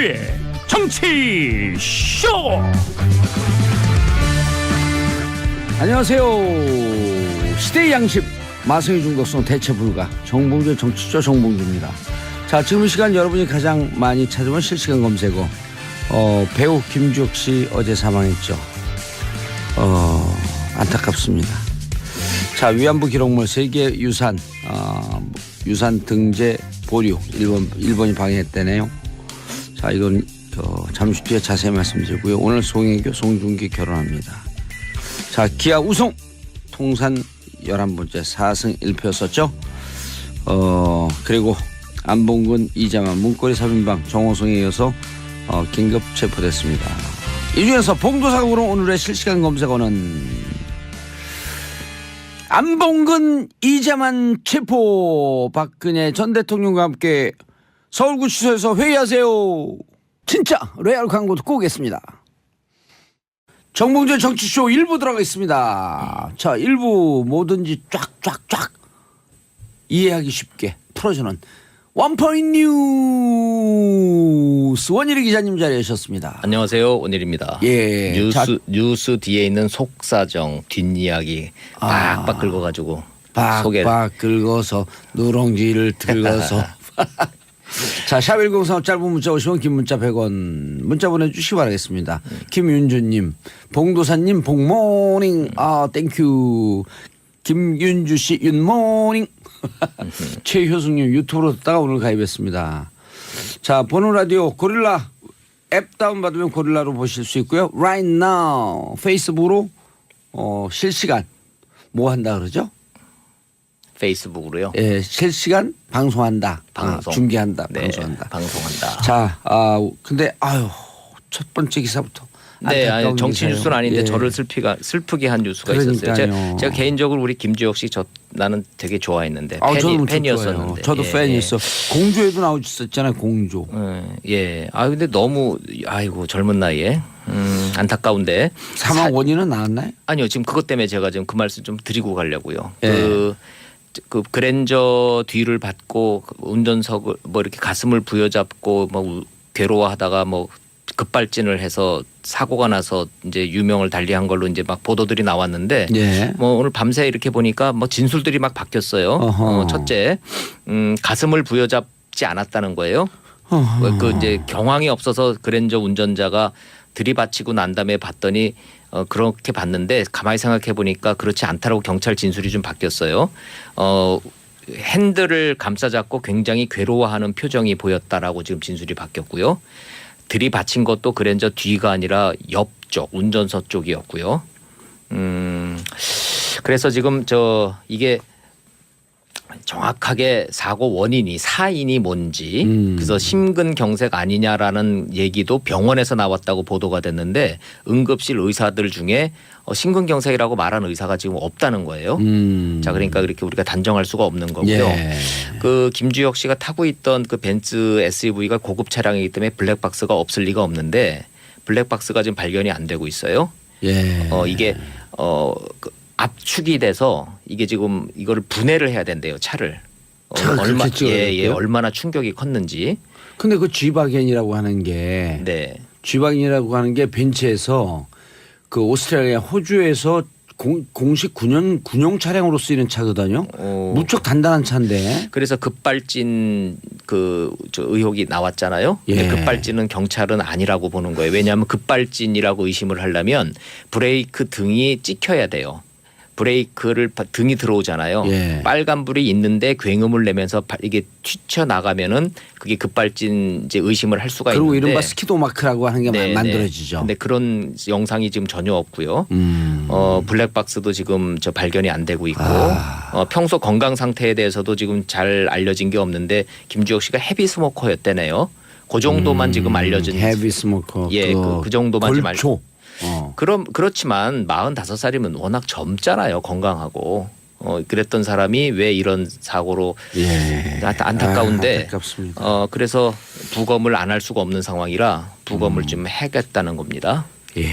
정봉주의 정치쇼. 안녕하세요. 시대의 양심 마성의 중독성 대체 불가 정봉주의 정치쇼 정봉주입니다. 자, 지금 이 시간 여러분이 가장 많이 찾으면 실시간 검색어 배우 김주혁 씨 어제 사망했죠. 안타깝습니다. 자, 위안부 기록물 세계 유산 유산 등재 보류 일본이 방해했다네요. 자, 이건 잠시 뒤에 자세히 말씀드리고요. 오늘 송혜교 송중기 결혼합니다. 자, 기아 우승 통산 11번째 4승 1패였었죠. 그리고 안봉근 이자만 문고리 3인방 정호성에 이어서 긴급 체포됐습니다. 이 중에서 봉도사국으로 오늘의 실시간 검색어는 안봉근 이자만 체포. 박근혜 전 대통령과 함께 서울구치소에서 회의하세요. 진짜 레알 광고 듣고 오겠습니다. 정봉주의 정치쇼 1부 들어가 있습니다. 자, 1부 뭐든지 쫙쫙쫙 이해하기 쉽게 풀어주는 원포인트 뉴스 원일이 기자님 자리하셨습니다. 안녕하세요, 원일입니다. 예. 뉴스 뒤에 있는 속사정 뒷이야기 빡빡 긁어가지고 빡빡 긁어서 누룽지를 들어서 자, 샵 1035 짧은 문자 50원 긴 문자 100원 문자 보내주시기 바라겠습니다. 김윤주님 봉도사님 봉모닝 땡큐. 김윤주 씨 윤모닝. 최효숙님 유튜브로 듣다가 오늘 가입했습니다. 자, 보는 라디오 고릴라 앱 다운받으면 고릴라로 보실 수 있고요. Right now 페이스북으로 실시간 뭐 한다 그러죠? 페이스북으로요? 예, 실시간 방송한다. 방송. 중계한다. 네, 방송한다. 방송한다. 자, 근데 첫 번째 기사부터. 네, 아니, 정치 기사예요. 뉴스는 아닌데 예. 저를 슬프게 한 뉴스가 그러니까요. 있었어요. 제가 개인적으로 우리 김주혁 씨 나는 되게 좋아했는데 저도 팬이었었는데. 저도 예, 팬이었어. 공조에도 나오셨잖아요. 공조. 예. 근데 너무 젊은 나이에 안타까운데. 사망 원인은 나왔나요? 아니요, 지금 그것 때문에 제가 지금 그 말씀 좀 드리고 가려고요. 예. 그 그랜저 뒤를 받고 운전석을 뭐 이렇게 가슴을 부여잡고 뭐 괴로워하다가 뭐 급발진을 해서 사고가 나서 이제 유명을 달리한 걸로 이제 막 보도들이 나왔는데 예. 뭐 오늘 밤새 이렇게 보니까 뭐 진술들이 막 바뀌었어요. 첫째, 가슴을 부여잡지 않았다는 거예요. 그 이제 경황이 없어서 그랜저 운전자가 들이받치고 난 다음에 봤더니 그렇게 봤는데 가만히 생각해 보니까 그렇지 않다라고 경찰 진술이 좀 바뀌었어요. 핸들을 감싸잡고 굉장히 괴로워하는 표정이 보였다라고 지금 진술이 바뀌었고요. 들이받친 것도 그랜저 뒤가 아니라 옆쪽 운전석 쪽이었고요. 그래서 지금 이게 정확하게 사고 원인이 사인이 뭔지 그래서 심근경색 아니냐라는 얘기도 병원에서 나왔다고 보도가 됐는데 응급실 의사들 중에 심근경색이라고 말한 의사가 지금 없다는 거예요. 자, 그러니까 그렇게 우리가 단정할 수가 없는 거고요. 예. 그 김주혁 씨가 타고 있던 그 벤츠 SUV가 고급 차량이기 때문에 블랙박스가 없을 리가 없는데 블랙박스가 지금 발견이 안 되고 있어요. 예. 이게 그 압축이 돼서 이게 지금 이거를 분해를 해야 된대요, 차를. 얼마나 충격이 컸는지. 근데 그 G바겐이라고 하는 게 네. G바겐이라고 하는 게 벤츠에서 그 오스트레일리아 호주에서 공식 군용 차량으로 쓰이는 차거든요. 무척 단단한 차인데. 그래서 급발진 의혹이 나왔잖아요. 예. 근데 급발진은 경찰은 아니라고 보는 거예요. 왜냐하면 급발진이라고 의심을 하려면 브레이크 등이 찍혀야 돼요. 브레이크를 등이 들어오잖아요. 예. 빨간불이 있는데 굉음을 내면서 이게 튀쳐나가면은 그게 급발진 이제 의심을 할 수가 그리고 있는데. 이른바 스키도마크라고 하는 게 만들어지죠. 근데 그런 영상이 지금 전혀 없고요. 블랙박스도 지금 발견이 안 되고 있고 평소 건강 상태에 대해서도 지금 잘 알려진 게 없는데 김주혁 씨가 헤비 스모커였대네요. 그 정도만 지금 알려진. 헤비 스모커. 예, 그 정도만 지금 골초. 그렇지만 45살이면 워낙 젊잖아요. 건강하고. 그랬던 사람이 왜 이런 사고로. 예. 안타까운데. 안타깝습니다. 그래서 부검을 안 할 수가 없는 상황이라 부검을 좀 해겠다는 겁니다. 예.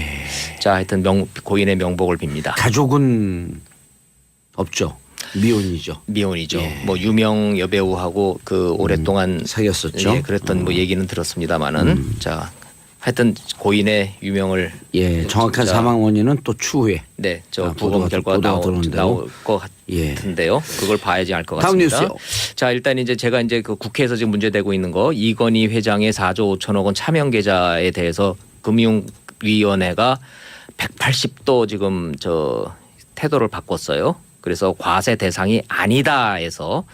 자, 하여튼 고인의 명복을 빕니다. 가족은 없죠. 미혼이죠. 미혼이죠. 예. 뭐 유명 여배우하고 그 오랫동안 사귀었었죠. 예, 그랬던 뭐 얘기는 들었습니다만은 자 하여튼 고인의 유명을 예, 정확한 사망 원인은 또 추후에. 네, 저 보도가 부검 결과 들어오는 대로. 나올 것 예. 같은데요. 그걸 봐야지 알 것 다음 같습니다. 뉴스요. 자, 일단 이제 제가 이제 그 국회에서 지금 문제되고 있는 거 이건희 회장의 4조 5천억 원 차명 계좌에 대해서 금융위원회가 180도 지금 저 태도를 바꿨어요. 그래서 과세 대상이 아니다 해서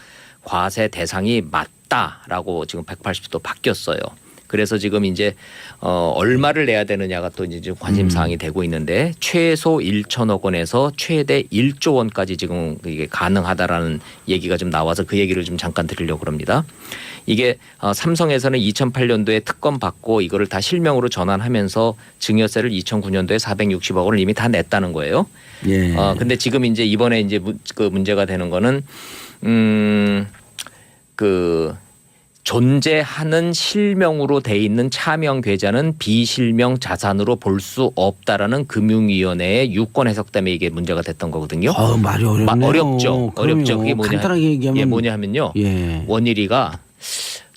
과세 대상이 맞다라고 지금 180도 바뀌었어요. 그래서 지금 이제 얼마를 내야 되느냐가 또 이제 관심 사항이 되고 있는데 최소 1천억 원에서 최대 1조 원까지 지금 이게 가능하다라는 얘기가 좀 나와서 그 얘기를 좀 잠깐 드리려고 합니다. 이게 삼성에서는 2008년도에 특검 받고 이거를 다 실명으로 전환하면서 증여세를 2009년도에 460억 원을 이미 다 냈다는 거예요. 예. 근데 지금 이제 이번에 이제 그 문제가 되는 거는 그 존재하는 실명으로 돼 있는 차명 계좌는 비실명 자산으로 볼 수 없다라는 금융위원회의 유권 해석 때문에 이게 문제가 됐던 거거든요. 말이 어렵네요. 어렵죠. 그럼요. 어렵죠. 그게 뭐냐? 간단하게 얘기하면 예, 뭐냐면요. 예. 원일이가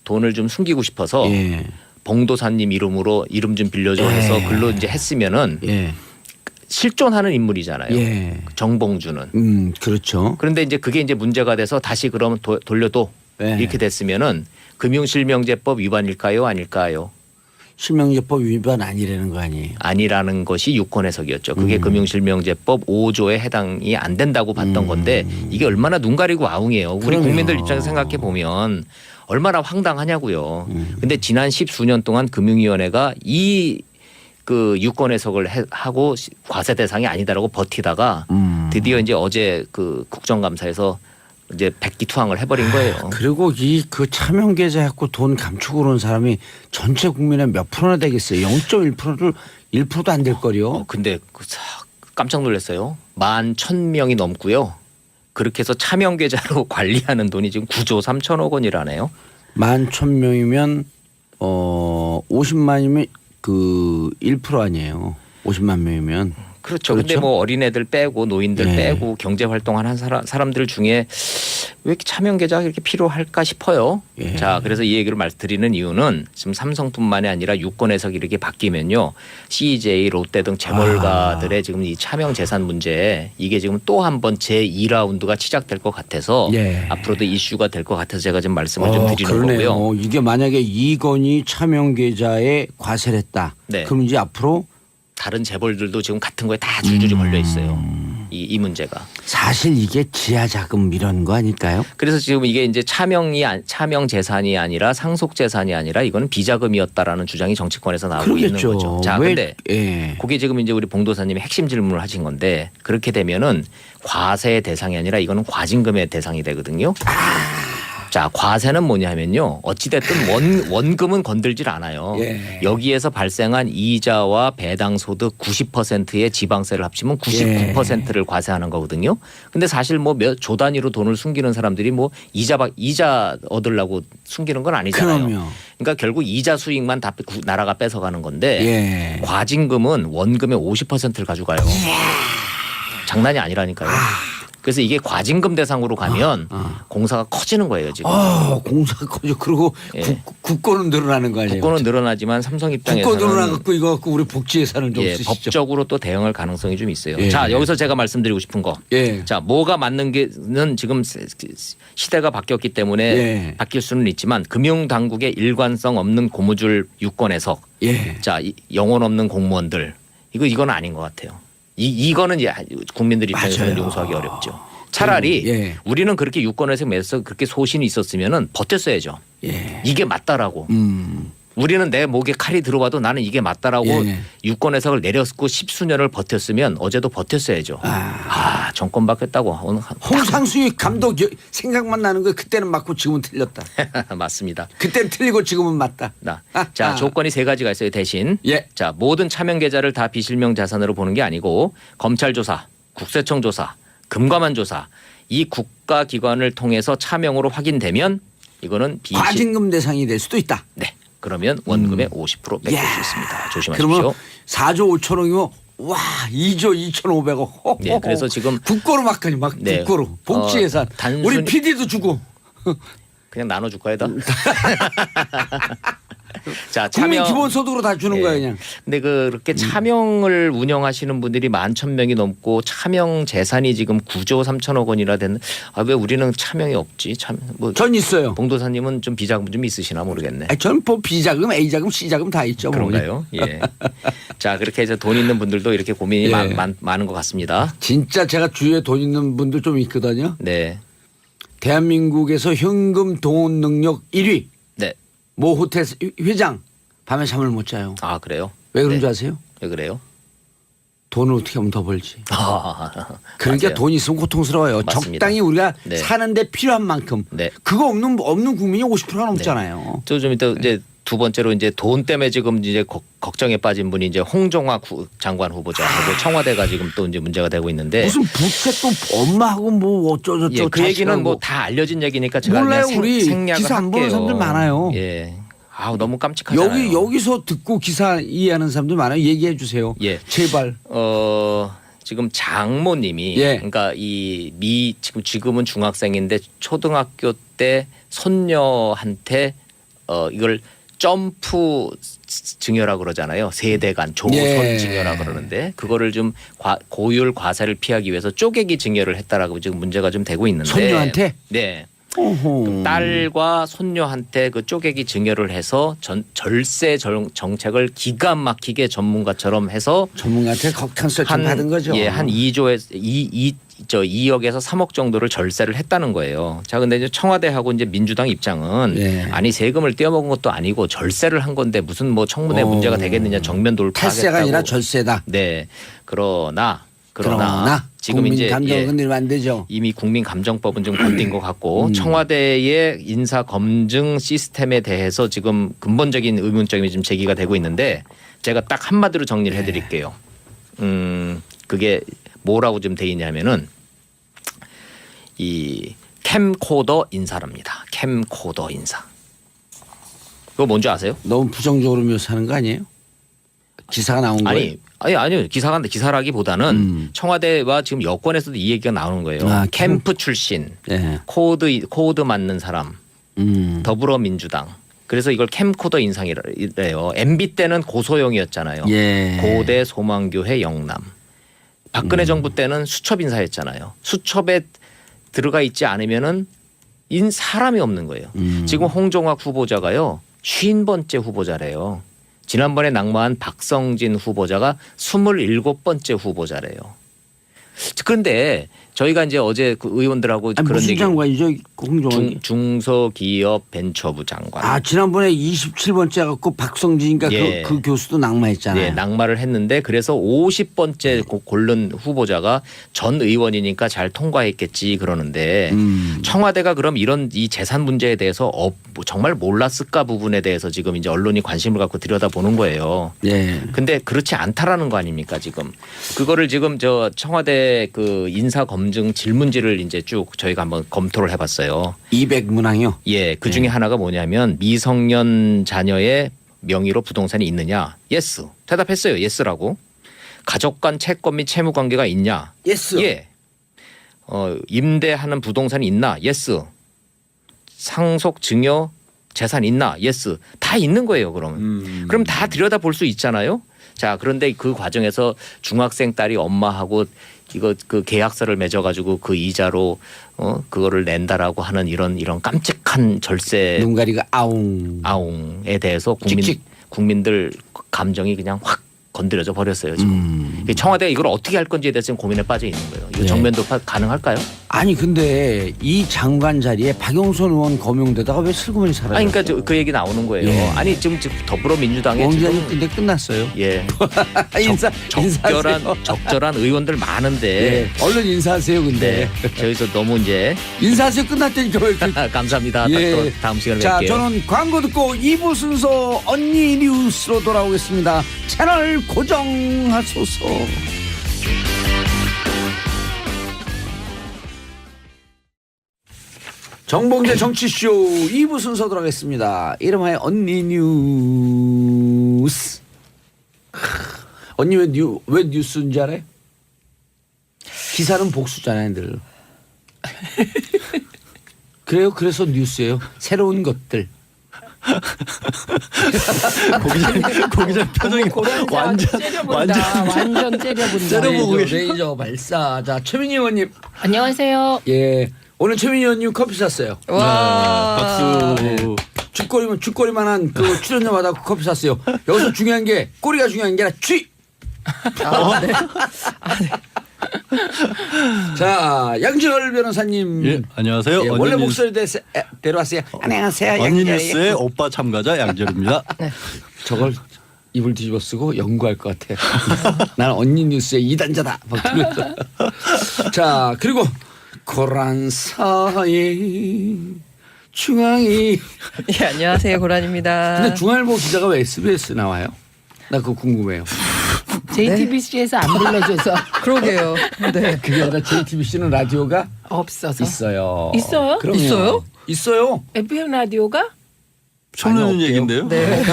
돈을 좀 숨기고 싶어서 예. 봉도사님 이름으로 이름 좀 빌려줘 해서 예. 글로 이제 했으면은 예. 실존하는 인물이잖아요. 예. 정봉주는. 그렇죠. 그런데 이제 그게 이제 문제가 돼서 다시 그러면 돌려도 예. 이렇게 됐으면은 금융실명제법 위반일까요, 아닐까요? 실명제법 위반 아니라는 거 아니에요. 아니라는 것이 유권 해석이었죠. 그게 금융실명제법 5조에 해당이 안 된다고 봤던 건데 이게 얼마나 눈 가리고 아웅이에요. 우리 그럼요. 국민들 입장에서 생각해 보면 얼마나 황당하냐고요. 근데 지난 10수년 동안 금융위원회가 이 그 유권 해석을 하고 과세 대상이 아니다라고 버티다가 드디어 이제 어제 그 국정감사에서 이제 백기투항을 해버린 거예요. 그리고 이 그 차명 계좌 갖고 돈 감축을 온 사람이 전체 국민의 몇 프로나 되겠어요? 0.1%를 1%도 안 될 거요. 근데 깜짝 놀랐어요. 11,000명이 넘고요. 그렇게 해서 차명 계좌로 관리하는 돈이 지금 9조 3천억 원이라네요. 11,000명이면 50만이면 그 1% 아니에요. 50만 명이면. 그렇죠. 근데 뭐 어린애들 빼고 노인들 예. 빼고 경제 활동하는 사람들 중에 왜 이렇게 차명 계좌가 이렇게 필요할까 싶어요. 예. 자, 그래서 이 얘기를 말씀드리는 이유는 지금 삼성뿐만이 아니라 유권 해석이 이렇게 바뀌면요. CJ, 롯데 등 재벌가들의 지금 이 차명 재산 문제 이게 지금 또 한 번 제2라운드가 시작될 것 같아서 예. 앞으로도 이슈가 될 것 같아서 제가 지금 말씀을 좀 드리는 그러네요. 거고요. 이게 만약에 이건희 차명 계좌에 과세를 했다. 네. 그럼 이제 앞으로 다른 재벌들도 지금 같은 거에 다 줄줄이 걸려 있어요. 이 문제가. 사실 이게 지하 자금 이런 거 아닐까요? 그래서 지금 이게 이제 차명 재산이 아니라 상속 재산이 아니라 이거는 비자금이었다라는 주장이 정치권에서 나오고 있는 그러겠죠. 거죠. 자, 왜- 근데 예. 그게 지금 이제 우리 봉도사님이 핵심 질문을 하신 건데 그렇게 되면은 과세의 대상이 아니라 이거는 과징금의 대상이 되거든요. 자, 과세는 뭐냐면요. 어찌됐든 원금은 건들질 않아요. 예. 여기에서 발생한 이자와 배당 소득 90%의 지방세를 합치면 99%를 과세하는 거거든요. 근데 사실 뭐 몇 조 단위로 돈을 숨기는 사람들이 뭐 이자 얻으려고 숨기는 건 아니잖아요. 그럼요. 그러니까 결국 이자 수익만 다 나라가 뺏어가는 건데 예. 과징금은 원금의 50%를 가져가요. 장난이 아니라니까요. 그래서 이게 과징금 대상으로 가면 공사가 커지는 거예요 지금. 공사가 커져. 그리고 예. 국고는 늘어나는 거 아니에요? 국고는 늘어나지만 삼성 국고 입장에서는 늘어나갖고 이거 갖고 우리 복지 예산을 좀 예, 쓰시죠. 법적으로 또 대응할 가능성이 좀 있어요. 예. 자, 여기서 제가 말씀드리고 싶은 거. 예. 자, 뭐가 맞는 게는 지금 시대가 바뀌었기 때문에 예. 바뀔 수는 있지만 금융 당국의 일관성 없는 고무줄 유권 해석. 예. 자, 영혼 없는 공무원들. 이건 아닌 것 같아요. 이거는 이제 국민들 입장에서는 맞아요. 용서하기 어렵죠. 차라리 예. 우리는 그렇게 유권에서 매서 그렇게 소신이 있었으면은 버텼어야죠. 예. 이게 맞다라고. 우리는 내 목에 칼이 들어와도 나는 이게 맞다라고 예. 유권 해석을 내렸고 10수년을 버텼으면 어제도 버텼어야죠. 정권 바뀌었다고. 오늘 홍상수의 감독 생각만 나는 거예요. 그때는 맞고 지금은 틀렸다. 맞습니다. 그때는 틀리고 지금은 맞다. 자, 조건이 세 가지가 있어요. 대신 예. 자, 모든 차명 계좌를 다 비실명 자산으로 보는 게 아니고 검찰 조사, 국세청 조사, 금감원 조사 이 국가 기관을 통해서 차명으로 확인되면 이거는 과징금 대상이 될 수도 있다. 네. 그러면 원금의 50% 뺏길 수 있습니다. 조심하십시오. 그러면 4조 5천억이면 와 2조 2,500억. 네, 그래서 지금 국고로 막 네. 국고로 복지 예산. 단순히- 우리 PD도 주고. 그냥 나눠줄 거야 다. 자, 국민 차명 기본소득으로 다 주는 예. 거야 그냥. 근데 그렇게 차명을 운영하시는 분들이 11,000명이 넘고 차명 재산이 지금 9조 3천억 원이나 되는. 아, 왜 우리는 차명이 없지? 뭐 전 있어요. 봉도사님은 좀 비자금 좀 있으시나 모르겠네. 저는 뭐 B자금, A자금, C자금 다 있죠. 뭐. 그런가요? 예. 자, 그렇게 해서 돈 있는 분들도 이렇게 고민이 예. 많은 것 같습니다. 진짜 제가 주위에 돈 있는 분들 좀 있거든요. 네. 대한민국에서 현금 동원 능력 1위. 네. 모 호텔 회장 밤에 잠을 못 자요. 아, 그래요? 왜 그런 네. 줄 아세요? 왜 그래요? 돈을 어떻게 하면 더 벌지. 그러니까 맞아요. 돈 있으면 고통스러워요. 맞습니다. 적당히 우리가 네. 사는데 필요한 만큼. 네. 그거 없는 국민이 50%가 넘잖아요. 저 좀 이따 이제 두 번째로 이제 돈 때문에 지금 이제 걱정에 빠진 분이 이제 홍종화 장관 후보자 하고 청와대가 지금 또 이제 문제가 되고 있는데 무슨 부채 또 엄마하고 뭐 어쩌저쩌. 예, 그 얘기는 뭐 다 알려진 얘기니까 제가 몰라요. 그냥 우리 생략을 기사 안 보는 할게요. 사람들 많아요. 예. 아, 너무 깜찍하잖아요. 여기서 듣고 기사 이해하는 사람들 많아요. 얘기해 주세요. 예. 제발. 지금 장모님이 예. 그러니까 지금은 중학생인데 초등학교 때 손녀한테 이걸 점프 증여라 그러잖아요. 세대간 조선 예. 증여라 그러는데 그거를 좀 고율 과세를 피하기 위해서 쪼개기 증여를 했다라고 지금 문제가 좀 되고 있는데 손녀한테? 네. 오호. 딸과 손녀한테 그 쪼개기 증여를 해서 절세 정책을 기가 막히게 전문가처럼 해서 전문가한테 컨설팅 받은 거죠. 예, 한 2억에서 3억 정도를 절세를 했다는 거예요. 자, 근데 이제 청와대하고 이제 민주당 입장은 예. 아니 세금을 떼어먹은 것도 아니고 절세를 한 건데 무슨 뭐 청문회 문제가 되겠느냐 정면 돌파하겠다고. 탈세가 아니라 절세다. 네. 그러나 지금 국민 이제 감정을 건드리면 안 되죠. 이미 국민감정법은 좀 건든 것 같고 청와대의 인사 검증 시스템에 대해서 지금 근본적인 의문점이 좀 제기가 되고 있는데 제가 딱 한마디로 정리를 해드릴게요. 그게 뭐라고 좀 돼 있냐면은 이 캠코더 인사랍니다. 캠코더 인사. 그거 뭔지 아세요? 너무 부정적으로 묘사하는 거 아니에요? 기사가 나온 거예요? 아니요. 기사라기보다는 청와대와 지금 여권에서도 이 얘기가 나오는 거예요. 아, 캠프 출신, 네. 코드 맞는 사람, 음. 더불어민주당. 그래서 이걸 캠코더 인상이래요. MB 때는 고소영이었잖아요. 예. 고대 소망교회 영남. 박근혜 정부 때는 수첩 인사였잖아요. 수첩에 들어가 있지 않으면은 사람이 없는 거예요. 지금 홍종학 후보자가요 50번째 후보자래요. 지난번에 낙마한 박성진 후보자가 27번째 후보자래요. 그런데 저희가 이제 어제 그 의원들하고 아니, 그런 무슨 얘기 장관이죠? 홍종환이. 중소기업 벤처부 장관. 아 지난번에 27번째 갖고 박성진인가 예. 그 교수도 낙마했잖아요. 네, 낙마를 했는데 그래서 50번째 고른 후보자가 전 의원이니까 잘 통과했겠지 그러는데 청와대가 그럼 이 재산 문제에 대해서 뭐 정말 몰랐을까 부분에 대해서 지금 이제 언론이 관심을 갖고 들여다보는 거예요. 예. 근데 그렇지 않다라는 거 아닙니까 지금 그거를 지금 저 청와대 그 인사 검증 질문지를 이제 쭉 저희가 한번 검토를 해봤어요. 200문항이요. 예, 그 중에 하나가 뭐냐면 미성년 자녀의 명의로 부동산이 있느냐? 예스. 대답했어요. 예스라고. 가족 간 채권 및 채무 관계가 있냐? 예스. 예. 임대하는 부동산이 있나? 예스. 상속 증여 재산 있나? 예스. 다 있는 거예요, 그러면. 그럼 다 들여다볼 수 있잖아요. 자, 그런데 그 과정에서 중학생 딸이 엄마하고 이거 그 계약서를 맺어가지고 그 이자로 그거를 낸다라고 하는 이런 깜찍한 절세 눈가리가 아웅. 에 대해서 찍찍. 국민들 감정이 그냥 확 건드려져 버렸어요 지금. 청와대가 이걸 어떻게 할 건지에 대해서 지금 고민에 빠져 있는 거예요. 이거 네. 정면 돌파 가능할까요? 아니 근데 이 장관 자리에 박영선 의원 거명되다가 왜 슬그머니 사라졌어요? 아니 그러니까 그 얘기 나오는 거예요. 예. 아니 지금 더불어민주당에 원장이 지금 근데 끝났어요. 예 인사하세요. 적절한 의원들 많은데 예. 얼른 인사하세요. 근데 저기서 너무 이제 인사하세요. 끝났다니까 왜 이렇게. 감사합니다. 예. 또 다음 시간에 자, 뵐게요. 저는 광고 듣고 2부 순서 언니 뉴스로 돌아오겠습니다. 채널 고정하소서. 정봉재 정치쇼 2부 순서 돌아가겠습니다. 이름하여 언니 뉴스. 언니 왜 뉴스인지 알아요? 기사는 복수잖아요, 늘. 그래요. 그래서 뉴스예요. 새로운 것들. 고기자 표정이 완전 째려본다. 째려보고 계시네. 레이저 발사. 자, 최민희 의원님. 안녕하세요. 예. 오늘 최민희 의원님 커피 샀어요. 와. 박수. 쥐꼬리만한 그 출연료마다 커피 샀어요. 여기서 중요한 게 꼬리가 중요한 게 아니라 쥐. 네. 자, 양지열 변호사님. 예, 안녕하세요. 예, 언니 원래 뉴스- 목소리 데려왔어요. 안녕하세요. 언니 양지열이에요. 뉴스의 오빠 참가자 양지열입니다. 저걸 입을 뒤집어 쓰고 연구할 것 같아. 나는 언니 뉴스의 2단자다. 자, 그리고 고란사의 중앙이. 예, 안녕하세요. 고란입니다. 근데 중앙일보 기자가 왜 SBS 나와요? 나 그거 궁금해요. JTBC에서 안 불러줘서 그러게요. 네. 그게 아니라 JTBC는 라디오가 없어서. 있어요. 있어요? 그럼요. 있어요? 있어요. FM 라디오가 처음 듣는 없대요. 얘기인데요. 네.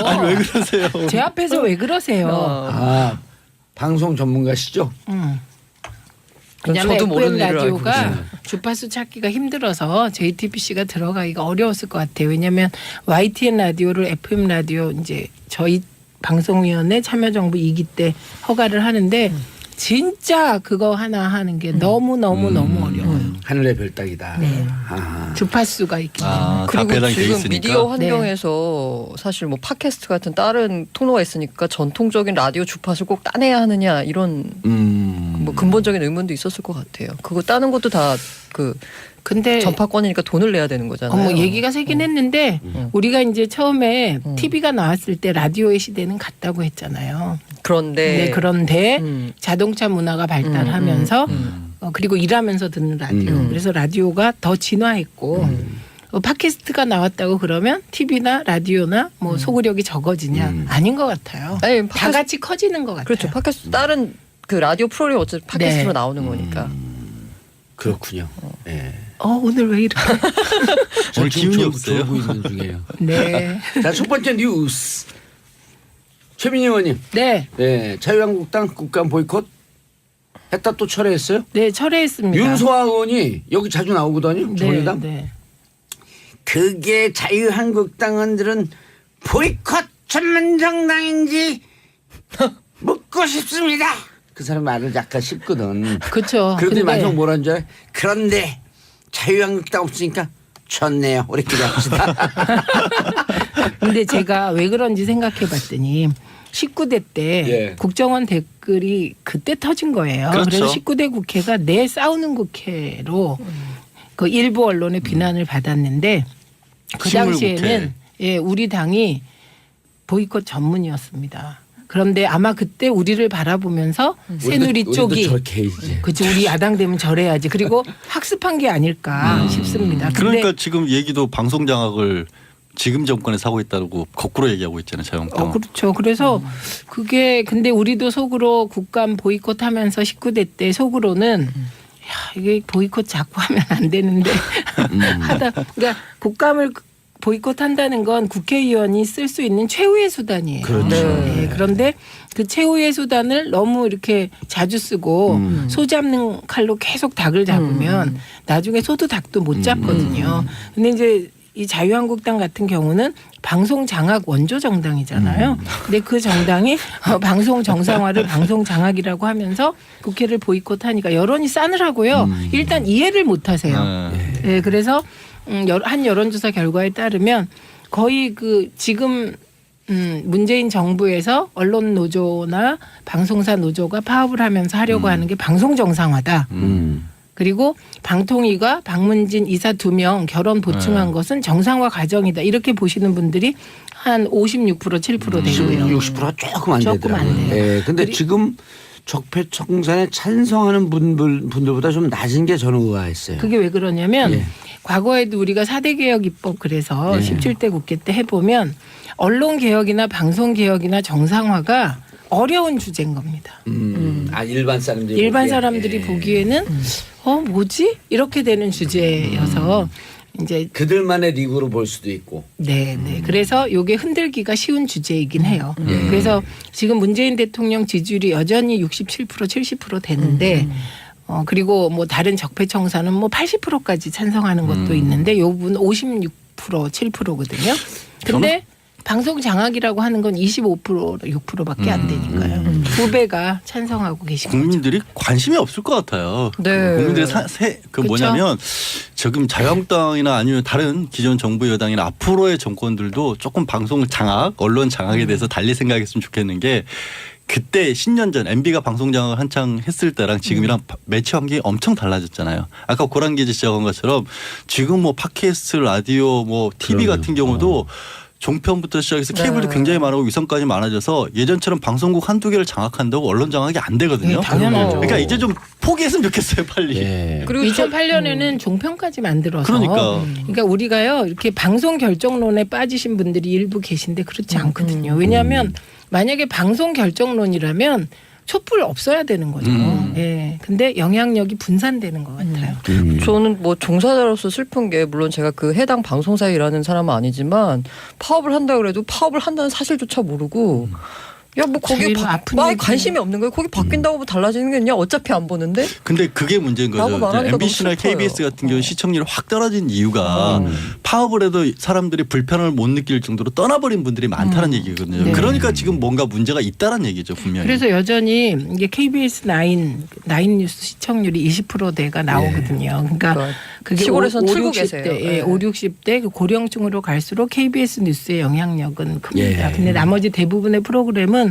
아니 왜 그러세요? 제 앞에서 왜 그러세요? 아, 방송 전문가시죠? 왜냐하면 저도 모르는 FM 일을 알고 라디오가 주파수 찾기가 힘들어서 JTBC가 들어가기가 어려웠을 것 같아요. 왜냐하면 YTN 라디오를 FM 라디오 이제 저희 방송위원회 참여정부 2기 때 허가를 하는데 진짜 그거 하나 하는 게 너무 어려워요. 하늘의 별따기다. 네. 아. 주파수가 있기 때문에. 다 그리고 배당돼 지금 있으니까. 미디어 환경에서 사실 뭐 팟캐스트 같은 다른 통로가 있으니까 전통적인 라디오 주파수를 꼭 따내야 하느냐 이런 뭐 근본적인 의문도 있었을 것 같아요. 그거 따는 것도 다 그 근데 전파권이니까 돈을 내야 되는 거잖아요. 뭐 얘기가 세긴 했는데 우리가 이제 처음에 TV가 나왔을 때 라디오의 시대는 갔다고 했잖아요. 그런데 네, 그런데 음. 자동차 문화가 발달하면서 그리고 일하면서 듣는 라디오. 그래서 라디오가 더 진화했고 팟캐스트가 나왔다고 그러면 TV나 라디오나 뭐 소구력이 적어지냐 아닌 것 같아요. 아니, 다 같이 커지는 것 같아요. 그렇죠. 팟캐스트 다른 그 라디오 프로그램 어차피 팟캐스트로 네. 나오는 거니까. 그렇군요. 예. 오늘 왜 이렇게? 오늘 지금 기운이 졸고 없어요. 있는 중이에요. 네. 자, 첫 번째 뉴스. 최민희 의원님. 네. 네, 자유한국당 국감 보이콧 했다 또 철회했어요? 네, 철회했습니다. 윤소아 의원이 여기 자주 나오거든요. 네, 정의당. 네. 그게 자유한국당원들은 보이콧 전문 정당인지 묻고 싶습니다. 그 사람 말을 약간 씹거든. 그렇죠. 그런데 근데 마지막 뭐라는 줄 알아요? 그런데 자유한국당 없으니까 좋네요. 우리끼리 합시다. 근데 제가 왜 그런지 생각해 봤더니 19대 때 예. 국정원 댓글이 그때 터진 거예요. 그렇죠. 그래서 19대 국회가 내 싸우는 국회로 그 일부 언론의 비난을 받았는데 그 식물 당시에는 예, 우리 당이 보이콧 전문이었습니다. 그런데 아마 그때 우리를 바라보면서 새누리 우리도 쪽이 저렇게 이제. 그치 우리 야당 되면 저래야지. 그리고 학습한 게 아닐까 싶습니다. 근데 그러니까 지금 얘기도 방송 장악을 지금 정권에서 하고 있다고 거꾸로 얘기하고 있잖아요. 자유한국당. 그렇죠. 그래서 그게 근데 우리도 속으로 국감 보이콧하면서 19대 때 속으로는 야 이게 보이콧 자꾸 하면 안 되는데 하다 그러니까 국감을 보이콧한다는 건 국회의원이 쓸 수 있는 최후의 수단이에요. 그렇죠. 네. 그런데 그 최후의 수단을 너무 이렇게 자주 쓰고 소 잡는 칼로 계속 닭을 잡으면 나중에 소도 닭도 못 잡거든요. 근데 이제 이 자유한국당 같은 경우는 방송 장악 원조 정당이잖아요. 근데 그 정당이 방송 정상화를 방송 장악이라고 하면서 국회를 보이콧하니까 여론이 싸늘하고요. 일단 이해를 못 하세요. 네, 그래서 한 여론조사 결과에 따르면 거의 그 지금 문재인 정부에서 언론 노조나 방송사 노조가 파업을 하면서 하려고 하는 게 방송 정상화다. 그리고 방통위가 박문진 이사 2명 결혼 보충한 것은 정상화 과정이다. 이렇게 보시는 분들이 한 56% 7% 되고요. 60%가 조금 안 조금 되더라고요. 안 돼요. 네, 근데 지금 적폐청산에 찬성하는 분들보다 좀 낮은 게 저는 의아했어요. 그게 왜 그러냐면 예. 과거에도 우리가 4대 개혁 입법 그래서 예. 17대 국회 때 해보면 언론 개혁이나 방송 개혁이나 정상화가 어려운 주제인 겁니다. 아, 일반 사람들이 일반 보기에. 사람들이 예. 보기에는 뭐지? 이렇게 되는 주제여서 이제 그들만의 리그로 볼 수도 있고. 네. 그래서 요게 흔들기가 쉬운 주제이긴 해요. 그래서 지금 문재인 대통령 지지율이 여전히 67% 70% 되는데 그리고 뭐 다른 적폐청산은 뭐 80%까지 찬성하는 것도 있는데 요 부분 56% 7%거든요. 근데 방송 장악이라고 하는 건 25% 6%밖에 안 되니까요. 두 배가 찬성하고 계신 거죠. 국민들이 관심이 없을 것 같아요. 네. 국민들의 그 그쵸? 뭐냐면 지금 자유한국당이나 아니면 다른 기존 정부 여당이나 앞으로의 정권들도 조금 방송 장악, 언론 장악에 대해서 달리 생각했으면 좋겠는 게 그때 10년 전 MB가 방송 장악을 한창 했을 때랑 지금이랑 매체 환경이 엄청 달라졌잖아요. 아까 고란 기자 지적한 것처럼 지금 뭐 팟캐스트, 라디오, 뭐 TV 같은 경우도 종편부터 시작해서 케이블도 굉장히 많고 위성까지 많아져서 예전처럼 방송국 한두 개를 장악한다고 언론 장악이 안 되거든요. 네, 당연하죠. 그러니까 이제 좀 포기했으면 좋겠어요, 빨리. 예. 그리고 2008년에는 종편까지 만들어서 그러니까. 우리가요 이렇게 방송 결정론에 빠지신 분들이 일부 계신데 그렇지 않거든요. 왜냐하면 만약에 방송 결정론이라면 촛불 없어야 되는 거죠. 예. 근데 영향력이 분산되는 것 같아요. 저는 뭐 종사자로서 슬픈 게 물론 제가 그 해당 방송사에 일하는 사람은 아니지만 파업을 한다 그래도 파업을 한다는 사실조차 모르고 야 뭐 거기에 제일 아픈 아예 얘기예요. 관심이 없는 거예요. 거기 바뀐다고 뭐 달라지는 게 있냐? 어차피 안 보는데. 근데 그게 문제인 라고 거죠. 말하니까 MBC나 너무 슬퍼요. KBS 같은 경우 시청률이 확 떨어진 이유가 파업을 해도 사람들이 불편함을 못 느낄 정도로 떠나버린 분들이 많다는 얘기거든요. 네. 그러니까 지금 뭔가 문제가 있다는 얘기죠, 분명히. 그래서 여전히 이게 KBS 9 뉴스 시청률이 20%대가 나오거든요. 그러니까 그게 시골에서는 5, 틀고 60대, 계세요. 예, 네. 5, 60대 그 고령층으로 갈수록 KBS 뉴스의 영향력은 큽니다. 예. 근데 나머지 대부분의 프로그램은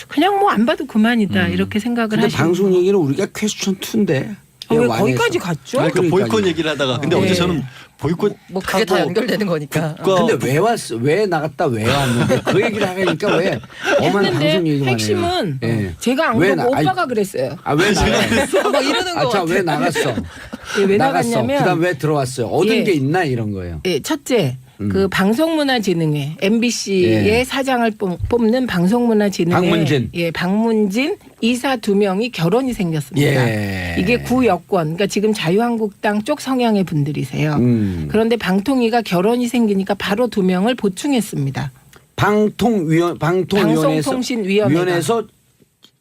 그냥 뭐 안 봐도 그만이다 이렇게 생각을 근데 하시고. 방송 얘기는 우리가 퀘스천 2인데. 왜 거기까지 갔죠? 그러니까 그러니까요. 보이콧 얘기를 하다가 근데 네. 어제 저는 보이콧 뭐 그게 다 연결되는 거니까. 근데 왜 왔어? 왜 나갔다 왜 왔는데 그 얘기를 하니까 왜 엄한 방송 했는데 얘기만 해요. 핵심은 예. 제가 안 왜 보고 나- 오빠가 그랬어요. 왜 나갔어? 막 이러는 거 아, 자, 같아. 왜 나갔어? 예, 왜 나갔어. 나갔냐면 그다음 왜 들어왔어요? 얻은 예. 게 있나 이런 거예요. 예, 첫째 그 방송문화진흥회 MBC의 예. 사장을 뽑는 방송문화진흥회 박문진. 예, 박문진 이사 2명이 결혼이 생겼습니다. 예. 이게 구여권 그러니까 지금 자유한국당 쪽 성향의 분들이세요. 그런데 방통위가 결혼이 생기니까 바로 2명을 보충했습니다. 방송통신위원회가. 위원회에서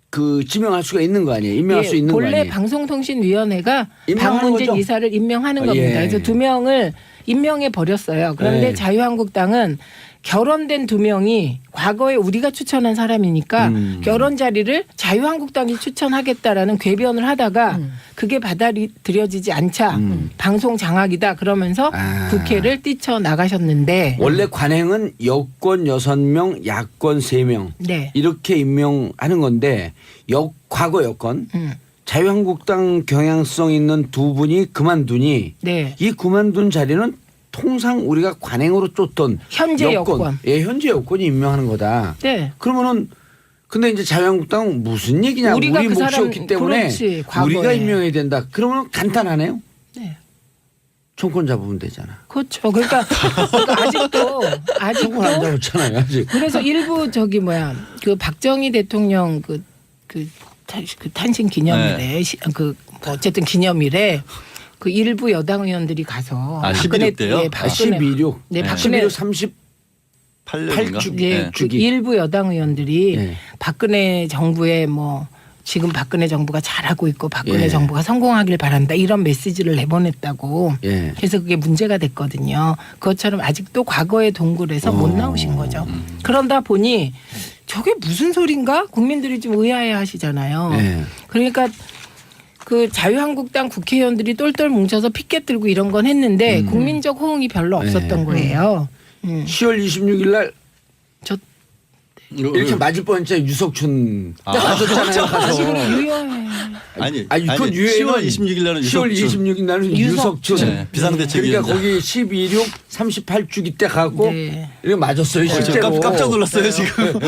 그 지명할 수가 있는 거 아니에요? 임명할 수 있는 거 본래 아니에요? 방송통신위원회가 임명하는 박문진 거죠? 이사를 임명하는 아, 겁니다. 예. 그래서 2명을 임명해 버렸어요. 그런데 예. 자유한국당은 결혼된 2명이 과거에 우리가 추천한 사람이니까 결혼 자리를 자유한국당이 추천하겠다라는 궤변을 하다가 그게 받아들여지지 않자 방송 장악이다 그러면서 아. 국회를 뛰쳐나가셨는데 원래 관행은 여권 6명, 야권 3명 네. 이렇게 임명하는 건데 과거 여권 자유한국당 경향성 있는 두 분이 그만두니 네. 이 그만둔 자리는 통상 우리가 관행으로 쫓던 현재 여권. 예, 현재 여권이 임명하는 거다. 네. 그러면은 근데 이제 자유한국당은 무슨 얘기냐? 우리가 우리 그 몫이었기 사람- 때문에 그렇지, 과거에. 우리가 임명해야 된다. 그러면 간단하네요. 네. 총권 잡으면 되잖아. 그렇죠. 그러니까 아직도 총권 안 잡았잖아요. 아직. 그래서 일부 그 박정희 대통령 그 탄신 기념일에 뭐 어쨌든 기념일에 그 일부 여당 의원들이 가서 16 대요? 예, 박근혜 12.16. 네, 박근혜 11.16 8년인가? 예, 그 일부 여당 의원들이 네. 박근혜 정부의 뭐 지금 박근혜 정부가 잘하고 있고 박근혜 예. 정부가 성공하길 바란다 이런 메시지를 내보냈다고 예. 그래서 그게 문제가 됐거든요. 그것처럼 아직도 과거의 동굴에서 못 나오신 거죠. 그러다 보니 저게 무슨 소린가 국민들이 좀 의아해 하시잖아요. 예. 그러니까 그 자유한국당 국회의원들이 똘똘 뭉쳐서 피켓 들고 이런 건 했는데 국민적 호응이 별로 없었던 네. 거예요. 10월 26일 날 저 이렇게 맞을 뻔했잖아요. 유석춘 아. 맞았잖아요. 가서. 유효해. 아니, 그건 유해는 10월 26일 날은 10월 26일 날은 유석춘. 네, 비상대책위원장. 그러니까 거기 12.16 38주기 때 가고 네. 이렇게 맞았어요. 실제로. 깜짝 놀랐어요 지금.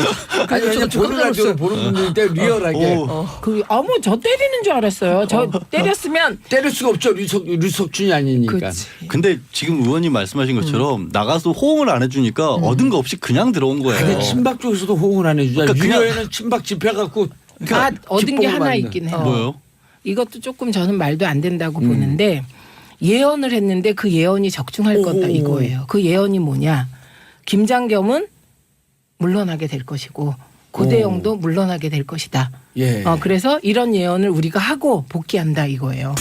아니 왜냐면 보는 라디오 보는 분들인데 리얼하게 오. 저 때리는 줄 알았어요. 저 때렸으면 때릴 수가 없죠. 유석춘이 아니니까. 그렇지. 근데 지금 의원님 말씀하신 것처럼 나가서 호응을 안 해주니까 얻은 거 없이 그냥 들어온 거예요. 근데 친박 쪽에서도 호응을 안 해주잖아요. 그러니까 그냥- 유효에는 친박 집회 갖고 얻은 게 기쁨을 하나 받는. 있긴 해요. 뭐요? 이것도 조금 저는 말도 안 된다고 보는데 예언을 했는데 그 예언이 적중할 거다 이거예요. 그 예언이 뭐냐? 김장겸은 물러나게 될 것이고 고대영도 물러나게 될 것이다. 예. 그래서 이런 예언을 우리가 하고 복귀한다 이거예요.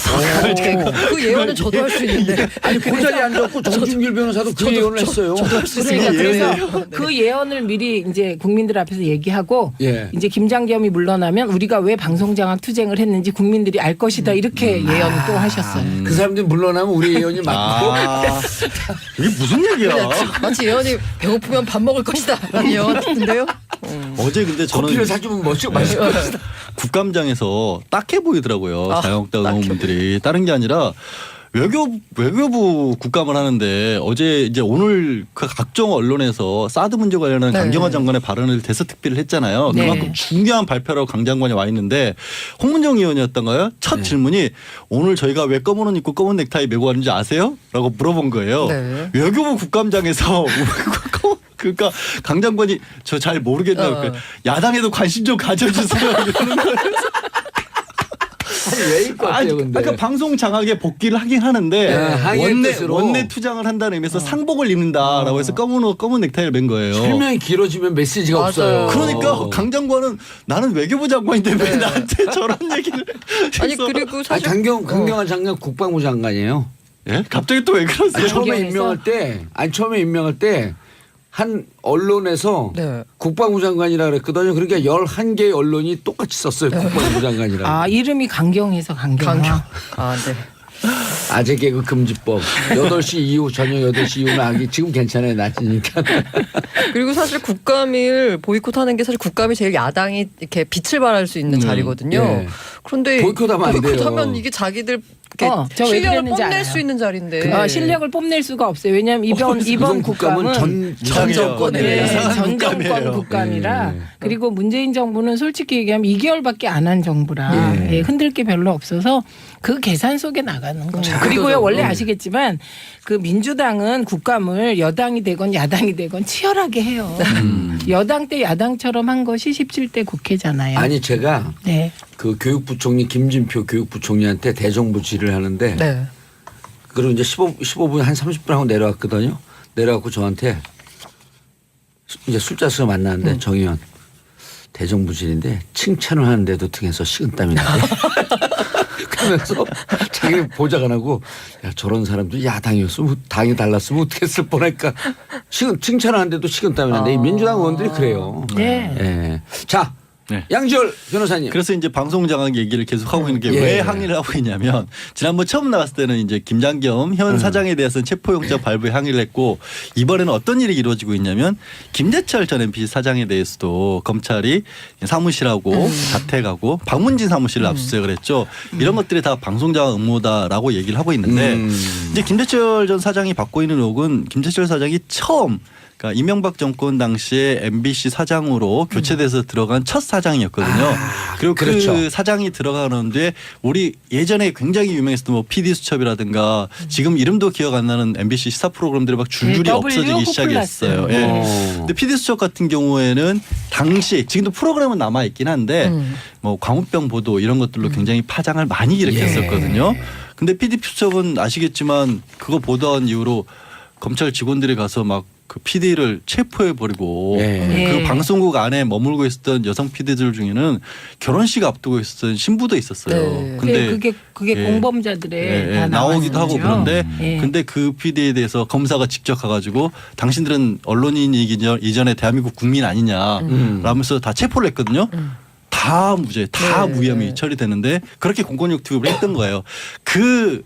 그 예언은 저도 할 수 있는데. 아니 그 자리에 앉았고 정준길 변호사도 그 예언을 했어요. 그러니까 그래서 그 예언을 미리 이제 국민들 앞에서 얘기하고 예. 이제 김장겸이 물러나면 우리가 왜 방송장악 투쟁을 했는지 국민들이 알 것이다 이렇게 예언을 또 하셨어요. 그 사람들이 물러나면 우리 예언이 맞고 이게 무슨 얘기야? 마치 예언이 배고프면 밥 먹을 것이다 라는 예언 같은데요. 어제 근데 저는 커피를 사주면 멋지고 맛있을 것이다. 국감장에서 딱해 보이더라고요. 아, 자유한국당 딱해 의원분들이. 다른 게 아니라 외교부 국감을 하는데 어제 이제 오늘 그 각종 언론에서 사드 문제 관련한 네. 강경화 장관의 발언을 대서특필을 했잖아요. 네. 그만큼 중요한 발표라고 강 장관이 와 있는데 홍문정 의원이었던가요? 첫 질문이 오늘 저희가 왜 검은 옷 입고 검은 넥타이 메고 왔는지 아세요? 라고 물어본 거예요. 네. 외교부 국감장에서 그러니까 강 장관이 저 잘 모르겠다고 야당에도 관심 좀 가져주세요 이러는 거예요. 아니 왜일 것 같아요 근데. 그러니까 방송 장악에 복귀를 하긴 하는데 항의의 뜻으로. 원내 투장을 한다는 의미에서 상복을 입는다라고 해서 검은 옷 검은 넥타이를 맨 거예요. 설명이 길어지면 메시지가 맞아요. 없어요. 그러니까 강 장관은 나는 외교부 장관인데 왜 나한테 저런 얘기를 아니 해서. 그리고 아니, 사실 강경화 장관 국방부 장관이에요. 예? 갑자기 또 왜 그러세요? 아니, 처음에 강경에서? 임명할 때 한 언론에서 네. 국방부 장관이라 그랬거든요. 그러니까 11개의 언론이 똑같이 썼어요. 국방부 장관이라고. 아 이름이 강경해서 강경화. 아 네. 아재 개그 금지법. 8시 이후 저녁 8시 이후는 하기 지금 괜찮아요. 낮이니까. 그리고 사실 국감을 보이콧하는 게 사실 국감이 제일 야당이 이렇게 빛을 발할 수 있는 자리거든요. 예. 그런데 보이콧하면 안 돼요. 보이콧하면 이게 자기들 이렇게 저왜 실력을 그랬는지 뽐낼 알아요. 수 있는 자리인데. 실력을 뽐낼 수가 없어요. 왜냐하면 이번 국감은 국감은 전 정권이에요. 네, 이상한 전 정권 국감이에요. 국감이라 그리고 문재인 정부는 솔직히 얘기하면 2개월밖에 안 한 정부라 예, 흔들 게 별로 없어서 그 계산 속에 나가는 거예요. 그리고요 원래 아시겠지만 그 민주당은 국감을 여당이 되건 야당이 되건 치열하게 해요. 여당 때 야당처럼 한 것이 17대 국회잖아요. 아니 제가 네. 그 교육부총리 김진표 교육부총리한테 대정부 질의를 하는데 네. 그리고 이제 15분 한 30분 하고 내려왔거든요. 내려갖고 저한테 이제 술자리에서 만났는데 정의원 대정부질인데 칭찬을 하는데도 등에서 식은땀이 나요. 그러면서 자기 보좌관하고 야 저런 사람들 야당이었으면 당이 달랐으면 어떻게 했을 뻔할까. 칭찬하는데도 식은땀이 나는데 이 민주당 의원들이 그래요. 네. 예. 자 네. 양지열 변호사님. 그래서 이제 방송 장악 얘기를 계속 하고 있는 게 왜 예. 항의를 하고 있냐면 지난번 처음 나왔을 때는 이제 김장겸 현 사장에 대해서는 체포영장 발부에 항의를 했고 이번에는 어떤 일이 이루어지고 있냐면 김재철 전 MBC 사장에 대해서도 검찰이 사무실하고 자택하고 박문진 사무실을 압수수색을 했죠. 이런 것들이 다 방송 장악 음모다라고 얘기를 하고 있는데 이제 김재철 전 사장이 받고 있는 의혹은 김재철 사장이 처음 그러니까 이명박 정권 당시에 MBC 사장으로 교체돼서 들어간 첫 사장이었거든요. 그리고 그렇죠. 그 사장이 들어가는데 우리 예전에 굉장히 유명했었던 뭐 PD 수첩이라든가 지금 이름도 기억 안 나는 MBC 시사 프로그램들이 막 줄줄이 네, W 없어지기 호플러스. 시작했어요. 예. 근데 PD 수첩 같은 경우에는 당시 지금도 프로그램은 남아 있긴 한데 뭐 광우병 보도 이런 것들로 굉장히 파장을 많이 일으켰었거든요. 근데 PD 수첩은 아시겠지만 그거 보도한 이후로 검찰 직원들이 가서 막 그 PD를 체포해 버리고 예. 그 방송국 안에 머물고 있었던 여성 PD들 중에는 결혼식 앞두고 있었던 신부도 있었어요. 네. 근데 그게 예. 공범자들의 예, 예, 다 나오기도 하고 나왔었죠. 그런데 예. 근데 그 PD에 대해서 검사가 직접 가가지고 당신들은 언론인이기 이전에 대한민국 국민 아니냐 라면서 다 체포를 했거든요. 다 무죄, 다 네. 무혐의 처리되는데 그렇게 공권력 투입을 했던 거예요. 그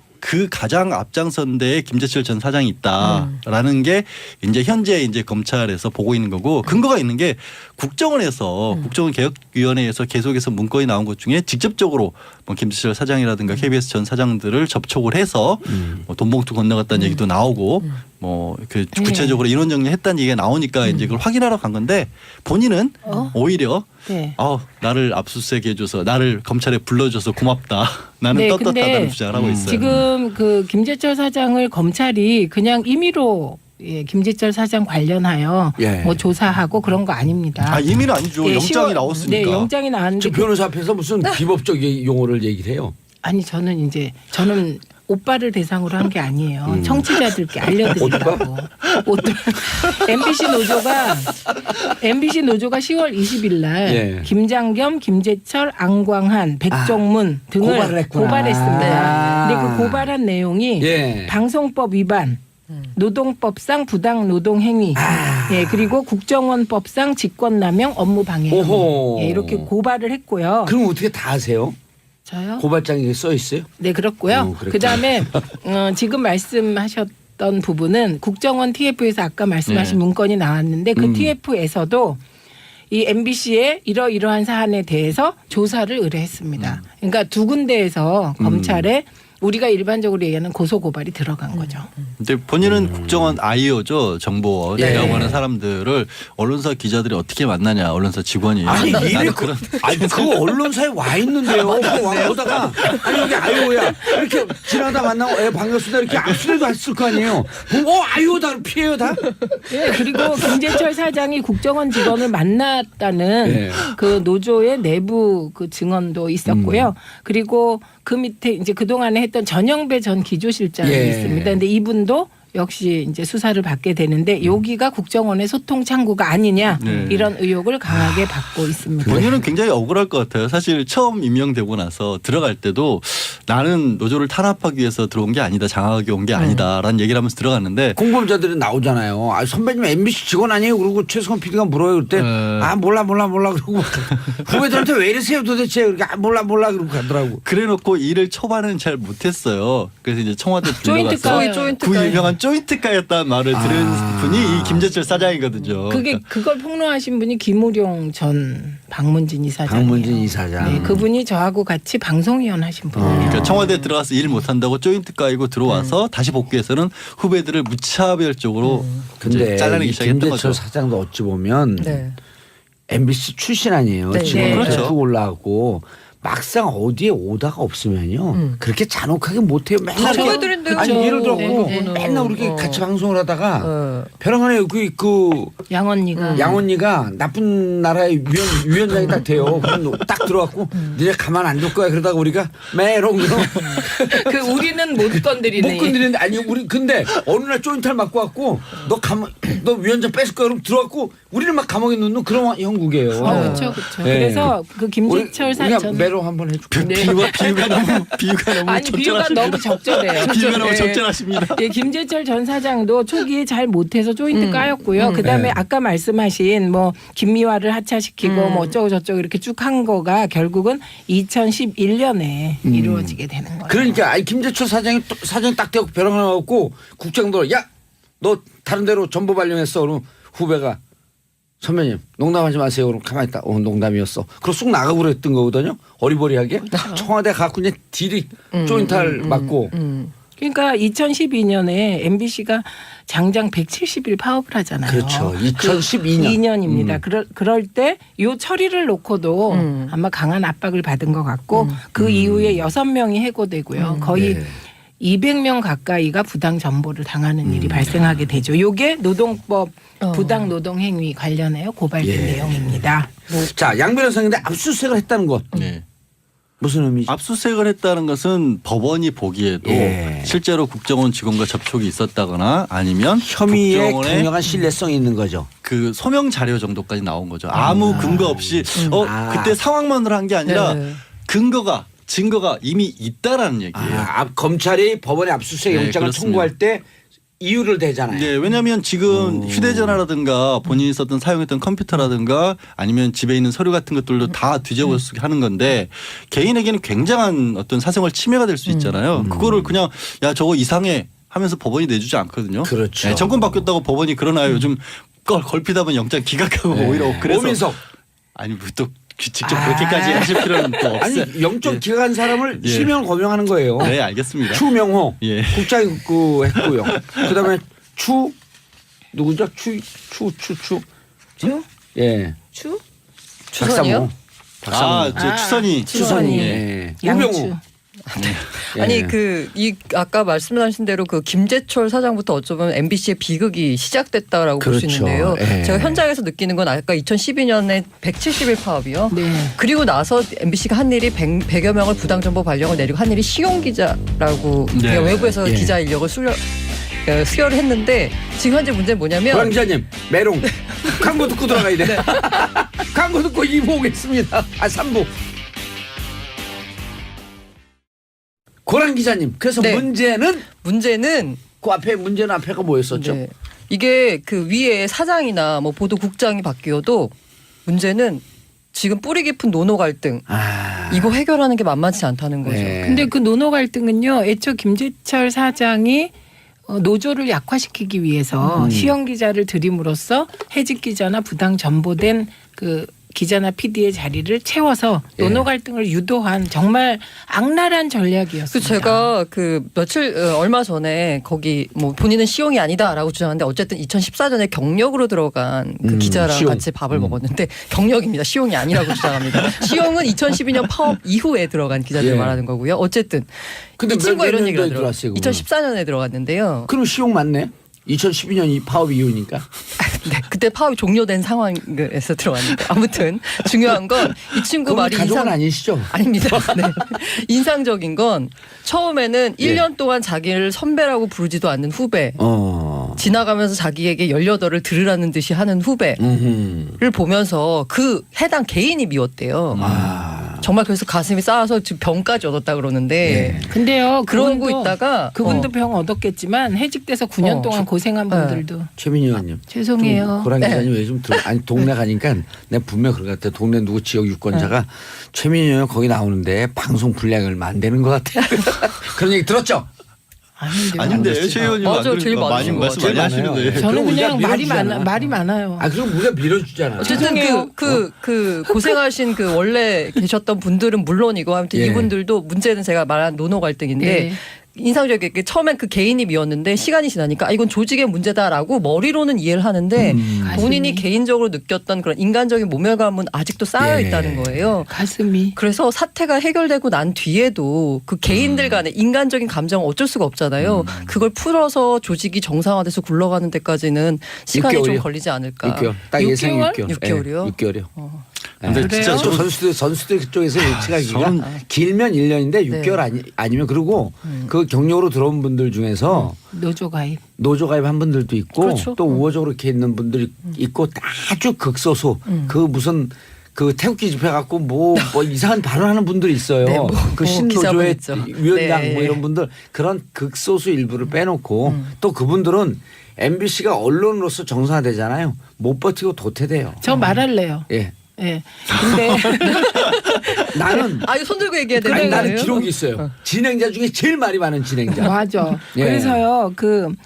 가장 앞장선 데에 김재철 전 사장이 있다라는 게 이제 현재 이제 검찰에서 보고 있는 거고 근거가 있는 게 국정원에서 국정원개혁위원회에서 계속해서 문건이 나온 것 중에 직접적으로 뭐 김재철 사장이라든가 KBS 전 사장들을 접촉을 해서 뭐 돈봉투 건너갔다는 얘기도 나오고 뭐 그 구체적으로 인원 정리했다는 얘기가 나오니까 이제 그걸 확인하러 간 건데 본인은 오히려 네. 나를 압수수색해 줘서 나를 검찰에 불러줘서 고맙다. 나는 네, 떳떳하다는 근데 주장을 하고 있어요. 지금 그 김재철 사장을 검찰이 그냥 임의로 김재철 사장 관련하여 예. 뭐 조사하고 그런 거 아닙니다. 아 임의는 아니죠. 예, 영장이 10월 나왔으니까. 네, 영장이 나왔는데 지금 변호사 앞에서 무슨 비법적 용어를 얘기를 해요. 아니 저는 오빠를 대상으로 한 게 아니에요. 청취자들께 알려드리려고. MBC 노조가 10월 20일 날 예. 김장겸, 김재철, 안광한, 백종문 등을 고발을 했구나. 고발했습니다. 근데 그 고발한 내용이 예. 방송법 위반, 노동법상 부당 노동 행위, 예, 그리고 국정원법상 직권남용 업무 방해 혐의. 오호. 예, 이렇게 고발을 했고요. 그럼 어떻게 다 아세요? 저요? 고발장에 써 있어요? 네, 그렇고요. 그랬구나. 그다음에 지금 말씀하셨던 부분은 국정원 TF에서 아까 말씀하신 네. 문건이 나왔는데 그 TF에서도 이 MBC의 이러이러한 사안에 대해서 조사를 의뢰했습니다. 그러니까 두 군데에서 검찰에 우리가 일반적으로 얘기하는 고소고발이 들어간 거죠. 근데 본인은 국정원 아이오죠. 정보원이라고 네. 하는 사람들을 언론사 기자들이 어떻게 만나냐. 언론사 직원이. 아니 나는 이래 그런 아니 그 언론사에 와 있는데요. 와 보다가 아니 여기 아이오야 이렇게 지나다 만나고 반갑습니다 이렇게 악수라도 했을 거 아니에요. 아이오다 피해요 다. 예, 그리고 김재철 사장이 국정원 직원을 만났다는 네. 그 노조의 내부 그 증언도 있었고요. 그리고 그 밑에 이제 그동안에 했던 전영배 전 기조실장이 예. 있습니다. 근데 이분도 역시 이제 수사를 받게 되는데 여기가 국정원의 소통 창구가 아니냐 네. 이런 의혹을 강하게 받고 있습니다. 본인은 굉장히 억울할 것 같아요. 사실 처음 임명되고 나서 들어갈 때도 나는 노조를 탄압하기 위해서 들어온 게 아니다. 장악하기 온 게 아니다라는 얘기를 하면서 들어갔는데 공범자들이 나오잖아요. 아, 선배님 MBC 직원 아니에요? 그러고 최승원 PD가 물어요. 그때 아 몰라 그러고 후배들한테 왜 이러세요 도대체 그렇게 몰라 그러고 가더라고. 그래놓고 일을 초반에는 잘 못했어요. 그래서 이제 청와대 불러가서 그 유명한 조인트가였다는 말을 들은 분이 이 김재철 사장이거든요. 그걸 폭로하신 분이 김우룡 전 방문진 이사장이에요. 방문진 이사장. 네, 그분이 저하고 같이 방송위원 하신 분이에요. 그러니까 청와대 들어가서 일 못한다고 조인트 까이고 들어와서 다시 복귀해서는 후배들을 무차별적으로 근데 이제 잘라내기 이 시작했던 김재철 거죠. 사장도 어찌 보면 네. MBC 출신 아니에요. 네. 지금 네. 그렇죠. 쭉 올라가고 막상 어디에 오다가 없으면요. 그렇게 잔혹하게 못해요. 맨날 다 이렇게 후배들인데요. 아니 예를 들어 네. 맨날 우리 같이 방송을 하다가 네. 벼랑간에 그 양언니가 양언니가 나쁜 나라의 위원장이 딱 돼요. 그럼 딱 들어왔고 니네 가만 안 둘 거야. 그러다가 우리가 메롱 그 우리는 못 건드리네. 못 건드리는데 아니 우리 근데 어느 날 조인트를 맞고 왔고 너 위원장 뺐을 거야. 그럼 들어왔고 우리를 막 감옥에 넣는 그런 형국이에요. 그렇죠. 네. 그래서 그 김재철 우리가 사장 메롱 한번 해줄게. 비유가 너무 아니 비유가 적절하십니다. 너무 적절해요. 비유가 너무 적절하십니다. 예, 김재철 전 사장도 초기에 잘 못해서 조인트 까였고요. 그다음에 네. 아까 말씀하신 뭐 김미화를 하차시키고 뭐 어쩌고 저쩌고 이렇게 쭉 한 거가 결국은 2011년에 이루어지게 되는 거예요. 그러니까 아니 김재철 사장이 딱 대고 벼랑 하나 갖고 국장도 야 너 다른 데로 전보 발령했어. 그럼 후배가 선배님 농담하지 마세요. 그럼 가만히 있다. 농담이었어. 그리고 쑥 나가고 그랬던 거거든요. 어리버리하게 청와대 갖고 이제 딜이 조인트를 맞고. 그러니까 2012년에 MBC가 장장 170일 파업을 하잖아요. 그렇죠. 2012년. 2년입니다. 그럴 때 요 처리를 놓고도 아마 강한 압박을 받은 것 같고 그 이후에 6명이 해고되고요. 거의 네. 200명 가까이가 부당 전보를 당하는 일이 발생하게 되죠. 요게 노동법 부당 노동 행위 관련해요 고발된 예. 내용입니다. 자, 양 변호사인데 압수수색을 했다는 것. 네. 무슨 의미죠? 압수수색을 했다는 것은 법원이 보기에도 예. 실제로 국정원 직원과 접촉이 있었다거나 아니면 혐의에 국정원의 강력한 신뢰성이 있는 거죠. 그 소명 자료 정도까지 나온 거죠. 아무 근거 없이 그때 상황만으로 한 게 아니라 네. 증거가 이미 있다라는 얘기예요. 검찰이 법원에 압수수색 네, 영장을 그렇습니다. 청구할 때 이유를 대잖아요. 네, 왜냐하면 지금 휴대전화라든가 본인이 썼던 사용했던 컴퓨터라든가 아니면 집에 있는 서류 같은 것들도 다 뒤져보고 하는 건데 개인에게는 굉장한 어떤 사생활 침해가 될 수 있잖아요. 그거를 그냥 야 저거 이상해 하면서 법원이 내주지 않거든요. 그렇죠. 네, 정권 바뀌었다고 법원이 그러나요? 요즘 걸핏하다 보면 영장 기각하고 오히려 그래서 오민석. 아니 또 직접 그렇게까지 하실 필요는 또 아니 없어요. 영적 기각한 사람을 예. 실명을 거명하는 거예요. 네, 알겠습니다. 추명호 예. 국장부 했고요. 그다음에 누구죠? 추? 예. 추선이요? 박사모. 저 추선이. 추선이. 예. 양추. 우병우. 예. 아니 이 아까 말씀하신 대로 그 김재철 사장부터 어쩌면 MBC의 비극이 시작됐다라고 볼 수 그렇죠. 있는데요. 예. 제가 현장에서 느끼는 건 아까 2012년에 170일 파업이요. 네. 그리고 나서 MBC가 한 일이 100여 명을 부당정보 발령을 내리고 한 일이 시용 기자라고 네. 외부에서 예. 기자 인력을 수혈을 했는데 지금 현재 문제는 뭐냐면 고랑 기자님 메롱 광고 듣고 들어가야 돼. 광고 듣고 2부 오겠습니다. 3부. 고랑 기자님 그래서 네. 문제는 그 앞에 문제는 앞에가 뭐였었죠? 네. 이게 그 위에 사장이나 뭐 보도국장이 바뀌어도 문제는 지금 뿌리 깊은 노노 갈등 이거 해결하는 게 만만치 않다는 거죠. 네. 근데 그 노노 갈등은요. 애초 김재철 사장이 노조를 약화시키기 위해서 시영 기자를 들임으로써 해직 기자나 부당 전보된 그 기자나 PD의 자리를 채워서 노노 갈등을 유도한 정말 악랄한 전략이었습니다. 그 제가 그 얼마 전에 거기 뭐 본인은 시용이 아니다라고 주장하는데 어쨌든 2014년에 경력으로 들어간 그 기자랑 시용. 같이 밥을 먹었는데 경력입니다. 시용이 아니라고 주장합니다. 시용은 2012년 파업 이후에 들어간 기자들 예. 말하는 거고요. 어쨌든 근데 이 친구가 몇 이런 얘기를 년도에 하더라고요. 들어왔어요, 그거는? 2014년에 들어갔는데요. 그럼 시용 맞네. 2012년 이 파업 이후니까. 네, 그때 파업이 종료된 상황에서 들어왔는데 아무튼 중요한 건 이 친구 그건 말이 가족은 아니시죠? 아닙니다. 네. 인상적인 건 처음에는 예. 1년 동안 자기를 선배라고 부르지도 않는 후배 지나가면서 자기에게 18을 들으라는 듯이 하는 후배를 보면서 그 해당 개인이 미웠대요. 정말 그래서 가슴이 쌓아서 지금 병까지 얻었다 그러는데 근데요. 그러고 그분도- 있다가 그분도 병 얻었겠지만 해직돼서 9년 동안 고생한 네. 분들도 최민희 의원님. 죄송해요. 고랑 네. 기자님 요즘 아니 동네 가니까 내가 분명 그런 것 같아. 동네 누구 지역 유권자가 최민희 의원 거기 나오는데 방송 분량이 얼마 안 되는 것 같아. 그런 얘기 들었죠? 아닌데 최 의원님 맞아, 제일 많이 많으신 것 말씀 같아요. 많이 제일 하시는데. 많아요. 저는 그럼 우리가 그냥 밀어주잖아. 말이 많아요. 아 그럼 우리가 밀어주잖아. 어쨌든 죄송해요. 그 고생하신 그 원래 계셨던 분들은 물론이고 아무튼 예. 이분들도 문제는 제가 말한 노노 갈등인데 네. 인상적이게 처음엔 그 개인이 미웠는데 시간이 지나니까 아, 이건 조직의 문제다라고 머리로는 이해를 하는데 본인이 가슴이. 개인적으로 느꼈던 그런 인간적인 모멸감은 아직도 쌓여 예. 있다는 거예요. 가슴이. 그래서 사태가 해결되고 난 뒤에도 그 개인들 간의 인간적인 감정은 어쩔 수가 없잖아요. 그걸 풀어서 조직이 정상화돼서 굴러가는 데까지는 시간이 6개월이요. 좀 걸리지 않을까. 6개월. 딱 예상 6개월? 6개월. 6개월이요? 6개월이요. 근데 그래요? 진짜 또 선수들 쪽에서 예측하기가 저는- 길면 1년인데 6개월 아니면 그리고 그 경력으로 들어온 분들 중에서 노조 가입. 노조 가입한 분들도 있고 그렇죠. 또 우호적으로 이렇게 있는 분들이 있고 아주 극소수 그 무슨 그 태극기 집회 갖고 뭐 이상한 발언하는 분들이 있어요. 네, 그 기사분 신노조의 있죠. 위원장 네. 뭐 이런 분들 그런 극소수 일부를 빼놓고 또 그분들은 MBC가 언론으로서 정상화되잖아요. 못 버티고 도태돼요. 저 말할래요. 예. 예. 근데 나는 아, 이거 손 들고 얘기해야 되는 아니, 거예요? 나는 기록이 있어요. 진행자 중에 제일 말이 많은 진행자. 맞아. 예. 그래서요,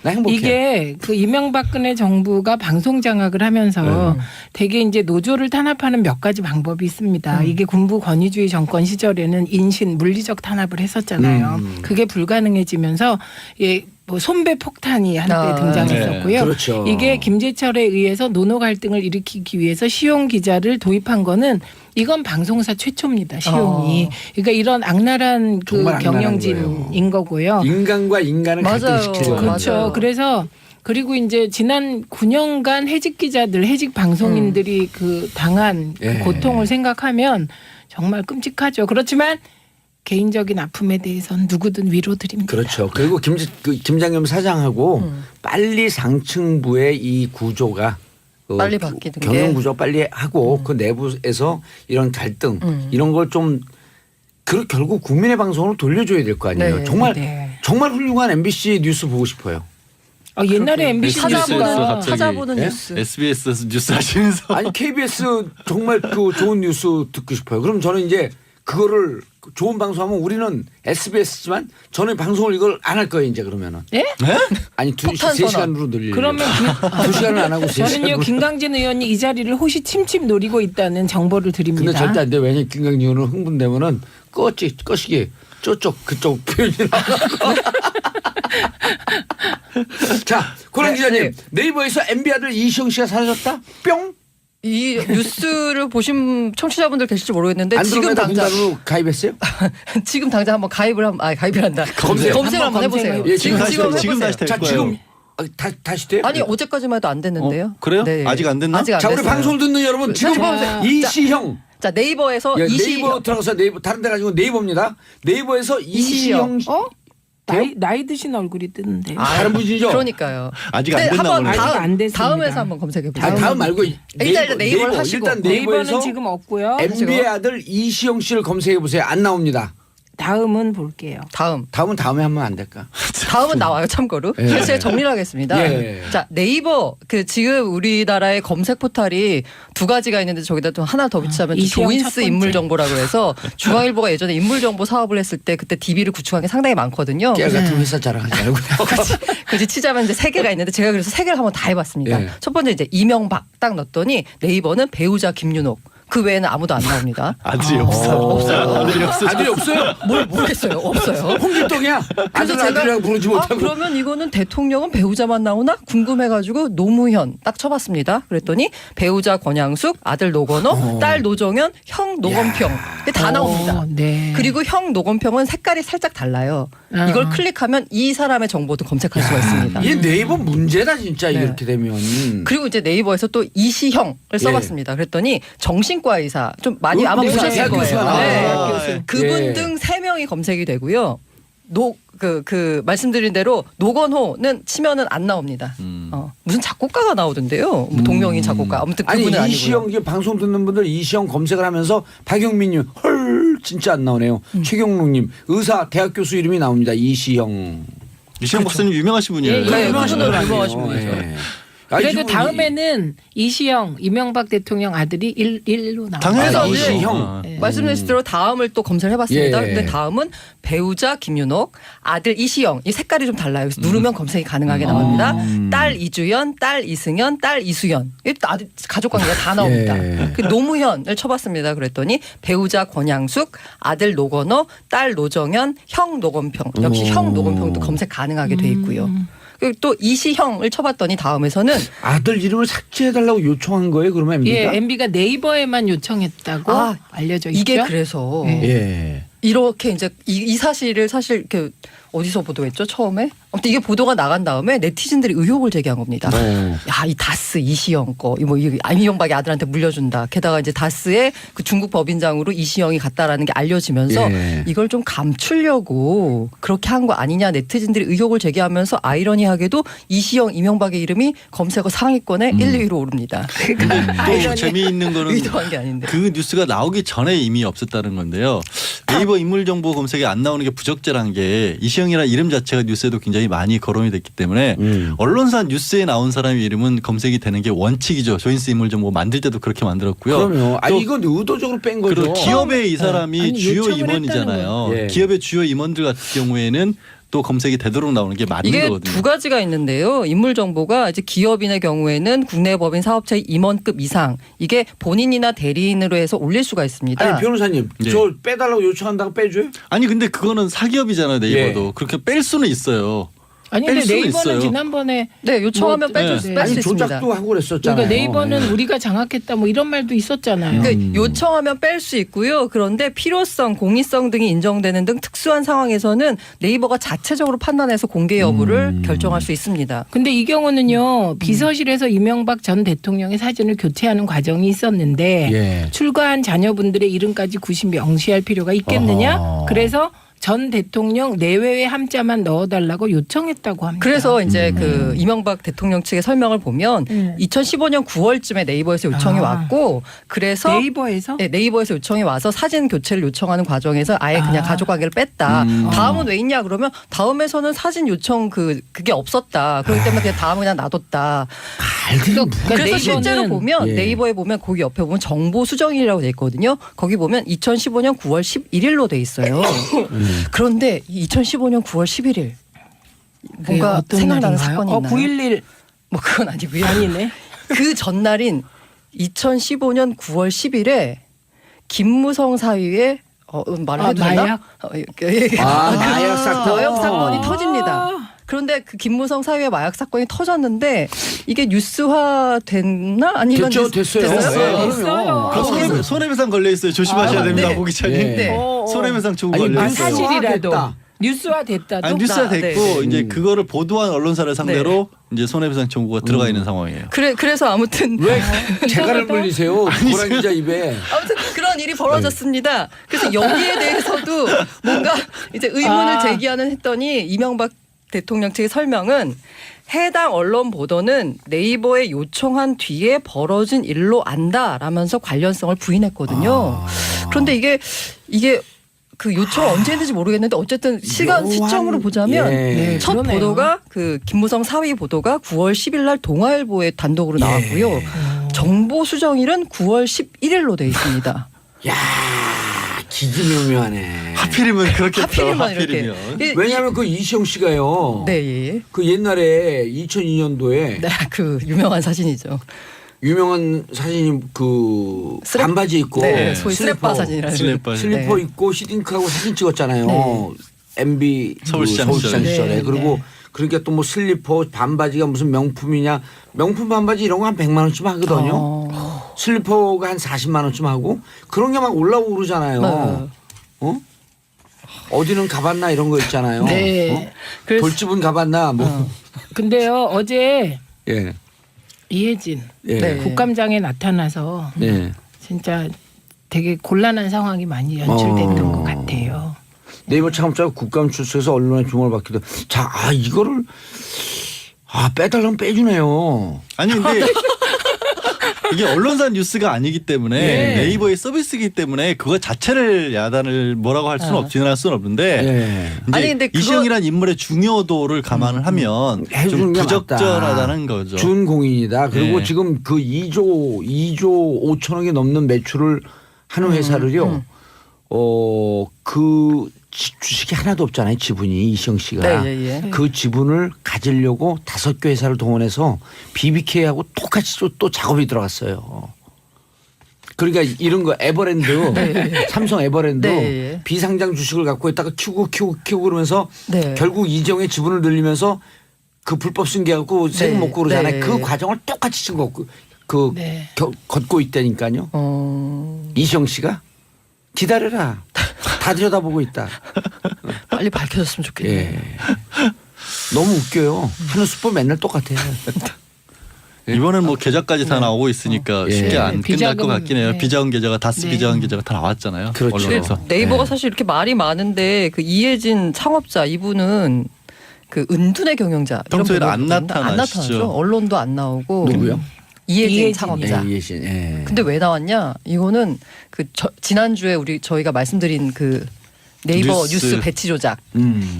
나 행복해. 이게 그 이명박근혜 정부가 방송 장악을 하면서 되게 이제 노조를 탄압하는 몇 가지 방법이 있습니다. 이게 군부 권위주의 정권 시절에는 인신 물리적 탄압을 했었잖아요. 그게 불가능해지면서 예. 뭐 손배 폭탄이 한때 등장했었고요. 네. 그렇죠. 이게 김재철에 의해서 노노 갈등을 일으키기 위해서 시용 기자를 도입한 거는 이건 방송사 최초입니다. 시용이. 그러니까 이런 악랄한 그 정말 악랄한 경영진인 거고요. 인간과 인간을 맞아요. 갈등시키려고. 그렇죠. 맞아요. 그래서 그리고 이제 지난 9년간 해직 기자들, 해직 방송인들이 그 당한 그 예. 고통을 생각하면 정말 끔찍하죠. 그렇지만 개인적인 아픔에 대해서는 누구든 위로드립니다. 그렇죠. 그리고 김장겸 사장하고 빨리 상층부의 이 구조가 빨리 바뀌는 게. 경영 구조 빨리 하고 그 내부에서 이런 갈등 이런 걸 좀 결국 국민의 방송으로 돌려줘야 될 거 아니에요. 네. 정말 네. 정말 훌륭한 MBC 뉴스 보고 싶어요. 옛날에 MBC 찾아보는 뉴스가 갑자기. 찾아보는 예? 뉴스. SBS 뉴스 하시면서 아니 KBS 정말 그 좋은 뉴스 듣고 싶어요. 그럼 저는 이제 그거를 좋은 방송하면 우리는 SBS지만 저는 방송을 이걸 안 할 거예요 이제 그러면은. 예? 아니 폭탄 3시간으로 늘리려고. 그러면 2시간을 안 하고 3시간으로. 저는요 김강진 의원이 이 자리를 호시 침침 노리고 있다는 정보를 드립니다. 근데 절대 안 돼. 왜냐면 김강진 의원은 흥분되면은 꺼시기 저쪽 그쪽 표현이 나와서. 자, 고랑 기자님 네. 네이버에서 MB 아들 이시영 씨가 사라졌다? 뿅? 이 뉴스를 보신 청취자분들 계실지 모르겠는데 지금 안드로메다 당장 군단으로 가입했어요? 지금 당장 한번 가입을 한다. 검색을 한번 해보세요. 예, 지금 다시 해보세요. 지금 다시 될 자, 거예요. 지금 다시 돼요? 아니 어제까지만 해도 안 됐는데요. 그래요? 아직 안 됐나? 아직 안 자, 우리 됐어요. 방송 듣는 여러분 지금 자, 이시형 자 네이버에서 야, 네이버 이시형 들어가서 네이버 다른 데 가지고 네이버입니다. 네이버에서 이시형 어? 나이 드신 얼굴이 뜨는데. 다른 분이죠? 그러니까요. 아직 안 근데 됐나 한번 보네. 아직 안 됐습니다. 다음에서 한번 검색해 보세요. 다음 말고 일단 네이버를 하시고. 일단 네이버는 네이버에서 지금 없고요. MB의 아들 이시영 씨를 검색해 보세요. 안 나옵니다. 다음은 볼게요. 다음은 다음에 하면 안 될까? 나와요. 참고로. 예. 그래서 제가 정리를 하겠습니다. 예. 자 네이버 지금 우리나라의 검색 포탈이 두 가지가 있는데 저기다 또 하나 더 붙이자면 이시영 첫 조인스 번째. 인물 정보라고 해서 중앙일보가 예전에 인물 정보 사업을 했을 때 그때 DB를 구축한 게 상당히 많거든요. 깨알 같은 회사 자랑하지 말고. 그지 치자면 이제 세 개가 있는데 제가 그래서 세 개를 한번 다 해봤습니다. 예. 첫 번째 이제 이명박 딱 넣었더니 네이버는 배우자 김윤옥. 그 외에는 아무도 안 나옵니다. 아들이 없어. 아들이 없어. 아들이 없어요? 뭘 모르겠어요. 없어요. 홍길동이야. 그래서 아들이라고 부르지 못하고. 그러면 이거는 대통령은 배우자만 나오나 궁금해가지고 노무현 딱 쳐봤습니다. 그랬더니 배우자 권양숙, 아들 노건호, 딸 노정현, 형 노건평 이게 다 나옵니다. 네. 그리고 형 노건평은 색깔이 살짝 달라요. 이걸 클릭하면 이 사람의 정보도 검색할 수가 있습니다. 이게 네이버 문제다 진짜 네. 이렇게 되면. 그리고 이제 네이버에서 또 이시형을 써봤습니다. 그랬더니 정신과 의사 좀 많이 아마 네, 보셨을 대학 거예요. 교수가 나와요. 네. 그분 예. 등 3명이 검색이 되고요. 말씀드린 대로 노건호는 치면은 안 나옵니다. 무슨 작곡가가 나오던데요. 뭐 동명인 작곡가. 아무튼 아니 그분은 아니고요. 이시영 이게 방송 듣는 분들 이시영 검색을 하면서 박영민님 헐 진짜 안 나오네요. 최경록님 의사 대학 교수 이름이 나옵니다. 이시영. 이시영 박사님 유명하신 분이에요. 예, 예. 유명하신 분 아니에요. 유명하신 분이죠. 예. 아니, 그래도 이분이- 다음에는 이시영, 이명박 대통령 아들이 일로 나와요. 당연히 아, 나오죠. 이시형. 네. 말씀드린 대로 다음을 또 검색을 해봤습니다. 예. 근데 다음은 배우자 김윤옥, 아들 이시영. 이 색깔이 좀 달라요. 그래서 누르면 검색이 가능하게 나옵니다. 딸 이주연, 딸 이승연, 딸 이수연. 이 아들 가족 관계가 다 나옵니다. 예. 그 노무현을 쳐봤습니다. 그랬더니 배우자 권양숙, 아들 노건호, 딸 노정현, 형 노건평. 역시 형 노건평도 검색 가능하게 돼 있고요. 그리고 또 이시형을 쳐봤더니 다음에서는 아들 이름을 삭제해달라고 요청한 거예요? 그러면 MB가? 예, MB가 네이버에만 요청했다고 아, 알려져 있죠. 이게 그래서 예. 예. 이렇게 이제 이 사실을 사실 이렇게 어디서 보도했죠 처음에? 아무튼 이게 보도가 나간 다음에 네티즌들이 의혹을 제기한 겁니다. 야, 이 다스 이시영 거, 뭐 이명박이 아들한테 물려준다. 게다가 이제 다스의 그 중국 법인장으로 이시영이 갔다라는 게 알려지면서 예. 이걸 좀 감추려고 그렇게 한 거 아니냐 네티즌들이 의혹을 제기하면서 아이러니하게도 이시영, 이명박의 이름이 검색어 상위권에 1, 2위로 오릅니다. 근데 또 아이러니- 재미있는 거는 의도한 게 아닌데. 그 뉴스가 나오기 전에 이미 없었다는 건데요. 네이버 인물 정보 검색에 안 나오는 게 부적절한 게 이시영이라는 이름 자체가 뉴스에도 굉장히 많이 거론이 됐기 때문에 언론사 뉴스에 나온 사람의 이름은 검색이 되는 게 원칙이죠. 조인스 인물 정보 만들 때도 그렇게 만들었고요. 그럼요. 아 또 이건 의도적으로 뺀 거죠. 그리고 기업의 이 사람이 아니, 주요 요청을 임원이잖아요. 했다는 거예요. 예. 기업의 주요 임원들 같은 경우에는 또 검색이 되도록 나오는 게 맞는 이게 거거든요. 두 가지가 있는데요. 인물 정보가 이제 기업인의 경우에는 국내 법인 사업체의 임원급 이상 이게 본인이나 대리인으로 해서 올릴 수가 있습니다. 아니 변호사님 네. 저 빼달라고 요청한다고 빼줘요? 아니 근데 그거는 사기업이잖아요. 네이버도. 예. 그렇게 뺄 수는 있어요. 아니 뺄 근데 수는 네이버는 있어요. 지난번에 네, 요청하면 뭐, 뺄 네. 수 아니 있습니다. 조작도 하고 그랬었잖아요. 그러니까 네이버는 예. 우리가 장악했다 뭐 이런 말도 있었잖아요. 그러니까 요청하면 뺄 수 있고요. 그런데 필요성, 공익성 등이 인정되는 등 특수한 상황에서는 네이버가 자체적으로 판단해서 공개 여부를 결정할 수 있습니다. 근데 이 경우는요 비서실에서 이명박 전 대통령의 사진을 교체하는 과정이 있었는데 예. 출가한 자녀분들의 이름까지 굳이 명시할 필요가 있겠느냐? 어허. 그래서 전 대통령 내외의 함자만 넣어달라고 요청했다고 합니다. 그래서 이제 그 이명박 대통령 측의 설명을 보면 2015년 9월쯤에 네이버에서 요청이 아. 왔고 그래서 네이버에서 네, 네이버에서 요청이 와서 사진 교체를 요청하는 과정에서 아예 그냥 가족 관계를 뺐다. 다음은 왜 있냐 그러면 다음에서는 사진 요청 그게 없었다. 그렇기 때문에 그냥 다음은 그냥 놔뒀다. 그러니까 그래서 네이버는- 실제로 보면 예. 네이버에 보면 거기 옆에 보면 정보 수정일이라고 돼 있거든요. 거기 보면 2015년 9월 11일로 돼 있어요. 그런데 2015년 9월 11일 그게 뭔가 어떤 생각나는 날인가요? 사건이 있나요? 9.11 뭐 그건 아니고요. 아니네. 그 전날인 2015년 9월 10일에 김무성 사위의 말을 아, 해도 되나? 마약? 아, 마약 사건. 마약 사건이 터집니다. 그런데 그 김무성 사위의 마약 사건이 터졌는데 이게 뉴스화 됐나? 아니면 됐죠, 됐어요. 됐어요? 됐어요. 그 손해배상 걸려 있어요. 조심하셔야 아, 됩니다, 네. 고 기자님. 네. 손해배상 청구 아니, 걸려 아, 있어요. 사실이라도 됐다. 뉴스화 됐다도 아니, 뉴스가 네. 됐고 이제 그거를 보도한 언론사를 상대로 이제 손해배상 청구가 들어가 있는 상황이에요. 그래서 아무튼 왜 재갈을 물리세요? 고란 기자 입에. 아무튼 그런 일이 벌어졌습니다. 그래서 여기에 대해서도 뭔가 이제 의문을 제기하는 했더니 이명박 대통령 측의 설명은 해당 언론 보도는 네이버에 요청한 뒤에 벌어진 일로 안다라면서 관련성을 부인했거든요. 그런데 이게 그 요청 언제 했는지 모르겠는데 어쨌든 시점으로 보자면 예. 첫 그러네요. 보도가 그 김무성 사위 보도가 9월 10일 날 동아일보에 단독으로 나왔고요. 정보 수정일은 9월 11일로 돼 있습니다. 야, 기기묘묘하네. 하필이면 그렇겠죠. 하필이면 이렇게. 하필이면. 왜냐하면 그 이시영 씨가요. 네, 예. 그 옛날에 2002년도에 네, 그 유명한 사진이죠. 유명한 사진이 그 스랩- 반바지 입고 네, 소위 스랩바 사진이라는. 슬리퍼. 슬리퍼 네. 입고 시딩크하고 사진 찍었잖아요. 네. MB 서울시장 서울시장 시절에. 시절에. 네, 그리고 그러니까 또 뭐 슬리퍼 반바지가 무슨 명품이냐. 명품 반바지 이런 거 한 100만 원쯤 하거든요. 슬리퍼가 한 40만 원쯤 하고 그런 게 막 올라오고 그러잖아요. 네. 어? 어디는 가봤나 이런 거 있잖아요. 네. 어? 그래서 돌집은 가봤나 뭐. 근데요 어제 예. 이혜진 예. 네. 국감장에 나타나서 네. 진짜 되게 곤란한 상황이 많이 연출됐던 어. 것 같아요. 네이버 창업자가 국감 출석해서 언론에 주목을 받기도. 자, 이거를 빼달라면 빼주네요. 아니 근데 이게 언론사 뉴스가 아니기 때문에 예. 네이버의 서비스이기 때문에 그거 자체를 야단을 뭐라고 할 수는 비난할 수는 없는데 예. 이제 아니, 근데 그거- 이시영이라는 인물의 중요도를 감안을 하면 해주는 좀 게 부적절하다는 맞다. 거죠. 준공인이다. 그리고 네. 지금 그 2조 5천억이 넘는 매출을 하는 회사를요. 그 주식이 하나도 없잖아요. 지분이 이시영 씨가. 네, 예, 예. 그 지분을 가지려고 5개 회사를 동원해서 BBK하고 똑같이 또 작업이 들어갔어요. 그러니까 이런 거 에버랜드, 삼성 에버랜드 네. 비상장 주식을 갖고 있다가 키우고 그러면서 네. 결국 이정의 지분을 늘리면서 그 불법 승계하고 세금 네. 먹고 그러잖아요. 네. 그 과정을 똑같이 지금 네. 걷고 있다니까요. 이시영 씨가 기다려라. 다 들여다보고 있다. 빨리 밝혀졌으면 좋겠네요. 예. 너무 웃겨요. 하는 수법 맨날 똑같아요. 이번엔 뭐 계좌까지 다 나오고 있으니까 예. 쉽게 안 끝날 비자금, 것 같긴 해요. 네. 비자금 계좌가 다스 네. 비자금 계좌가 다 나왔잖아요. 그렇죠. 언론에서. 네이버가 네. 사실 이렇게 말이 많은데 그 이혜진 창업자 이분은 그 은둔의 경영자 이런 평소에는 분으로 안 부르는데 안 나타나시죠. 나타나죠. 언론도 안 나오고 누구요? 이혜진 이혜진. 창업자. 예, 예신. 예. 근데 왜 나왔냐? 이거는 그 지난주에 저희가 말씀드린 그 네이버 뉴스 배치 조작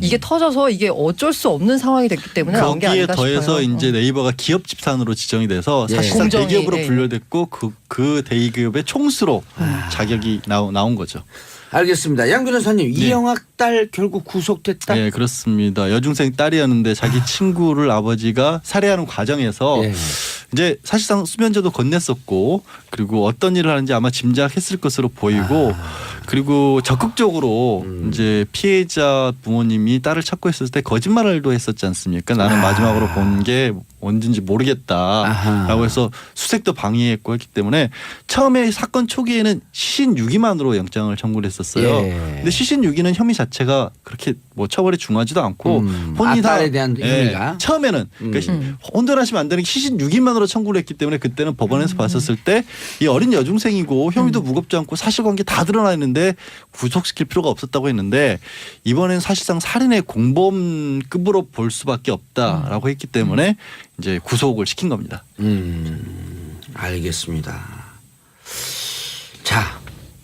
이게 터져서 이게 어쩔 수 없는 상황이 됐기 때문에 나온 게 거기에 아닐까 더해서 싶어요. 이제 네이버가 기업 집산으로 지정이 돼서 예. 사실상 공정이, 대기업으로 예. 분류됐고 그 대기업의 총수로 자격이 나온 거죠. 알겠습니다. 양 변호사님 이영학 딸 결국 구속됐다. 네, 그렇습니다. 여중생 딸이었는데 자기 친구를 아버지가 살해하는 과정에서 예. 이제 사실상 수면제도 건넸었고 그리고 어떤 일을 하는지 아마 짐작했을 것으로 보이고 그리고 적극적으로 이제 피해자 부모님이 딸을 찾고 있었을 때 거짓말을도 했었지 않습니까? 나는 마지막으로 본 게 언젠지 모르겠다라고 해서 수색도 방해했고 했기 때문에 처음에 사건 초기에는 시신 유기만으로 영장을 청구를 했었어요. 예. 근데 시신 유기는 혐의 자체가 그렇게 뭐 처벌이 중하지도 않고 본인이 다 딸에 대한 혐의가 처음에는 그러니까 혼돈하시면 안 되는 게 시신 유기만으로 청구를 했기 때문에 그때는 법원에서 봤었을 때 이 어린 여중생이고 혐의도 무겁지 않고 사실관계 다 드러나 있는데 구속시킬 필요가 없었다고 했는데 이번엔 사실상 살인의 공범급으로 볼 수밖에 없다라고 했기 때문에 이제 구속을 시킨 겁니다. 알겠습니다. 자,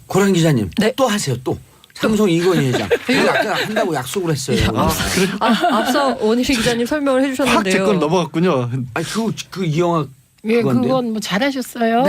고란 기자님 네. 또 하세요. 또 삼성 이건희 회장. 아까 한다고 약속을 했어요. 앞서 원희리 기자님 설명을 확 해주셨는데요. 제 건 넘어갔군요. 그 이영학 예, 그건데요? 그건 뭐 잘하셨어요.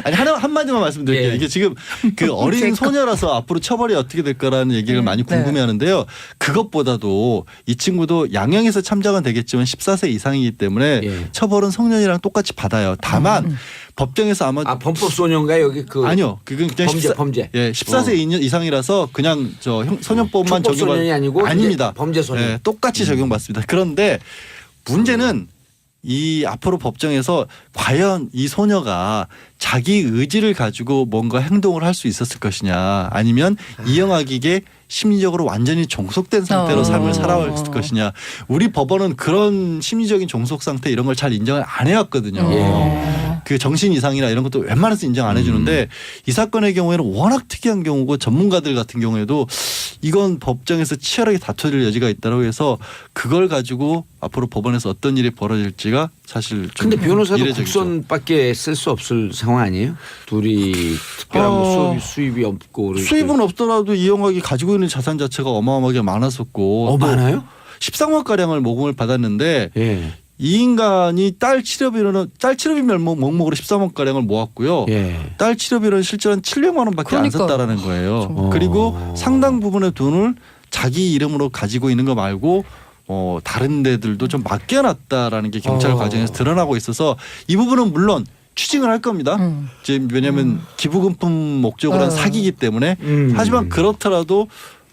아니 한마디만 말씀드릴게요. 예. 이게 지금 그 어린 소녀라서 앞으로 처벌이 어떻게 될까라는 얘기를 많이 궁금해하는데요. 그것보다도 이 친구도 양형에서 참작은 되겠지만 14세 이상이기 때문에 예. 처벌은 성년이랑 똑같이 받아요. 다만 법정에서 아마 아 범법 소년가요 여기 그 아니요. 그건 그냥 범죄. 예, 14세 이상이라서 그냥 저 소년법만 촉법 소년이 아니고 아닙니다. 이제 범죄 소년. 예, 똑같이 적용받습니다. 그런데 문제는 이 앞으로 법정에서 과연 이 소녀가 자기 의지를 가지고 뭔가 행동을 할 수 있었을 것이냐 아니면 이영학에게 심리적으로 완전히 종속된 상태로 삶을 살아왔을 것이냐. 우리 법원은 그런 심리적인 종속 상태 이런 걸 잘 인정을 안 해왔거든요. 그 정신 이상이나 이런 것도 웬만해서 인정 안 해주는데 이 사건의 경우에는 워낙 특이한 경우고 전문가들 같은 경우에도 이건 법정에서 치열하게 다투릴 여지가 있다고 해서 그걸 가지고 앞으로 법원에서 어떤 일이 벌어질지가 사실 좀 근데 변호사도 이례적이죠. 국선밖에 쓸 수 없을 상황 아니에요? 둘이 특별한 뭐 수입이 없고 그러니까. 수입은 없더라도 이영학이 가지고 있는 자산 자체가 어마어마하게 많았었고 많아요? 13억 가량을 모금을 받았는데 예. 이 인간이 딸 치료비로는 딸 치료비 명목으로 13억 가량을 모았고요. 예. 딸 치료비는 실제로 한 700만 원밖에 안 그러니까요. 썼다라는 거예요. 그리고 상당 부분의 돈을 자기 이름으로 가지고 있는 거 말고 다른 데들도 좀 맡겨놨다라는 게 경찰 과정에서 드러나고 있어서 이 부분은 물론 추징을 할 겁니다. 지금 왜냐하면 기부금품 목적으로 한 사기이기 때문에 하지만 그렇더라도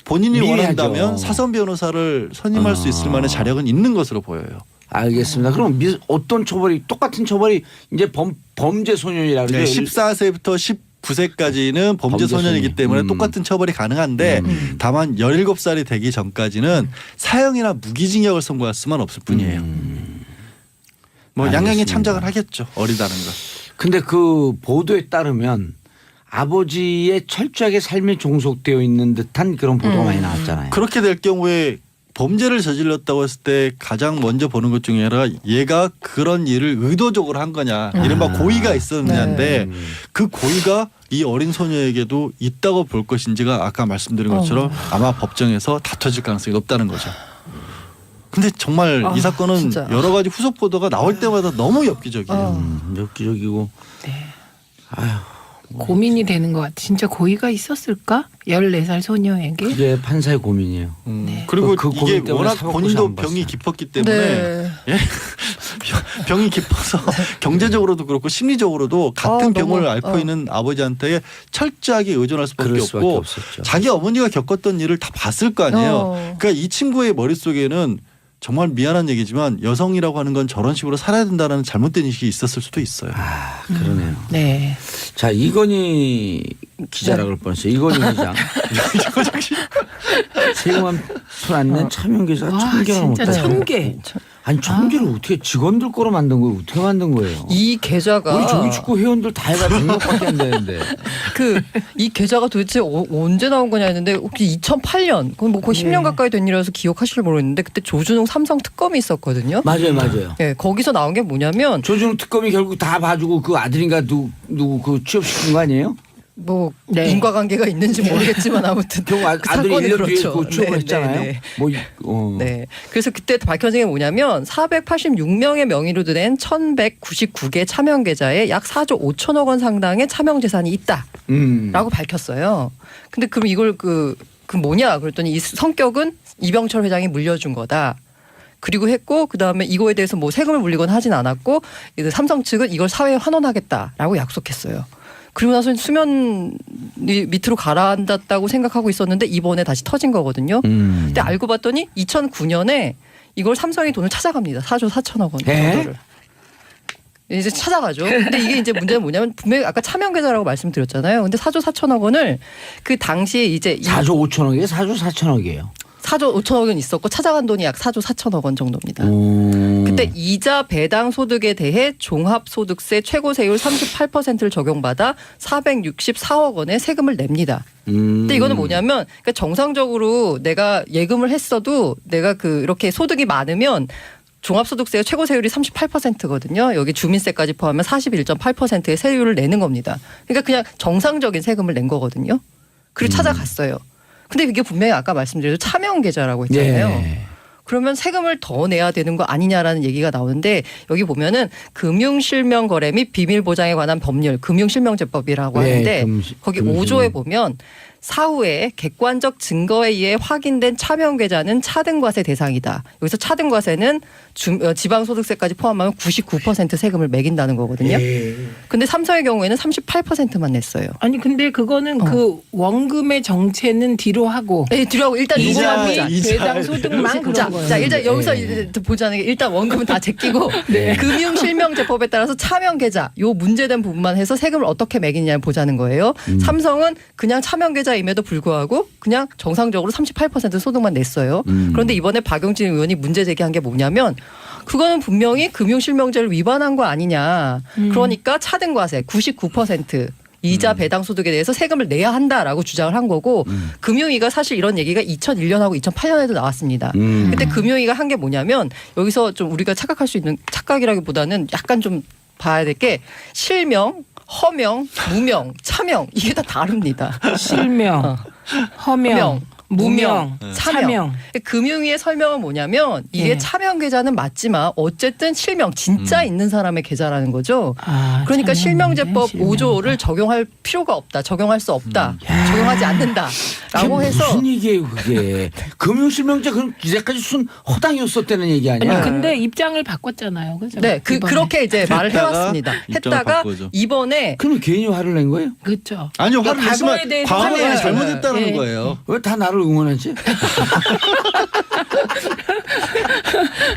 본인이 미리 원한다면 하죠. 사선 변호사를 선임할 수 있을 만한 자력은 있는 것으로 보여요. 알겠습니다. 그럼 어떤 처벌이 똑같은 처벌이 이제 범죄 소년이라 네, 그러죠. 14세부터 19세까지는 범죄 범죄 소년이기 소년. 때문에 똑같은 처벌이 가능한데 다만 17살이 되기 전까지는 사형이나 무기징역을 선고할 수만 없을 뿐이에요. 뭐 양형에 알겠습니다. 참작을 하겠죠. 어리다는 거. 근데 그 보도에 따르면 아버지의 철저하게 삶이 종속되어 있는 듯한 그런 보도가 많이 나왔잖아요. 그렇게 될 경우에 범죄를 저질렀다고 했을 때 가장 먼저 보는 것 중에 하나가 얘가 그런 일을 의도적으로 한 거냐 이른바 고의가 있었느냐인데 그 고의가 이 어린 소녀에게도 있다고 볼 것인지가 아까 말씀드린 것처럼 아마 법정에서 다퉈질 가능성이 높다는 거죠. 근데 정말 이 사건은 진짜. 여러 가지 후속 보도가 나올 때마다 너무 엽기적이에요. 엽기적이고. 고민이 되는 것 같아. 진짜 고의가 있었을까? 14살 소녀에게. 그게 판사의 고민이에요. 그리고 그 고민 이게 때문에 워낙 사법고시 본인도 안 병이 봤어요. 깊었기 때문에 네. 예? 병이 깊어서 경제적으로도 그렇고 심리적으로도 같은 너무, 병을 앓고 있는 아버지한테 철저하게 의존할 수밖에 그럴 수밖에 없고 없었죠. 자기 어머니가 겪었던 일을 다 봤을 거 아니에요. 그러니까 이 친구의 머릿속에는 정말 미안한 얘기지만 여성이라고 하는 건 저런 식으로 살아야 된다는 잘못된 인식이 있었을 수도 있어요. 그러네요. 네. 자 이건희 기자라 그럴 뻔했어요. 이건희 기자. 세금만 손안 낸 차명 기자가 와, 1000개나 진짜 못해요. 1000개. 아니 1000개를 어떻게 직원들 거로 만든 거예요? 어떻게 만든 거예요? 이 계좌가 우리 조기축구 회원들 다 해가 100명밖에 안 되는데. 이 계좌가 도대체 언제 나온 거냐 했는데 혹시 2008년 거의 뭐 거의 10년 가까이 된 일이라서 기억하실지 모르겠는데 그때 조준웅 삼성 특검이 있었거든요. 맞아요. 예, 거기서 나온 게 뭐냐면 조준욱 특검이 결국 다 봐주고 그 아들인가 누구 그 취업시킨 거 아니에요? 뭐 네. 인과관계가 있는지 모르겠지만 아무튼 결국 그 아들이 사건이 1년 뒤에 그렇죠. 그 취업을 네, 했잖아요. 네, 네. 네. 그래서 그때 밝혀진 게 뭐냐면 486명의 명의로 된 1199개 차명 계좌에 약 4조 5천억 원 상당의 차명 재산이 있다라고 밝혔어요. 근데 그럼 이걸 그 뭐냐 그랬더니 이 성격은 이병철 회장이 물려준 거다. 그리고 했고 그다음에 이거에 대해서 뭐 세금을 물리거나 하진 않았고 삼성 측은 이걸 사회에 환원하겠다라고 약속했어요. 그리고 나서 수면 밑으로 가라앉았다고 생각하고 있었는데 이번에 다시 터진 거거든요. 근데 알고 봤더니 2009년에 이걸 삼성이 돈을 찾아갑니다. 4조 4천억 원 정도를. 이제 찾아가죠. 근데 이게 이제 문제는 뭐냐면 분명히 아까 차명 계좌라고 말씀드렸잖아요. 근데 4조 4천억 원을 그 당시에 이제 4조 5천억이에요? 4조 4천억이에요. 4조 5천억 원 있었고 찾아간 돈이 약 4조 4천억 원 정도입니다. 그때 이자 배당 소득에 대해 종합소득세 최고 세율 38%를 적용받아 464억 원의 세금을 냅니다. 근데 이거는 뭐냐면 그러니까 정상적으로 내가 예금을 했어도 내가 이렇게 소득이 많으면 종합소득세 최고 세율이 38%거든요. 여기 주민세까지 포함하면 41.8%의 세율을 내는 겁니다. 그러니까 그냥 정상적인 세금을 낸 거거든요. 그리고 찾아갔어요. 근데 이게 분명히 아까 말씀드린 차명 계좌라고 했잖아요. 예. 그러면 세금을 더 내야 되는 거 아니냐라는 얘기가 나오는데 여기 보면은 금융실명거래 및 비밀보장에 관한 법률 금융실명제법이라고 네, 하는데 거기 5조에 보면 사후에 객관적 증거에 의해 확인된 차명계좌는 차등과세 대상이다. 여기서 차등과세는 지방소득세까지 포함하면 99% 세금을 매긴다는 거거든요. 근데 삼성의 경우에는 38%만 냈어요. 아니 근데 그거는 그 원금의 정체는 뒤로 하고 네, 뒤로 일단 이자, 이거만 보자. 배당 소득만 그런 자, 거예요. 자, 일단 여기서 이제 보자는 게 일단 원금은 다 제끼고 금융실명제법에 따라서 차명계좌 요 문제된 부분만 해서 세금을 어떻게 매기냐를 보자는 거예요. 삼성은 그냥 차명계좌임에도 불구하고 그냥 정상적으로 38% 소득만 냈어요. 그런데 이번에 박용진 의원이 문제 제기한 게 뭐냐면 그거는 분명히 금융실명제를 위반한 거 아니냐. 그러니까 차등과세 99% 이자 배당 소득에 대해서 세금을 내야 한다라고 주장을 한 거고 금융위가 사실 이런 얘기가 2001년하고 2008년에도 나왔습니다. 그때 금융위가 한 게 뭐냐면 여기서 좀 우리가 착각할 수 있는 착각이라기보다는 약간 좀 봐야 될 게 실명, 허명, 무명, 차명 이게 다 다릅니다. 실명, 허명, 무명, 차명. 금융위의 설명은 뭐냐면 이게 네. 차명 계좌는 맞지만 어쨌든 실명 진짜 있는 사람의 계좌라는 거죠. 아, 그러니까 실명제법 실명. 5조를 적용할 필요가 없다. 적용할 수 없다. 적용하지 않는다라고 해서 무슨 얘기예요 그게? 금융실명제 그럼 이제까지 순 허당이었었다는 얘기 아니야? 아니 근데 입장을 바꿨잖아요, 그죠? 네, 이번에. 그렇게 이제 말을 했다가 해왔습니다. 입장을 했다가 바꾸죠. 이번에 그러면 괜히 화를 낸 거예요? 그렇죠. 아니요, 화를 그러니까 내지만 과거에 대해서 과거에 화내야죠. 잘못했다는 예. 거예요. 왜 다 나를 응원하지?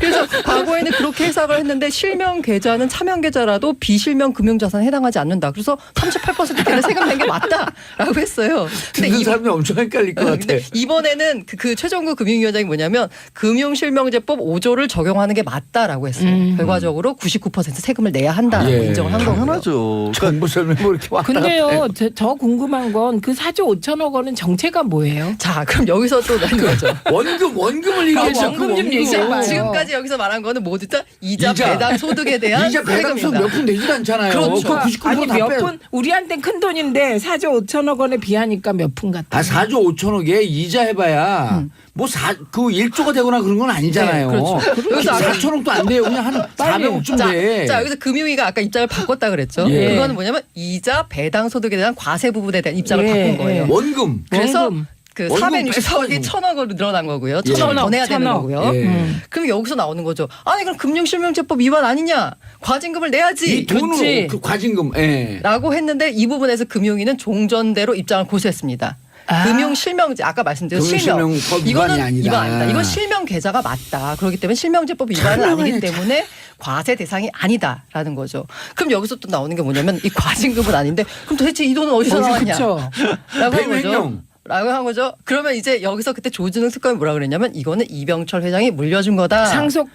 그래서 과거에는 그렇게 해석을 했는데 실명 계좌는 차명 계좌라도 비실명 금융자산에 해당하지 않는다. 그래서 38%까지 세금 낸 게 맞다라고 했어요. 근데 듣는 사람이 엄청 헷갈릴 것 같아. 근데 이번에는 그 최종구 금융위원장이 뭐냐면 금융실명제법 5조를 적용하는 게 맞다라고 했어요. 결과적으로 99% 세금을 내야 한다라고 예. 인정을 한 거고요. 당연하죠. 그러니까 정부 설명 뭐 이렇게 왔다 갔다 해. 근데요, 저 궁금한 건 그 4조 5천억 원은 정체가 뭐예요? 자, 그럼 여기서 또 나는 거죠. 원금을 얘기하죠. 원금 좀 얘기해봐요. 지금까지 여기서 말한 거는 모두 다 이자 배당 소득에 대한 이자 배당소 세금입니다. 몇 푼 내지도 않잖아요. 그렇죠. 그거 99% 아니 다 몇 빼요. 푼 우리한텐 큰 돈인데 4조 5천억 원에 비하니까 몇 푼 같아. 아 4조 5천억에 이자 해봐야 뭐 그 1조가 되거나 그런 건 아니잖아요. 네, 그렇죠. 여기서 아까 4천억도 안 돼요. 그냥 한 400억쯤 돼. 자, 여기서 금융위가 아까 입장을 바꿨다 그랬죠. 예. 그거는 뭐냐면 이자 배당 소득에 대한 과세 부분에 대한 입장을 예, 바꾼 거예요. 원금. 그래서 원금. 그 원금 464억이 뺏어가지고. 1,000억으로 늘어난 거고요. 예. 1,000억을 더 내야 되는 1,000억. 거고요. 예. 그럼 여기서 나오는 거죠. 아니 그럼 금융실명제법 위반 아니냐? 과징금을 내야지. 이 돈으로 그치. 그 과징금. 예. 라고 했는데 이 부분에서 금융위는 종전대로 입장을 고수했습니다. 아. 금융실명제 아까 말씀드린 실명 금융실명법 위반이 이거는 아니다. 위반 아니다. 이건 실명 계좌가 맞다. 그렇기 때문에 실명제법 위반은 아니기 때문에 과세 대상이 아니다라는 거죠. 그럼 여기서 또 나오는 게 뭐냐면 이 과징금은 아닌데 그럼 도대체 이 돈은 어디서 나왔냐? 그렇죠. 라고 한 거죠. 횡령. 라고 한 거죠. 그러면 이제 여기서 그때 조준욱 특검이 뭐라 그랬냐면 이거는 이병철 회장이 물려준 거다. 상속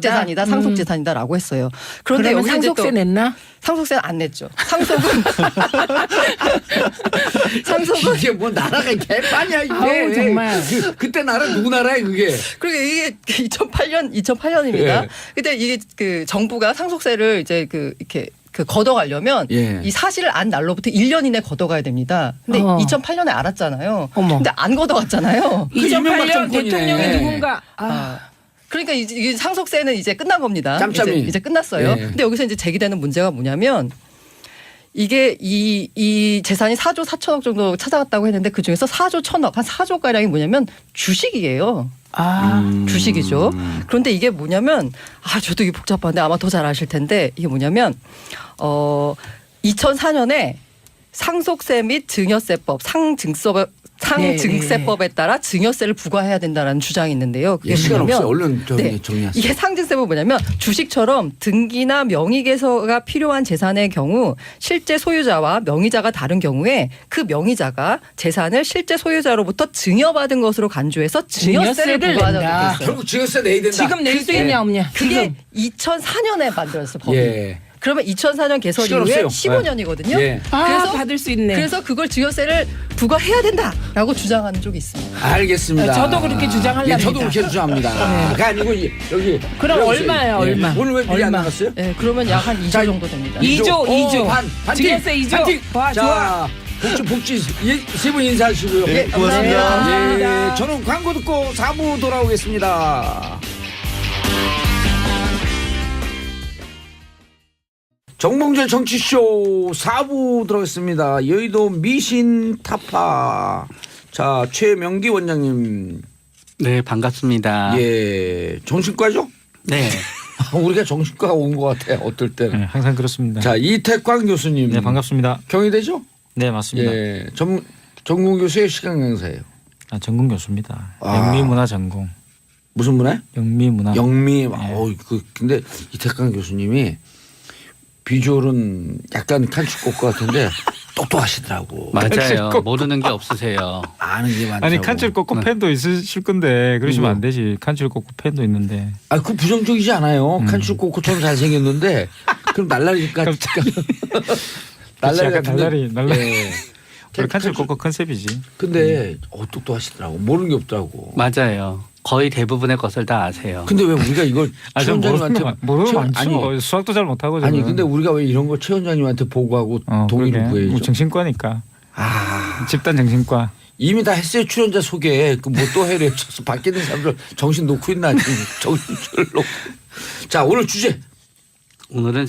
재산이다. 상속 재산이다라고 했어요. 그런데 그러면 여기서 이제 상속세 또 냈나? 상속세는 안 냈죠. 상속은 이게 뭐 나라가 개판이야 이게. 아우, 정말. 그때 나라 누구 나라야 그게. 그리고 이게 2008년입니다. 예. 그때 이게 그 정부가 상속세를 이제 그 이렇게 그 걷어가려면 예. 이 사실을 안 날로부터 1년 이내 걷어가야 됩니다. 근데 2008년에 알았잖아요. 어머. 근데 안 걷어갔잖아요. 이명박 2008년 정권이네. 대통령이 누군가 그러니까 이 상속세는 이제 끝난 겁니다. 짬짬이. 이제 끝났어요. 예. 근데 여기서 이제 제기되는 문제가 뭐냐면 이게 이 재산이 4조 4천억 정도 찾아갔다고 했는데 그 중에서 4조 1천억 한 4조 가량이 뭐냐면 주식이에요. 주식이죠. 그런데 이게 뭐냐면 저도 이게 복잡한데 아마 더 잘 아실 텐데 이게 뭐냐면 2004년에 상속세 및 증여세법 상증세법에 따라 증여세를 부과해야 된다라는 주장이 있는데요. 그게 시간 뭐냐면 없어요. 얼른 정리하세요. 이게 상증세법은 뭐냐면 주식처럼 등기나 명의개서가 필요한 재산의 경우 실제 소유자와 명의자가 다른 경우에 그 명의자가 재산을 실제 소유자로부터 증여받은 것으로 간주해서 증여세를 증여세를 부과하도록 돼 낸다. 있어요. 결국 증여세 내야 된다. 지금 낼 수 있냐 없냐? 그게 지금. 2004년에 만들었어 법이. 예. 그러면 2004년 개설 시간 이후에 없어요. 15년이거든요. 예. 그래서 받을 수 있네. 그래서 그걸 증여세를 부과해야 된다라고 주장하는 쪽이 있습니다. 알겠습니다. 저도 그렇게 주장하려고 예, 저도 합니다. 그렇게 주장합니다. 그 아니고 여기 그럼 여기 얼마예요, 있어요. 얼마? 오늘 왜 미리 안 얼마? 나갔어요? 네, 그러면 약 한 2조 자, 정도 됩니다. 2조. 반팀. 증여세 2조. 반팀. 와, 자, 좋아. 복지 세 분 인사하시고요. 네, 고맙습니다. 예, 저는 광고 듣고 4부 돌아오겠습니다. 정봉재 정치쇼 4부 들어가겠습니다. 여의도 미신 타파. 자, 최명기 원장님. 네, 반갑습니다. 예, 정신과죠? 네. 우리가 정신과 온 것 같아요. 어떨 때는. 네, 항상 그렇습니다. 자, 이태광 교수님. 네, 반갑습니다. 경희대죠? 네, 맞습니다. 예, 전공 교수의 시간 강사예요. 아, 전공 교수입니다. 아. 영미문화 전공. 무슨 문화? 영미문화. 영미. 근데 이태광 교수님이 비주얼은 약간 칸츠코코 같은데 똑똑하시더라고. 맞아요. 모르는 게 없으세요. 아는 게 많다고. 아니 칸출 꼬꼬 팬도 있으실 건데 그러시면 누구? 안 되지. 칸출 꼬꼬 팬도 있는데. 아, 그 부정적이지 않아요. 칸츠코코처럼 잘생겼는데 그럼 날라리니까. 그치, 약간 같은데. 날라리. 예. 원래 칸출 꼬꼬 컨셉이지. 근데 똑똑하시더라고. 모르는 게 없더라고. 맞아요. 거의 대부분의 것을 다 아세요. 근데 왜 우리가 이걸 최 좀 원장님한테 모르는 거 많죠. 아니, 수학도 잘 못하고. 아니 저는. 근데 우리가 왜 이런 거 최 원장님한테 보고하고 동의를 그러게. 구해야죠? 뭐 정신과니까. 아, 집단 정신과. 이미 다 했어요. 출연자 소개. 그 뭐 또 해를 쳐서 밖에 있는 사람들 정신 놓고 있나 지금 정신줄 놓고. 자, 오늘 주제. 오늘은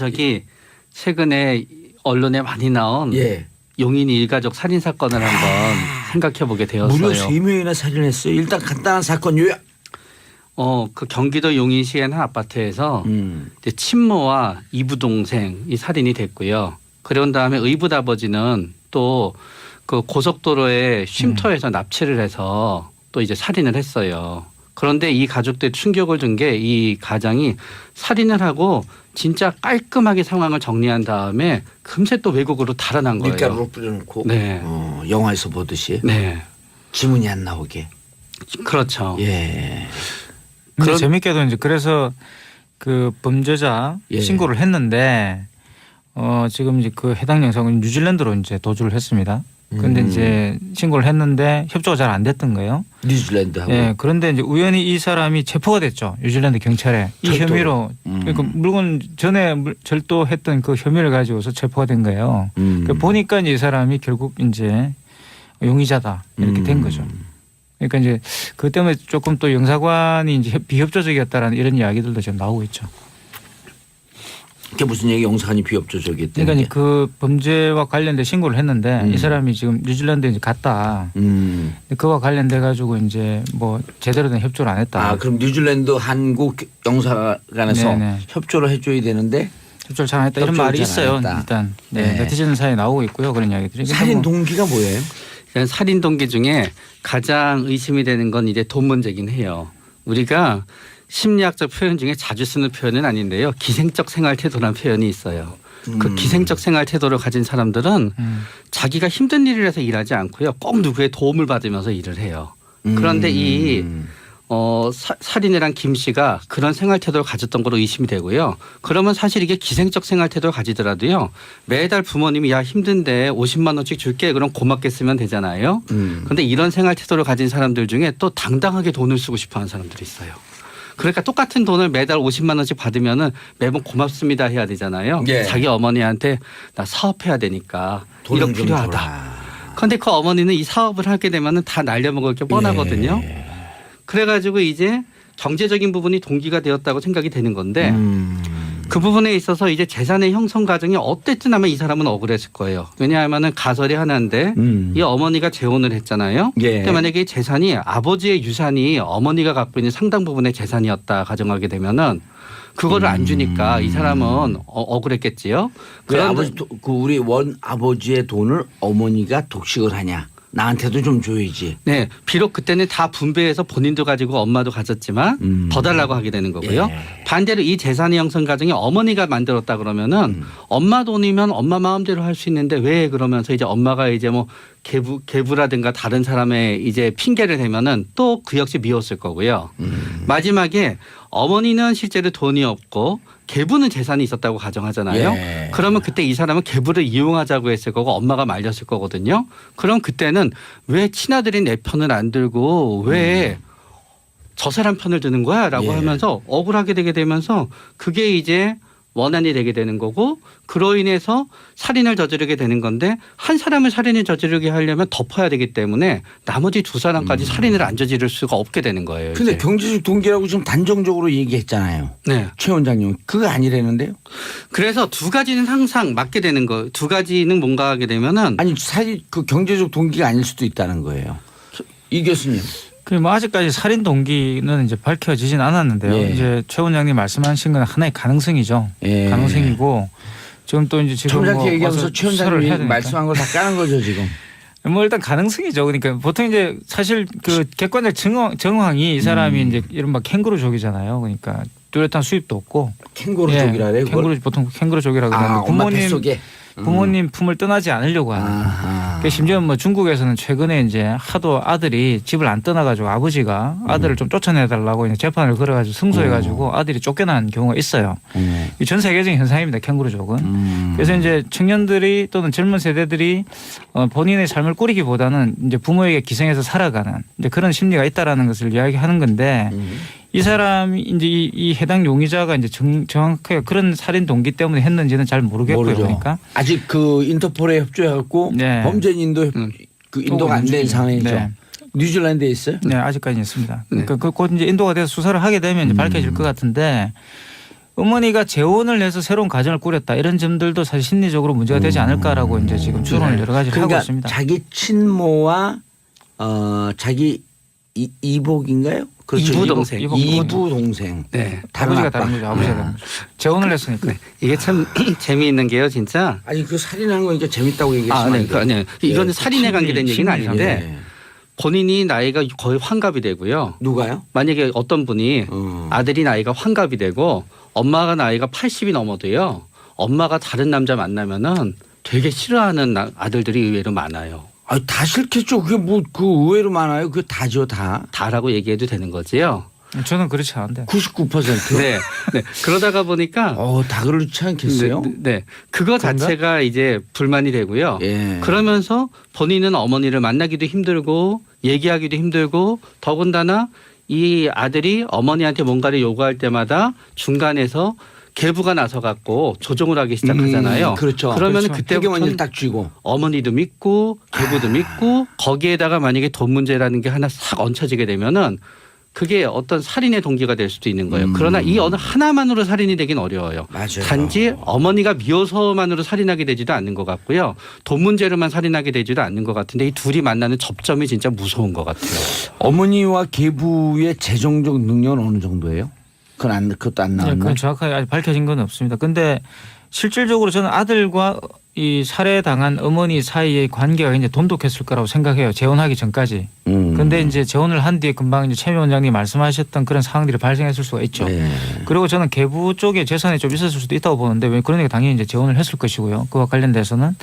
최근에 언론에 많이 나온 예. 용인 일가족 살인 사건을 한번 생각해 보게 되었어요. 무려 3명이나 살인했어요. 일단 간단한 사건 요약. 그 경기도 용인시의 한 아파트에서 이제 친모와 이부 동생이 살인이 됐고요. 그런 다음에 의붓 아버지는 또 그 고속도로에 쉼터에서 납치를 해서 또 이제 살인을 했어요. 그런데 이 가족들이 충격을 준 게 이 가장이 살인을 하고 진짜 깔끔하게 상황을 정리한 다음에 금세 또 외국으로 달아난 거예요. 밀가루로 뿌려놓고. 네. 영화에서 보듯이. 네, 지문이 안 나오게. 그렇죠. 예. 근데 재밌게도 이제 그래서 그 범죄자 예. 신고를 했는데 지금 이제 그 해당 영상은 뉴질랜드로 이제 도주를 했습니다. 그런데 이제 신고를 했는데 협조가 잘 안 됐던 거예요. 뉴질랜드하고. 예. 그런데 이제 우연히 이 사람이 체포가 됐죠. 뉴질랜드 경찰에 이 절도로. 혐의로 그러니까 물건 전에 절도했던 그 혐의를 가지고서 체포가 된 거예요. 그러니까 보니까 이제 이 사람이 결국 이제 용의자다 이렇게 된 거죠. 그러니까 이제 그 때문에 조금 또 영사관이 이제 비협조적이었다라는 이런 이야기들도 지금 나오고 있죠. 그게 무슨 얘기? 영사관이 비협조적이었다는 그러니까 게. 이제 그 범죄와 관련된 신고를 했는데 이 사람이 지금 뉴질랜드에 이제 갔다. 근데 그와 관련돼 가지고 이제 뭐 제대로 된 협조를 안 했다. 아, 그럼 뉴질랜드 한국 영사관에서 네네. 협조를 해줘야 되는데 협조를 잘 안 했다 이런 협조를 말이 잘 있어요. 안 했다. 일단 네. 네티즌 사이에 나오고 있고요. 그런 이야기들이. 근데 살인 뭐 동기가 뭐예요? 살인 동기 중에 가장 의심이 되는 건 이제 돈 문제긴 해요. 우리가 심리학적 표현 중에 자주 쓰는 표현은 아닌데요. 기생적 생활 태도라는 표현이 있어요. 그 기생적 생활 태도를 가진 사람들은 자기가 힘든 일을 해서 일하지 않고요. 꼭 누구의 도움을 받으면서 일을 해요. 그런데 이 살인을 한 김 씨가 그런 생활 태도를 가졌던 거로 의심이 되고요. 그러면 사실 이게 기생적 생활 태도를 가지더라도요. 매달 부모님이 야 힘든데 50만 원씩 줄게 그럼 고맙게 쓰면 되잖아요. 그런데 이런 생활 태도를 가진 사람들 중에 또 당당하게 돈을 쓰고 싶어하는 사람들이 있어요. 그러니까 똑같은 돈을 매달 50만 원씩 받으면은 매번 고맙습니다 해야 되잖아요. 예. 자기 어머니한테 나 사업해야 되니까 돈을 1억 좀 필요하다. 줘라. 그런데 그 어머니는 이 사업을 하게 되면은 다 날려먹을 게 뻔하거든요. 예. 그래가지고 이제 경제적인 부분이 동기가 되었다고 생각이 되는 건데 그 부분에 있어서 이제 재산의 형성 과정이 어땠든 하면 이 사람은 억울했을 거예요. 왜냐하면은 가설이 하나인데 이 어머니가 재혼을 했잖아요. 예. 근데 만약에 이 재산이 아버지의 유산이 어머니가 갖고 있는 상당 부분의 재산이었다 가정하게 되면은 그거를 안 주니까 이 사람은 억울했겠지요. 그 아버지 그 우리 원 아버지의 돈을 어머니가 독식을 하냐? 나한테도 좀 줘야지. 네, 비록 그때는 다 분배해서 본인도 가지고 엄마도 가졌지만 더 달라고 하게 되는 거고요. 예. 반대로 이 재산의 형성 과정이 어머니가 만들었다 그러면은 엄마 돈이면 엄마 마음대로 할 수 있는데 왜 그러면서 이제 엄마가 이제 뭐 계부라든가 다른 사람의 이제 핑계를 대면은 또 그 역시 미웠을 거고요. 마지막에 어머니는 실제로 돈이 없고 계부는 재산이 있었다고 가정하잖아요. 예. 그러면 그때 이 사람은 계부를 이용하자고 했을 거고 엄마가 말렸을 거거든요. 그럼 그때는 왜 친아들이 내 편을 안 들고 왜 저 사람 편을 드는 거야? 라고 예. 하면서 억울하게 되게 되면서 그게 이제 원한이 되게 되는 거고 그로 인해서 살인을 저지르게 되는 건데 한 사람을 살인을 저지르게 하려면 덮어야 되기 때문에 나머지 두 사람까지 살인을 안 저지를 수가 없게 되는 거예요. 근데 이제. 경제적 동기라고 지금 단정적으로 얘기했잖아요. 네. 최 원장님 그거 아니라는데요? 그래서 두 가지는 항상 맞게 되는 거. 두 가지는 뭔가 하게 되면은 아니 사실 그 경제적 동기가 아닐 수도 있다는 거예요. 이 교수님. 그 뭐 아직까지 살인 동기는 이제 밝혀지진 않았는데요. 예. 이제 최 원장님 말씀하신 건 하나의 가능성이죠. 예. 가능성이고 지금 또 이제 지금 청장께 뭐 얘기하면서 와서 최 수사를 해야 원장님이 되니까. 말씀한 걸 다 까는 거죠 지금. 뭐 일단 가능성이죠. 그러니까 보통 이제 사실 그 객관적 정황이 이 사람이 이제 이른바 캥거루족이잖아요. 그러니까 뚜렷한 수입도 없고 캥거루족이라래요. 캥거루 보통 캥거루족이라고 아, 하는데 엄마 뱃속에. 부모님 품을 떠나지 않으려고 하는. 아하. 그 심지어 뭐 중국에서는 최근에 이제 하도 아들이 집을 안 떠나가지고 아버지가 아들을 좀 쫓아내달라고 이제 재판을 걸어가지고 승소해가지고 아들이 쫓겨난 경우가 있어요. 이 전 세계적인 현상입니다. 캥거루족은. 그래서 이제 청년들이 또는 젊은 세대들이 본인의 삶을 꾸리기보다는 이제 부모에게 기생해서 살아가는 이제 그런 심리가 있다라는 것을 이야기하는 건데 이 사람이 이제 이 해당 용의자가 이제 정확하게 그런 살인 동기 때문에 했는지는 잘 모르겠고요. 모르죠. 그러니까 아직 그 인터폴에 협조해갖고 네. 범죄인도 그 인도가 안 된 상황이죠. 네. 뉴질랜드에 있어요? 네, 아직까지는 있습니다. 그러니까 곧 이제 인도가 돼서 수사를 하게 되면 이제 밝혀질 것 같은데 어머니가 재혼을 해서 새로운 가정을 꾸렸다 이런 점들도 사실 심리적으로 문제가 되지 않을까라고 이제 지금 추론을 여러 가지 그러니까 하고 있습니다. 자기 친모와 자기 이복인가요? 그렇죠. 이부 동생. 이부 동생. 네. 다른 아버지가 아빠. 다른 거죠. 아버지가 다른 거죠. 재혼을 했으니까. 네. 이게 참 재미있는 게요, 진짜. 아니 그 살인하는 거니까 재밌다고 아, 얘기하시면 네. 안 돼요. 아니요. 이거는 예. 살인에 관계된 얘기는 아닌데 예. 본인이 나이가 거의 환갑이 되고요. 누가요? 만약에 어떤 분이 아들이 나이가 환갑이 되고 엄마가 나이가 80이 넘어도요. 엄마가 다른 남자 만나면은 되게 싫어하는 아들들이 의외로 많아요. 아, 다 싫겠죠. 그게 뭐 그 의외로 많아요. 그게 다죠, 다. 다라고 얘기해도 되는 거지요. 저는 그렇지 않은데. 99%. 네. 네. 그러다가 보니까 다 그렇지 않겠어요? 네. 그거 그런가? 자체가 이제 불만이 되고요. 예. 그러면서 본인은 어머니를 만나기도 힘들고 얘기하기도 힘들고 더군다나 이 아들이 어머니한테 뭔가를 요구할 때마다 중간에서 계부가 나서 갖고 조종을 하기 시작하잖아요. 그렇죠. 그러면 그렇죠. 태경원을 그때부터 딱 쥐고. 어머니도 믿고 계부도 믿고 거기에다가 만약에 돈 문제라는 게 하나 싹 얹혀지게 되면은 그게 어떤 살인의 동기가 될 수도 있는 거예요. 그러나 이 어느 하나만으로 살인이 되긴 어려워요. 맞아요. 단지 어머니가 미워서만으로 살인하게 되지도 않는 것 같고요. 돈 문제로만 살인하게 되지도 않는 것 같은데 이 둘이 만나는 접점이 진짜 무서운 것 같아요. 어머니와 계부의 재정적 능력은 어느 정도예요? 그것도 안 네, 나왔나? 그건 정확하게 아직 밝혀진 건 없습니다. 근데 실질적으로 저는 아들과 이 살해당한 어머니 사이의 관계가 굉장히 돈독했을 거라고 생각해요. 재혼하기 전까지. 그런데 이제 재혼을 한 뒤에 금방 이제 최 원장님 말씀하셨던 그런 상황들이 발생했을 수가 있죠. 네. 그리고 저는 계부 쪽에 재산이 좀 있었을 수도 있다고 보는데 왜 그러니까 당연히 이제 재혼을 했을 것이고요. 그와 관련돼서는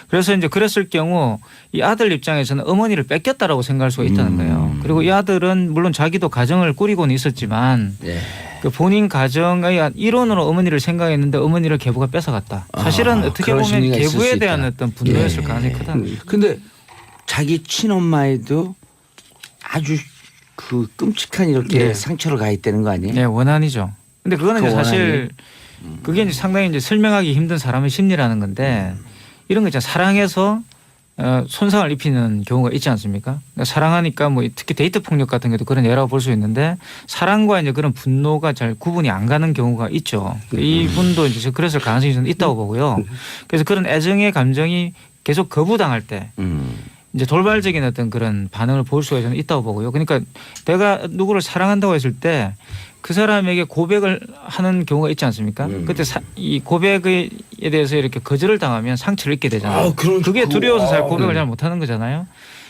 그래서 이제 그랬을 경우 이 아들 입장에서는 어머니를 뺏겼다라고 생각할 수가 있다는 거예요. 그리고 이 아들은 물론 자기도 가정을 꾸리고는 있었지만 예. 그 본인 가정의 이론으로 어머니를 생각했는데 어머니를 계부가 뺏어갔다. 사실은 어떻게 그런 보면 심리가 있을 계부에 수 대한 있다. 어떤 분노였을 예. 가능성이 크다는 거죠. 근데 자기 친엄마에도 아주 그 끔찍한 이렇게 예. 상처를 가 있다는 거 아니에요? 네, 원한이죠. 근데 그거는 그 이제 사실 그게 이제 상당히 이제 설명하기 힘든 사람의 심리라는 건데 이런 거 있잖아요. 사랑해서 손상을 입히는 경우가 있지 않습니까? 그러니까 사랑하니까 뭐 특히 데이트 폭력 같은 것도 그런 예라고 볼 수 있는데 사랑과 이제 그런 분노가 잘 구분이 안 가는 경우가 있죠. 이분도 이제 그랬을 가능성이 저는 있다고 보고요. 그래서 그런 애정의 감정이 계속 거부당할 때 이제 돌발적인 어떤 그런 반응을 볼 수가 저는 있다고 보고요. 그러니까 내가 누구를 사랑한다고 했을 때 그 사람에게 고백을 하는 경우가 있지 않습니까? 그때 이 고백에 대해서 이렇게 거절을 당하면 상처를 입게 되잖아요. 그게 두려워서 잘 고백을 잘 못하는 거잖아요.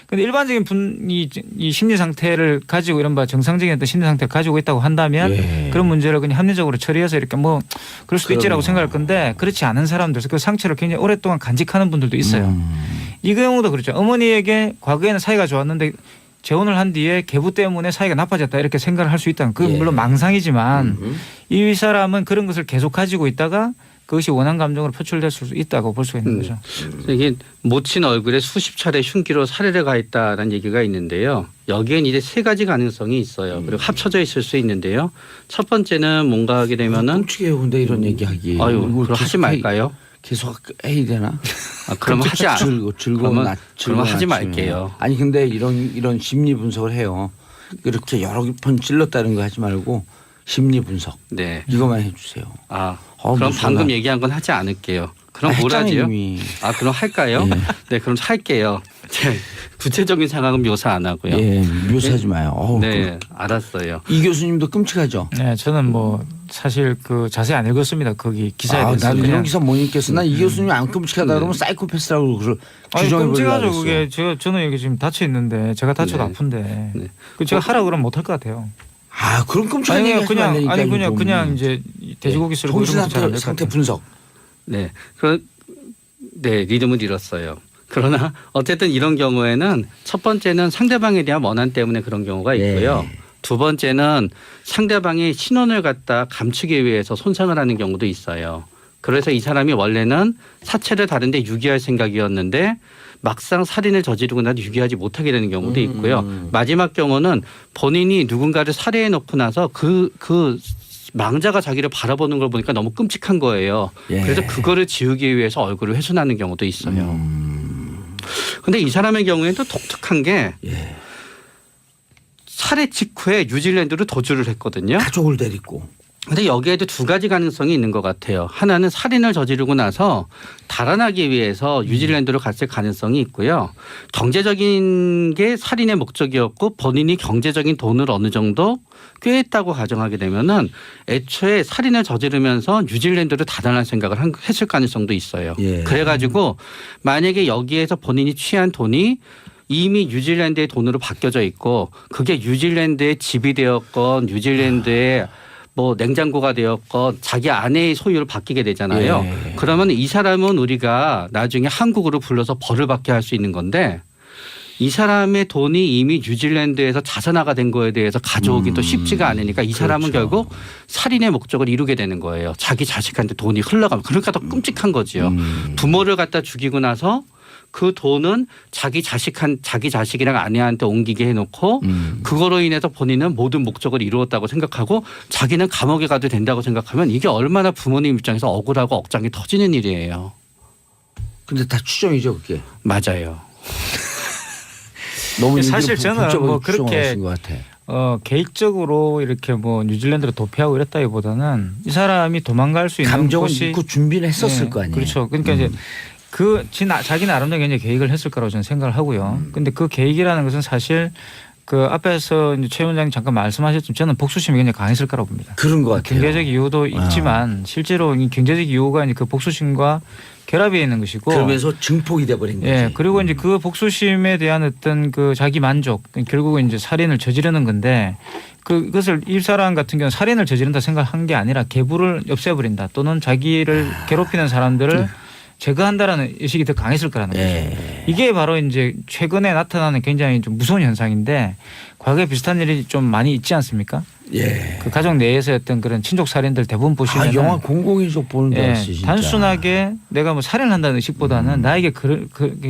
근데 일반적인 분이 이 심리 상태를 가지고 이런 정상적인 어떤 심리 상태를 가지고 있다고 한다면 예. 그런 문제를 그냥 합리적으로 처리해서 이렇게 뭐 그럴 수도 있지라고 생각할 건데 그렇지 않은 사람들 그 상처를 굉장히 오랫동안 간직하는 분들도 있어요. 이 경우도 그렇죠. 어머니에게 과거에는 사이가 좋았는데 재혼을 한 뒤에 계부 때문에 사이가 나빠졌다 이렇게 생각을 할 수 있다는 그건 물론 망상이지만 이 사람은 그런 것을 계속 가지고 있다가 그것이 원한 감정으로 표출될 수 있다고 볼 수가 있는 거죠. 이게 모친 얼굴에 수십 차례 흉기로 살해를 가했다라는 얘기가 있는데요. 여기엔 이제 세 가지 가능성이 있어요. 그리고 합쳐져 있을 수 있는데요. 첫 번째는 뭔가 하게 되면은 끔찍해요. 근데 이런 얘기하기. 아유, 이걸 그럼 하지 계속 말까요? 계속 해야 되나? 그러면 하지 않. 즐거운 그러면 하지 아침에. 말게요. 아니 근데 이런 심리 분석을 해요. 이렇게 여러 번 찔렀다는 거 하지 말고 심리 분석. 네. 이거만 해주세요. 그럼 무서워. 방금 얘기한 건 하지 않을게요. 그럼 뭘 했잖아요, 하지요? 이미. 그럼 할까요? 예. 네, 그럼 할게요. 네, 구체적인 상황은 묘사 안 하고요. 예, 묘사하지 마요. 어우, 네, 알았어요. 이 교수님도 끔찍하죠. 네, 저는 뭐 사실 그 자세히 안 읽었습니다. 거기 기사에 대해서. 나도 그냥. 이런 기사 못 읽겠어. 난 이 교수님 안 끔찍하다 그러면 사이코패스라고 아니 규정해 끔찍하죠. 버리려고 그게 저는 여기 지금 다쳐 있는데 제가 다쳐도 네. 아픈데 네. 그 제가 하라 그러면 못 할 것 같아요. 그럼 끔찍한 얘기 하지 말라니까. 그냥 이제 돼지고기 쓸고 이런 것도 잘안 정신 될 것 상태 같아요. 분석. 네, 네, 리듬을 잃었어요. 그러나 어쨌든 이런 경우에는 첫 번째는 상대방에 대한 원한 때문에 그런 경우가 있고요. 두 번째는 상대방이 신원을 갖다 감추기 위해서 손상을 하는 경우도 있어요. 그래서 이 사람이 원래는 사체를 다른데 유기할 생각이었는데 막상 살인을 저지르고 나서 유기하지 못하게 되는 경우도 있고요. 마지막 경우는 본인이 누군가를 살해해 놓고 나서 그 망자가 자기를 바라보는 걸 보니까 너무 끔찍한 거예요. 예. 그래서 그거를 지우기 위해서 얼굴을 훼손하는 경우도 있어요. 근데 이 사람의 경우에는 또 독특한 게 예. 살해 직후에 뉴질랜드로 도주를 했거든요. 가족을 데리고. 근데 여기에도 두 가지 가능성이 있는 것 같아요. 하나는 살인을 저지르고 나서 달아나기 위해서 뉴질랜드로 갔을 가능성이 있고요. 경제적인 게 살인의 목적이었고 본인이 경제적인 돈을 어느 정도 꾀했다고 가정하게 되면은 애초에 살인을 저지르면서 뉴질랜드로 달아날 생각을 했을 가능성도 있어요. 예. 그래가지고 만약에 여기에서 본인이 취한 돈이 이미 뉴질랜드의 돈으로 바뀌어져 있고 그게 뉴질랜드의 집이 되었건 뉴질랜드의 뭐 냉장고가 되었건 자기 아내의 소유를 바뀌게 되잖아요. 예. 그러면 이 사람은 우리가 나중에 한국으로 불러서 벌을 받게 할 수 있는 건데 이 사람의 돈이 이미 뉴질랜드에서 자산화가 된 거에 대해서 가져오기 또 쉽지가 않으니까 이 사람은 그렇죠. 결국 살인의 목적을 이루게 되는 거예요. 자기 자식한테 돈이 흘러가면. 그러니까 더 끔찍한 거지요. 부모를 갖다 죽이고 나서 그 돈은 자기 자식이랑 아내한테 옮기게 해놓고 그거로 인해서 본인은 모든 목적을 이루었다고 생각하고 자기는 감옥에 가도 된다고 생각하면 이게 얼마나 부모님 입장에서 억울하고 억장이 터지는 일이에요. 근데 다 추정이죠, 그게. 맞아요. 너무 사실 얘기를 저는 뭐 복잡하게 그렇게 추정하신 것 같아. 계획적으로 이렇게 뭐 뉴질랜드로 도피하고 이랬다기보다는 이 사람이 도망갈 수 있는 감정은 곳이 있고 준비를 했었을 네, 거 아니에요. 그렇죠. 그러니까 이제 자기 나름대로 이제 계획을 했을 거라고 저는 생각을 하고요. 근데 그 계획이라는 것은 사실 그 앞에서 이제 최 원장님 잠깐 말씀하셨지만 저는 복수심이 굉장히 강했을 거라고 봅니다. 그런 것 같아요. 경제적 이유도 있지만 실제로 이 경제적 이유가 이제 그 복수심과 결합이 있는 것이고 그러면서 증폭이 돼버린 거지. 예, 그리고 이제 그 복수심에 대한 어떤 그 자기 만족, 결국은 이제 살인을 저지르는 건데 그것을 이 사람 같은 경우는 살인을 저지른다 생각한 게 아니라 계부를 없애버린다 또는 자기를 괴롭히는 사람들을 제거한다라는 의식이 더 강했을 거라는 거죠. 예. 이게 바로 이제 최근에 나타나는 굉장히 좀 무서운 현상인데 과거에 비슷한 일이 좀 많이 있지 않습니까? 예. 그 가족 내에서 어떤 그런 친족 살인들 대부분 보시면 영화 공공의적 보는 줄 알았어, 진짜. 단순하게 내가 뭐 살인을 한다는 의식보다는 나에게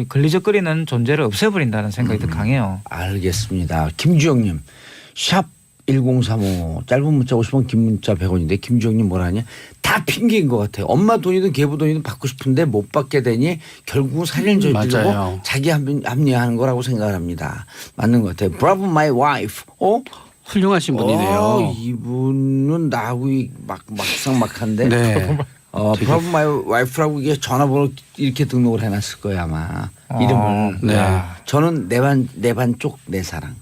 걸리적거리는 존재를 없애버린다는 생각이 더 강해요. 알겠습니다. 김주영님 샵 1035 짧은 문자 50원 긴 문자 100원인데 김주영님 뭐라 하냐 다 핑계인 것 같아요. 엄마 돈이든 계부 돈이든 받고 싶은데 못 받게 되니 결국은 살인을 저지르고 맞아요. 자기 합리화하는 거라고 생각을 합니다. 맞는 것 같아요. Bravo my wife. 훌륭하신 분이네요. 이분은 나하고 막상막한데. 네. Bravo my wife라고 이게 전화번호 이렇게 등록을 해놨을 거예요 아마. 이름을. 네. 저는 내 반쪽 내 사랑.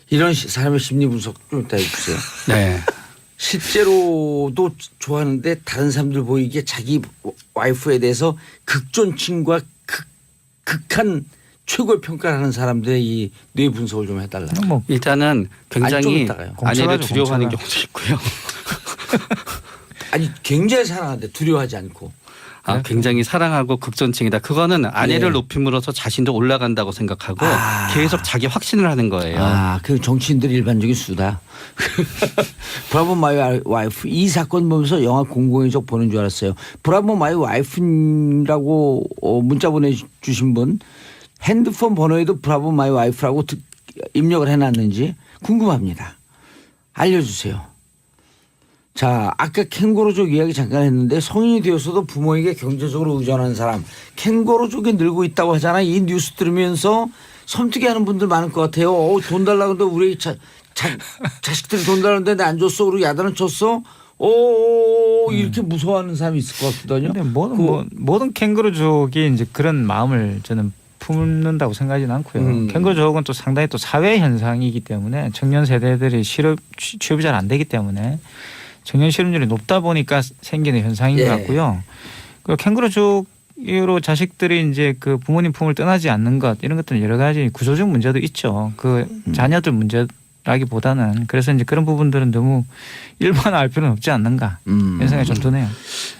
이런 사람의 심리 분석 좀 이따 해주세요. 네. 실제로도 좋아하는데 다른 사람들 보이기에 자기 와이프에 대해서 극존칭과 극한 최고의 평가를 하는 사람들의 이 뇌 분석을 좀 해달라. 뭐 아니, 일단은 좀 굉장히 이따가요. 아내를 공차가죠, 두려워하는 공차가. 경우도 있고요. 아니 굉장히 사랑하는데 두려워하지 않고. 굉장히 사랑하고 극존칭이다. 그거는 아내를 예. 높임으로써 자신도 올라간다고 생각하고 계속 자기 확신을 하는 거예요. 그 정치인들이 일반적인 수다. 브라보 마이 와이프 이 사건 보면서 영화 공공의 적 보는 줄 알았어요. 브라보 마이 와이프라고 문자 보내주신 분 핸드폰 번호에도 브라보 마이 와이프라고 입력을 해놨는지 궁금합니다. 알려주세요. 자, 아까 캥거루족 이야기 잠깐 했는데 성인이 되어서도 부모에게 경제적으로 의존하는 사람 캥거루족이 늘고 있다고 하잖아. 이 뉴스 들으면서 섬뜩해하는 분들 많을 것 같아요. 돈 달라고 하는데 우리 자식들이 돈 달라는데 내 안 줬어. 그리고 야단을 쳤어. 이렇게 무서워하는 사람이 있을 것 같거든요. 근데 모든 캥거루족이 이제 그런 마음을 저는 품는다고 생각하지는 않고요. 캥거루족은 또 상당히 또 사회 현상이기 때문에 청년 세대들이 취업이 잘 안 되기 때문에 청년 실업률이 높다 보니까 생기는 현상인 것 같고요. 그리고 캥거루족으로 자식들이 이제 그 부모님 품을 떠나지 않는 것 이런 것들은 여러 가지 구조적 문제도 있죠. 그 자녀들 문제라기보다는 그래서 이제 그런 부분들은 너무 일반화할 필요는 없지 않는가 이런 생각이 좀 드네요.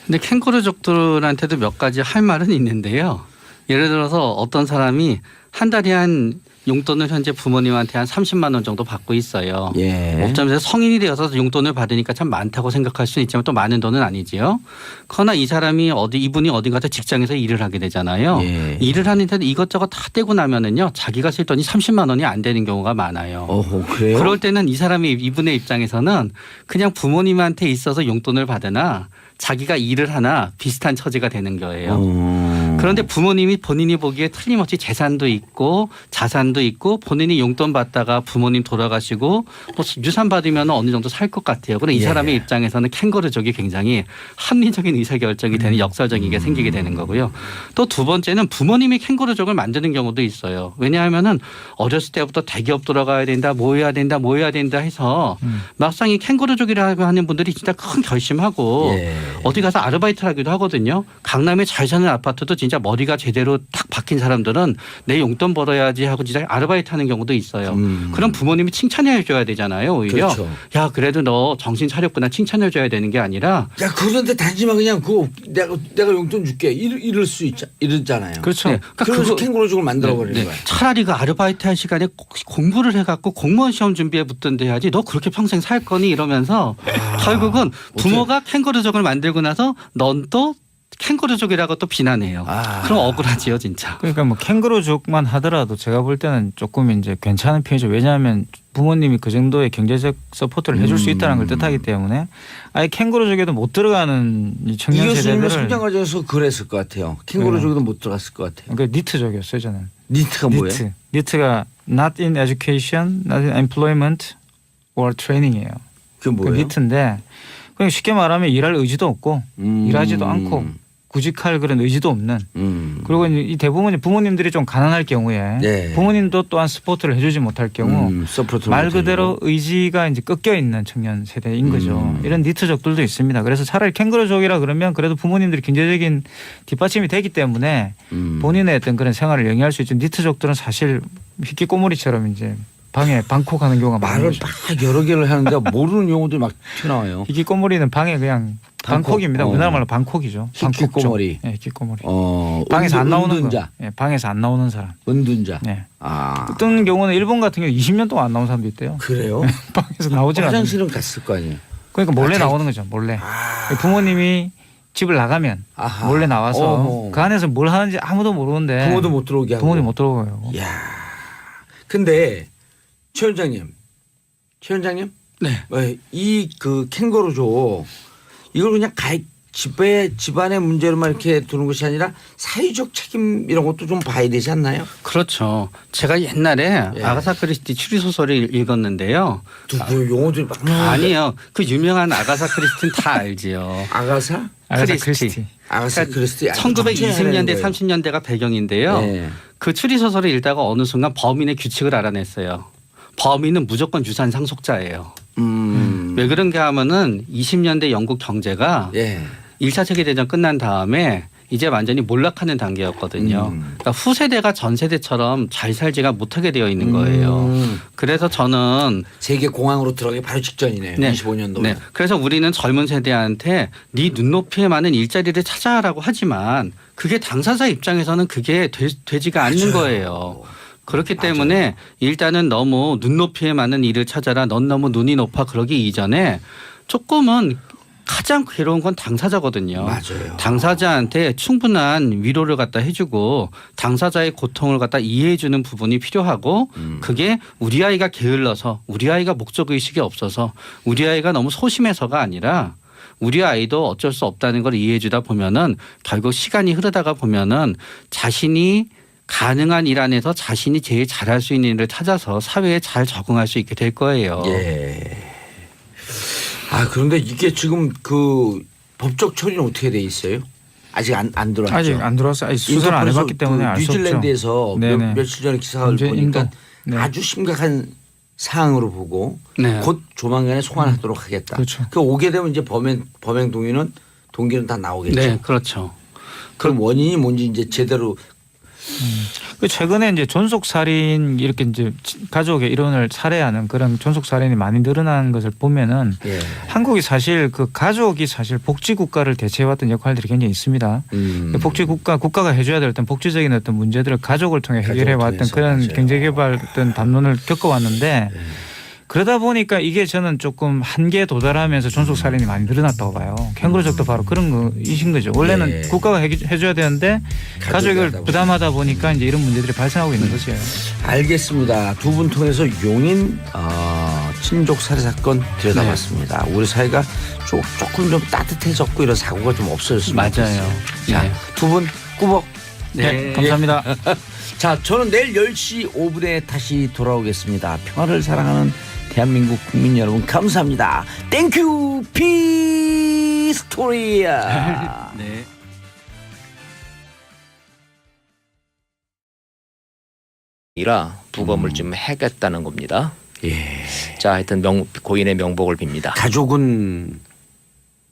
근데 캥거루족들한테도 몇 가지 할 말은 있는데요. 예를 들어서 어떤 사람이 한 달에 한 용돈을 현재 부모님한테 한 30만 원 정도 받고 있어요. 예. 어쩌면 성인이 되어서 용돈을 받으니까 참 많다고 생각할 수는 있지만 또 많은 돈은 아니지요. 그러나 이 사람이 이분이 어딘가서 직장에서 일을 하게 되잖아요. 예. 일을 하는데 이것저것 다 떼고 나면은요 자기가 쓸 돈이 30만 원이 안 되는 경우가 많아요. 그래요? 그럴 때는 이분의 입장에서는 그냥 부모님한테 있어서 용돈을 받으나 자기가 일을 하나 비슷한 처지가 되는 거예요. 그런데 부모님이 본인이 보기에 틀림없이 재산도 있고 자산도 있고 본인이 용돈 받다가 부모님 돌아가시고 뭐 유산 받으면 어느 정도 살 것 같아요. 그럼 이 사람의 입장에서는 캥거루족이 굉장히 합리적인 의사결정이 되는 역설적인 게 생기게 되는 거고요. 또 두 번째는 부모님이 캥거루족을 만드는 경우도 있어요. 왜냐하면은 어렸을 때부터 대기업 들어가야 된다, 뭐 해야 된다 해서 막상 이 캥거루족이라고 하는 분들이 진짜 큰 결심하고 어디 가서 아르바이트를 하기도 하거든요. 강남에 잘 사는 아파트도 진짜 머리가 제대로 탁 박힌 사람들은 내 용돈 벌어야지 하고 진짜 아르바이트 하는 경우도 있어요. 그럼 부모님이 칭찬해 줘야 되잖아요. 오히려. 그렇죠. 야 그래도 너 정신 차렸구나 칭찬해 줘야 되는 게 아니라 야 그런데 단지만 그냥 그거 내가 용돈 줄게 이럴 수 이러잖아요. 그렇죠. 네. 그래서 캥거루족을 만들어 버리는 거야. 차라리 그 아르바이트 할 시간에 공부를 해갖고 공무원 시험 준비에 붙던데 해야지 너 그렇게 평생 살 거니 이러면서 결국은 부모가 캥거루족을 만들고 나서 넌 또 캥거루족이라고 또 비난해요. 그럼 억울하지요 진짜. 그러니까 뭐 캥거루족만 하더라도 제가 볼 때는 조금 이제 괜찮은 편이죠. 왜냐하면 부모님이 그 정도의 경제적 서포트를 해줄 수 있다는 걸 뜻하기 때문에 아예 캥거루족에도 못 들어가는 이 청년 이 교수님은 세대들을 성장 과정에서 그랬을 것 같아요. 캥거루족에도 못 들어갔을 것 같아요. 그러니까 니트족이었어요 저는. 니트가 뭐예요? 니트가 not in education, not in employment or training이에요. 그게 뭐예요? 그 니트인데 그냥 쉽게 말하면 일할 의지도 없고 일하지도 않고 구직할 그런 의지도 없는 그리고 이 대부분 부모님들이 좀 가난할 경우에 네. 부모님도 또한 서포트를 해주지 못할 경우 말 그대로 못해주고. 의지가 이제 꺾여 있는 청년 세대인 거죠. 이런 니트족들도 있습니다. 그래서 차라리 캥거루족이라 그러면 그래도 부모님들이 경제적인 뒷받침이 되기 때문에 본인의 어떤 그런 생활을 영위할 수 있죠. 니트족들은 사실 희귀꼬물이처럼 이제 방에 방콕하는 경우가 많은 말을 거죠. 막 여러 개를 하는데 모르는 용어들이 막 튀어나와요. 희귀꼬물이는 방에 그냥 방콕입니다. 우리나라 말로 방콕이죠. 희귀꼬물이. 네, 희귀꼬물이. 은둔자. 방에서 안 나오는 거. 네, 방에서 안 나오는 사람. 은둔자. 네. 아 어떤 경우는 일본 같은 경우 20년 동안 안 나온 사람도 있대요. 그래요? 방에서 나오질 않아요. 화장실은 갔을 거 아니에요. 그러니까 몰래 나오는 거죠. 몰래. 부모님이 집을 나가면 아하. 몰래 나와서 어허. 그 안에서 뭘 하는지 아무도 모르는데 부모도 못 들어오게 하고. 부모님 못 들어오고요. 야. 근데 최 원장님. 네. 이 그 캥거루족 이걸 그냥 집안의 문제로만 이렇게 두는 것이 아니라 사회적 책임 이런 것도 좀 봐야 되지 않나요? 그렇죠. 제가 옛날에 예. 아가사 크리스티 추리 소설을 읽었는데요. 누구 용어들이 막 아니에요. 그 유명한 아가사 크리스티는 다 알지요. 아가사? 아가사 크리스티. 크리스티. 아가사 그러니까 크리스티. 1920년대 30년대가 배경인데요. 네. 그 추리 소설을 읽다가 어느 순간 범인의 규칙을 알아냈어요. 범인은 무조건 유산 상속자예요. 왜 그런가 하면은 20년대 영국 경제가 예. 1차 세계대전 끝난 다음에 이제 완전히 몰락하는 단계였거든요. 그러니까 후세대가 전세대처럼 잘 살지가 못하게 되어 있는 거예요. 그래서 저는 세계 공항으로 들어가기 바로 직전이네요. 25년도에. 네. 그래서 우리는 젊은 세대한테 네 눈높이에 맞는 일자리를 찾아라고 하지만 그게 당사자 입장에서는 그게 되지가 않는 거예요. 그렇기 때문에 일단은 너무 눈높이에 맞는 일을 찾아라. 넌 너무 눈이 높아 그러기 이전에 조금은 가장 괴로운 건 당사자거든요. 맞아요. 당사자한테 충분한 위로를 갖다 해주고 당사자의 고통을 갖다 이해해주는 부분이 필요하고 그게 우리 아이가 게을러서 우리 아이가 목적의식이 없어서 우리 아이가 너무 소심해서가 아니라 우리 아이도 어쩔 수 없다는 걸 이해해주다 보면은 결국 시간이 흐르다가 보면은 자신이 가능한 일 안에서 자신이 제일 잘할 수 있는 일을 찾아서 사회에 잘 적응할 수 있게 될 거예요. 예. 아 그런데 이게 지금 그 법적 처리는 어떻게 돼 있어요? 아직 안 들어왔죠. 아직 안 들어왔어요. 아직 수사를 안 해봤기 때문에 알 수 없죠. 뉴질랜드에서 네네. 며칠 전에 기사를 이제 보니까 인도. 네. 아주 심각한 사항으로 보고 네. 곧 조만간에 소환하도록 하겠다. 그렇죠. 그 오게 되면 이제 범행 동기는 다 나오겠죠. 네, 그렇죠. 그럼 원인이 뭔지 이제 제대로 그 최근에 이제 존속 살인 이렇게 이제 가족의 일원을 살해하는 그런 존속 살인이 많이 늘어나는 것을 보면은 예. 한국이 사실 그 가족이 사실 복지 국가를 대체해왔던 역할들이 굉장히 있습니다. 복지 국가가 해줘야 될 어떤 복지적인 어떤 문제들을 가족을 통해 해결해왔던 통해서, 그런 맞아요. 경제개발 어떤 담론을 겪어왔는데 그러다 보니까 이게 저는 조금 한계에 도달하면서 존속 살인이 많이 늘어났다고 봐요. 캥거루족도 바로 그런 거이신 거죠. 원래는 예. 국가가 해줘야 되는데 가족을 하다 부담하다 보니까 이제 이런 문제들이 발생하고 있는 거죠. 알겠습니다. 두 분 통해서 용인 친족 살해 사건 들여다봤습니다. 우리 사회가 조금 좀 따뜻해졌고 이런 사고가 좀 없어졌으면 맞아요. 좋겠어요. 자, 네. 두 분 꾸벅. 네, 감사합니다. 자, 저는 내일 10시 5분에 다시 돌아오겠습니다. 평화를 사랑하는 대한민국 국민 여러분 감사합니다. 땡큐 피스토리아. 네. 이라 부검을 좀 해겠다는 겁니다. 예. 자, 하여튼 고인의 명복을 빕니다. 가족은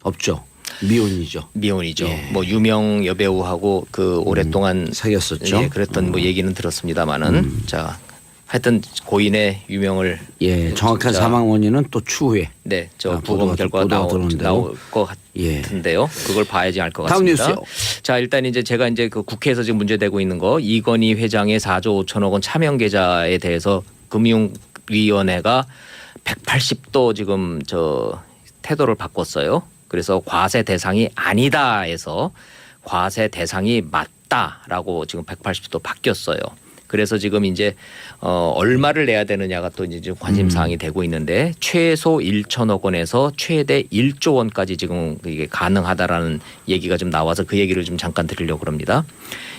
없죠. 미혼이죠. 미혼이죠. 예. 뭐 유명 여배우하고 그 오랫동안 사귀었었죠. 예, 그랬던 뭐 얘기는 들었습니다만은 자, 하여튼 고인의 유명을 예, 정확한 자, 사망 원인은 또 추후에. 네, 저 아, 부검 보도가 결과가 들어오는 대로. 나올 것 예. 같은데요. 그걸 봐야지 알 것 다음 같습니다. 뉴스요. 자, 일단 이제 제가 이제 그 국회에서 지금 문제되고 있는 거 이건희 회장의 4조 5천억 원 차명 계좌에 대해서 금융위원회가 180도 지금 저 태도를 바꿨어요. 그래서 과세 대상이 아니다 해서 과세 대상이 맞다라고 지금 180도 바뀌었어요. 그래서 지금 이제 얼마를 내야 되느냐가 또 이제 관심 사항이 되고 있는데 최소 1천억 원에서 최대 1조 원까지 지금 이게 가능하다라는 얘기가 좀 나와서 그 얘기를 좀 잠깐 드리려고 합니다.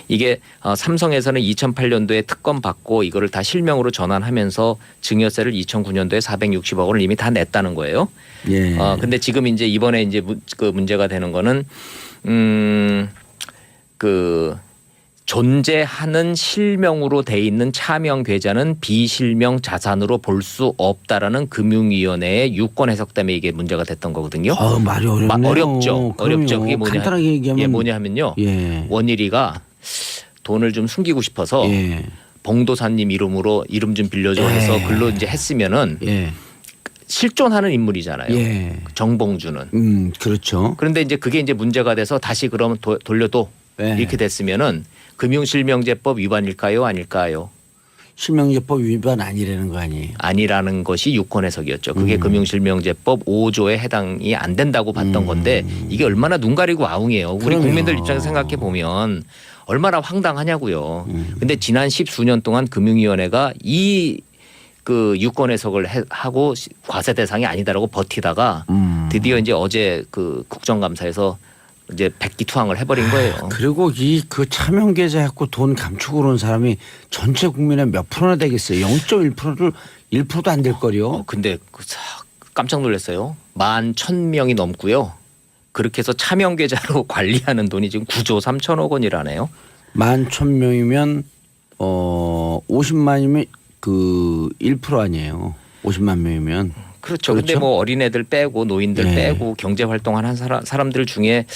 이게 삼성에서는 2008년도에 특검 받고 이거를 다 실명으로 전환하면서 증여세를 2009년도에 460억 원을 이미 다 냈다는 거예요. 예. 근데 지금 이제 이번에 이제 그 문제가 되는 거는 그 존재하는 실명으로 돼 있는 차명 계좌는 비실명 자산으로 볼 수 없다라는 금융위원회의 유권 해석 때문에 이게 문제가 됐던 거거든요. 말이 어렵네요. 어렵죠. 어렵죠. 그게 뭐냐? 간단하게 얘기하면 이게 뭐냐 하면요. 예. 원일이가 돈을 좀 숨기고 싶어서 예. 봉도사님 이름으로 이름 좀 빌려줘 해서 글로 이제 했으면은 예. 실존하는 인물이잖아요. 예. 정봉주는. 그렇죠. 그런데 이제 그게 이제 문제가 돼서 다시 그러면 돌려도 네. 이렇게 됐으면은 금융실명제법 위반일까요, 아닐까요? 실명제법 위반 아니라는 거 아니에요. 아니라는 것이 유권 해석이었죠. 그게 금융실명제법 5조에 해당이 안 된다고 봤던 건데 이게 얼마나 눈 가리고 아웅이에요. 우리 그럼요. 국민들 입장에서 생각해 보면 얼마나 황당하냐고요. 근데 지난 10수년 동안 금융위원회가 이 그 유권 해석을 하고 과세 대상이 아니다라고 버티다가 드디어 이제 어제 그 국정감사에서 이제 백기투항을 해버린 거예요. 그리고 이 그 차명 계좌 갖고 돈 감축으로 온 사람이 전체 국민의 몇 프로나 되겠어요? 0.1%를 1%도 안 될 거요. 근데 깜짝 놀랐어요. 11,000명이 넘고요. 그렇게 해서 차명 계좌로 관리하는 돈이 지금 9조 3천억 원이라네요. 11,000명이면 50만이면 그 1% 아니에요. 50만 명이면. 그렇죠. 근데 그렇죠? 뭐 어린애들 빼고 노인들 네. 빼고 경제 활동하는 사람들 중에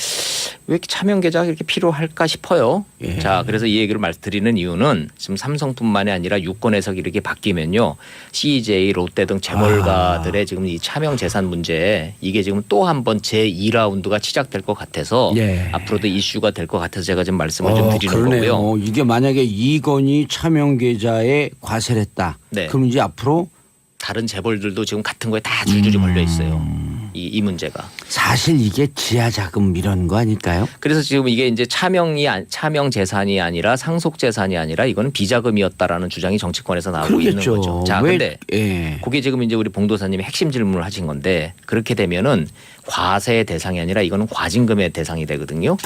왜 이렇게 차명 계좌가 이렇게 필요할까 싶어요. 예. 자, 그래서 이 얘기를 말씀드리는 이유는 지금 삼성뿐만이 아니라 유권 해석이 이렇게 바뀌면요, CJ, 롯데 등 재벌가들의 지금 이 차명 재산 문제, 이게 지금 또 한 번 제 2라운드가 시작될 것 같아서 예. 앞으로도 이슈가 될 것 같아서 제가 지금 말씀을 좀 드리는 그러네요. 거고요. 이게 만약에 이건희 차명 계좌에 과세를 했다. 네. 그럼 이제 앞으로 다른 재벌들도 지금 같은 거에 다 줄줄이 걸려 있어요. 이 문제가. 사실 이게 지하 자금 이런 거 아닐까요? 그래서 지금 이게 이제 차명 재산이 아니라 상속 재산이 아니라 이거는 비자금이었다라는 주장이 정치권에서 나오고 그러겠죠. 있는 거죠. 자, 왜- 근데 예. 그게 지금 이제 우리 봉도사님이 핵심 질문을 하신 건데, 그렇게 되면은 과세의 대상이 아니라 이거는 과징금의 대상이 되거든요.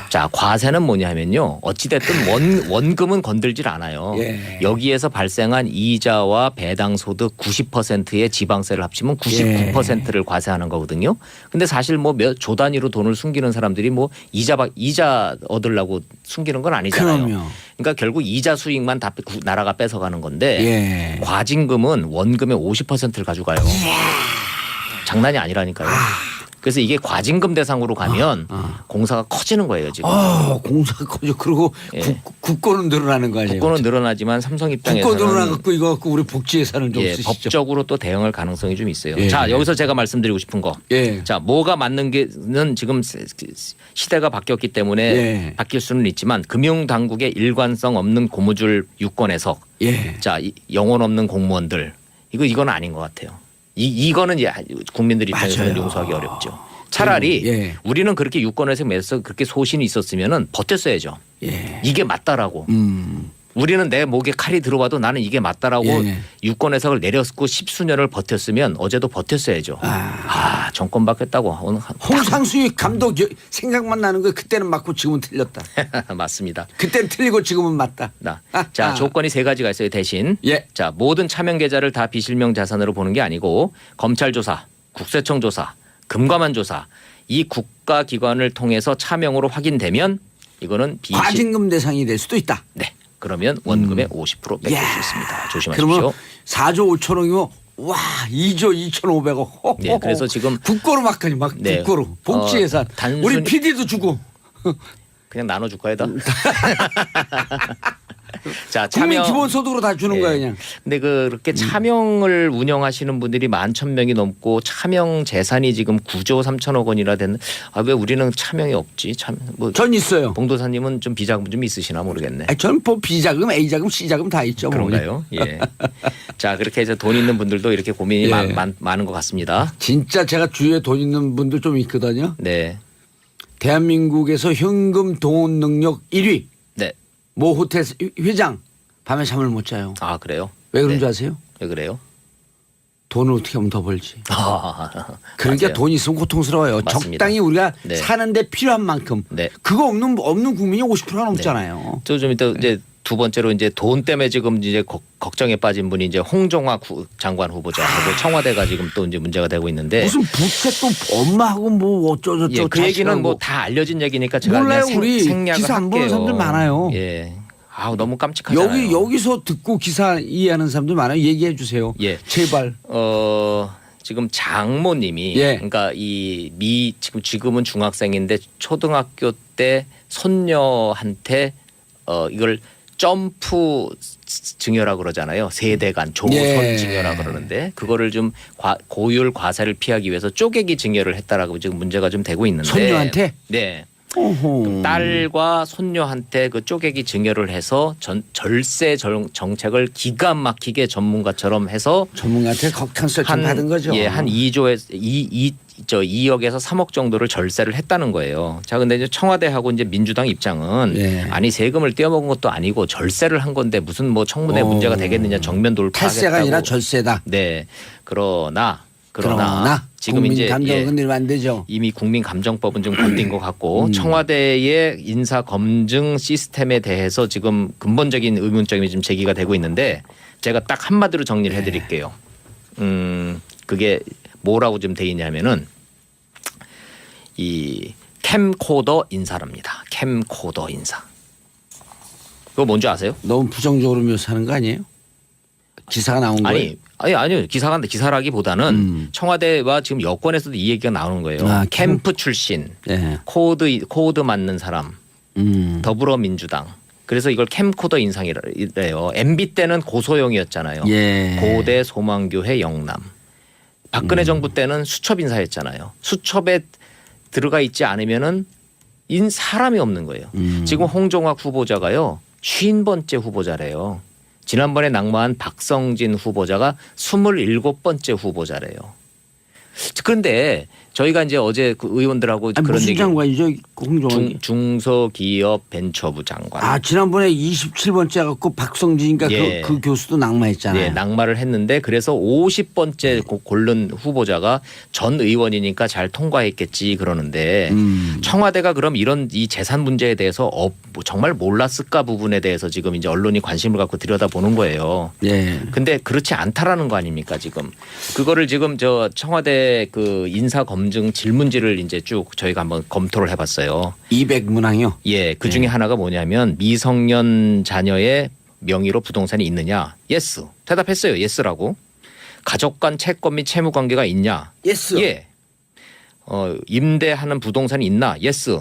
자, 과세는 뭐냐면요, 어찌됐든 원금은 건들질 않아요. 예. 여기에서 발생한 이자와 배당 소득 90%의 지방세를 합치면 99%를 과세하는 거거든요. 근데 사실 뭐 몇 조 단위로 돈을 숨기는 사람들이 뭐 이자 얻으려고 숨기는 건 아니잖아요. 그럼요. 그러니까 결국 이자 수익만 다 나라가 뺏어가는 건데, 예. 과징금은 원금의 50%를 가져가요. 장난이 아니라니까요. 그래서 이게 과징금 대상으로 가면 공사가 커지는 거예요, 지금. 공사가 커져. 그리고 예. 국고는 늘어나는 거 아니에요? 국고는 늘어나지만 삼성 국고 입장에서는 늘어나갖고 이거 갖고 우리 복지 예산을 좀 예, 쓰시죠. 법적으로 또 대응할 가능성이 좀 있어요. 예. 자, 여기서 제가 말씀드리고 싶은 거. 예. 자, 뭐가 맞는 게는 지금 시대가 바뀌었기 때문에 예. 바뀔 수는 있지만, 금융 당국의 일관성 없는 고무줄 유권 해석. 예. 자, 영혼 없는 공무원들. 이건 아닌 것 같아요. 이거는 이제 국민들 입장에서는 맞아요. 용서하기 어렵죠. 차라리 예. 우리는 그렇게 유권에서 매서 그렇게 소신이 있었으면은 버텼어야죠. 예. 이게 맞다라고. 우리는 내 목에 칼이 들어와도 나는 이게 맞다라고 예. 유권 해석을 내렸고 10수년을 버텼으면 어제도 버텼어야죠. 정권 바뀌었다고. 오늘 홍상수의 감독 생각만 나는 거 그때는 맞고 지금은 틀렸다. 맞습니다. 그때는 틀리고 지금은 맞다. 자, 조건이 세 가지가 있어요. 대신 예. 자, 모든 차명 계좌를 다 비실명 자산으로 보는 게 아니고, 검찰 조사, 국세청 조사, 금감원 조사, 이 국가 기관을 통해서 차명으로 확인되면 이거는 과징금 대상이 될 수도 있다. 네. 그러면 원금의 50% 뺏길 수 있습니다. 조심하십시오. 그러면 4조 5천억이면 와 2조 2,500억. 네, 그래서 지금 국고로 막하니 막 네. 국고로 복지 예산. 우리 PD도 주고. 그냥 나눠줄 거야 다. 자, 국민 차명 기본소득으로 다 주는 예. 거야 그냥. 근데 그렇게 차명을 운영하시는 분들이 11,000명이 넘고 차명 재산이 지금 9조 3천억 원이나 되는, 왜 우리는 차명이 없지? 뭐 전 있어요. 봉도사님은 좀 비자금 좀 있으시나 모르겠네. 저는 뭐 B자금, A자금, C자금 다 있죠. 뭐. 그런가요? 예. 자, 그렇게 해서 돈 있는 분들도 이렇게 고민이 예. 많은 것 같습니다. 진짜 제가 주위에 돈 있는 분들 좀 있거든요. 네. 대한민국에서 현금 동원 능력 1위. 네. 모 호텔 회장 밤에 잠을 못 자요. 아, 그래요? 왜 그런 네. 줄 아세요? 왜 그래요? 돈을 어떻게 하면 더 벌지. 그러니까 맞아요. 돈 있으면 고통스러워요. 맞습니다. 적당히 우리가 네. 사는데 필요한 만큼. 네. 그거 없는 국민이 50%가 넘잖아요. 좀 이따 이제 두 번째로 이제 돈 때문에 지금 이제 걱정에 빠진 분이 이제 홍종화 장관 후보자하고 청와대가 지금 또 이제 문제가 되고 있는데, 무슨 부채 또 엄마하고 뭐 어쩌저쩌 예, 그 얘기는 자식하고. 뭐 다 알려진 얘기니까 제가 몰라요. 그냥 우리 생략을 기사 안 보는 할게요. 사람들 많아요. 예. 너무 깜찍하잖아요. 여기서 듣고 기사 이해하는 사람들 많아요. 얘기해 주세요. 예. 제발. 지금 장모님이, 예. 그러니까 지금은 중학생인데 초등학교 때 손녀한테 이걸 점프 증여라 그러잖아요. 세대간 조선 예. 증여라 그러는데, 그거를 좀 고율 과세를 피하기 위해서 쪼개기 증여를 했다라고 지금 문제가 좀 되고 있는데. 손녀한테? 네. 오호. 딸과 손녀한테 그 쪼개기 증여를 해서 절세 정책을 기가 막히게 전문가처럼 해서 전문가한테 컨설팅 받은 거죠. 예, 한 2억에서 3억 정도를 절세를 했다는 거예요. 자, 근데 이제 청와대하고 이제 민주당 입장은 예. 아니 세금을 떼어먹은 것도 아니고 절세를 한 건데 무슨 뭐 청문회 문제가 되겠느냐, 정면 돌파하겠다고. 탈세가 아니라 절세다. 네. 그러나 지금 국민 이제 감정을 건드리면 안 되죠. 이미 국민감정법은 좀 건든 것 같고, 청와대의 인사 검증 시스템에 대해서 지금 근본적인 의문점이 좀 제기가 되고 있는데, 제가 딱 한마디로 정리를 해드릴게요. 그게 뭐라고 좀 돼 있냐면은 이 캠코더 인사랍니다. 캠코더 인사. 그거 뭔지 아세요? 너무 부정적으로 묘사하는 거 아니에요? 기사가 나온 거예요? 아니요. 기사라기보다는 청와대와 지금 여권에서도 이 얘기가 나오는 거예요. 아, 캠프 출신, 네. 코드 맞는 사람, 더불어민주당. 그래서 이걸 캠코더 인상이래요. MB 때는 고소영이었잖아요. 예. 고대 소망교회 영남. 박근혜 정부 때는 수첩 인사였잖아요. 수첩에 들어가 있지 않으면은 사람이 없는 거예요. 지금 홍종학 후보자가요 50번째 후보자래요. 지난번에 낙마한 박성진 후보자가 27번째 후보자래요. 그런데 저희가 이제 어제 그 의원들하고 아니, 그런 무슨 얘기 장관이죠? 홍종환이. 중소기업 벤처부 장관. 아 지난번에 27번째 갖고 박성진인가 예. 그 교수도 낙마했잖아요. 네, 낙마를 했는데 그래서 50번째 고른 후보자가 전 의원이니까 잘 통과했겠지 그러는데 청와대가 그럼 이런 이 재산 문제에 대해서 뭐 정말 몰랐을까 부분에 대해서 지금 이제 언론이 관심을 갖고 들여다보는 거예요. 예. 근데 그렇지 않다라는 거 아닙니까 지금. 그거를 지금 저 청와대 그 인사 검증 질문지를 이제 쭉 저희가 한번 검토를 해봤어요. 200문항이요? 예, 그 중에 하나가 뭐냐면 미성년 자녀의 명의로 부동산이 있느냐? 예스. 대답했어요. 예스라고. 가족 간 채권 및 채무 관계가 있냐? 예스. 예. 임대하는 부동산이 있나? 예스.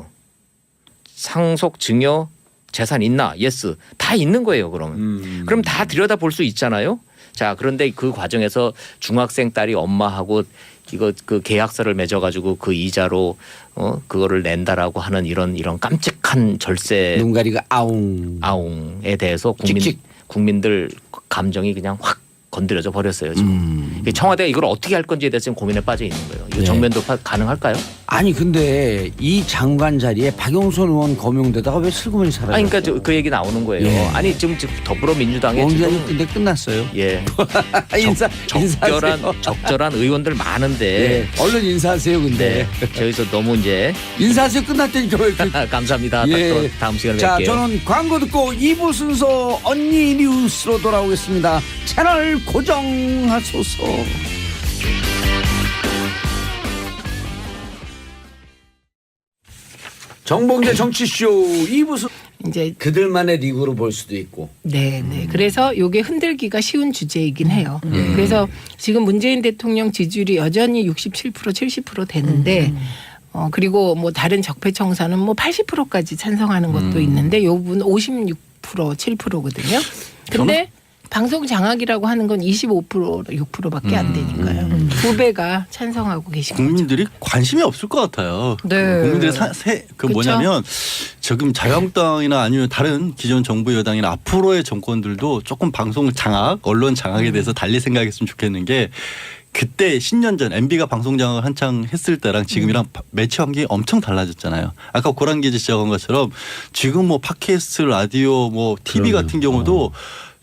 상속 증여 재산 있나? 예스. 다 있는 거예요, 그러면. 그럼 다 들여다볼 수 있잖아요. 자, 그런데 그 과정에서 중학생 딸이 엄마하고 이거 그 계약서를 맺어가지고 그 이자로 그거를 낸다라고 하는 이런 깜찍한 절세 눈가리가 아웅. 아웅에 대해서 찍찍. 국민들 감정이 그냥 확 건드려져 버렸어요. 지금 청와대가 이걸 어떻게 할 건지에 대해서 지금 고민에 빠져 있는 거예요. 이거 네. 정면 돌파 가능할까요? 아니 근데 이 장관 자리에 박영선 의원 거명되다가 왜 슬그머니 사라졌어요? 아니 그러니까 그 얘기 나오는 거예요. 예. 아니 지금 더불어민주당에 원장이 지금 근데 끝났어요. 예 인사하세요. 적절한 의원들 많은데 예. 얼른 인사하세요. 근데 네. 저기서 너무 이제 인사하세요. 끝났다니까 왜 이렇게. 감사합니다. 예. 또 다음 시간에 자, 뵐게요. 저는 광고 듣고 2부 순서 언니 뉴스로 돌아오겠습니다. 채널 고정하소서. 정봉재 정치쇼 2부 순 이제 그들만의 리그로 볼 수도 있고. 네. 그래서 요게 흔들기가 쉬운 주제이긴 해요. 그래서 지금 문재인 대통령 지지율이 여전히 67% 70% 되는데 그리고 뭐 다른 적폐청사는 뭐 80%까지 찬성하는 것도 있는데 요 부분 56% 7%거든요. 근데 방송 장악이라고 하는 건 25% 6%밖에 안 되니까요. 두 배가 찬성하고 계신 거죠. 국민들이 관심이 없을 것 같아요. 네. 국민들의 그 그쵸? 뭐냐면 지금 자유한국당이나 아니면 다른 기존 정부 여당이나 앞으로의 정권들도 조금 방송 장악, 언론 장악에 대해서 달리 생각했으면 좋겠는 게 그때 10년 전 MB가 방송 장악을 한창 했을 때랑 지금이랑 매체 환경이 엄청 달라졌잖아요. 아까 고란 기자 지적한 것처럼 지금 뭐 팟캐스트, 라디오, 뭐 TV 같은 경우도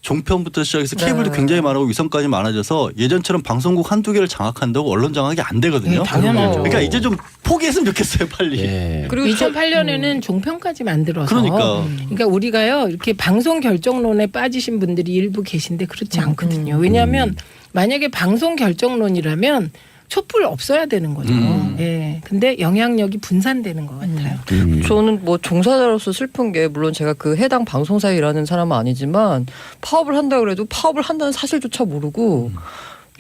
종편부터 시작해서 케이블도 굉장히 많고 위성까지 많아져서 예전처럼 방송국 한두 개를 장악한다고 언론 장악이 안 되거든요. 네, 당연하죠. 그러니까 이제 좀 포기했으면 좋겠어요, 빨리. 예. 그리고 2008년에는 종편까지 만들어서 그러니까. 우리가요 이렇게 방송 결정론에 빠지신 분들이 일부 계신데 그렇지 않거든요. 왜냐하면 만약에 방송 결정론이라면 촛불 없어야 되는 거죠. 예. 근데 영향력이 분산되는 것 같아요. 저는 뭐 종사자로서 슬픈 게 물론 제가 그 해당 방송사에 일하는 사람은 아니지만 파업을 한다 그래도 파업을 한다는 사실조차 모르고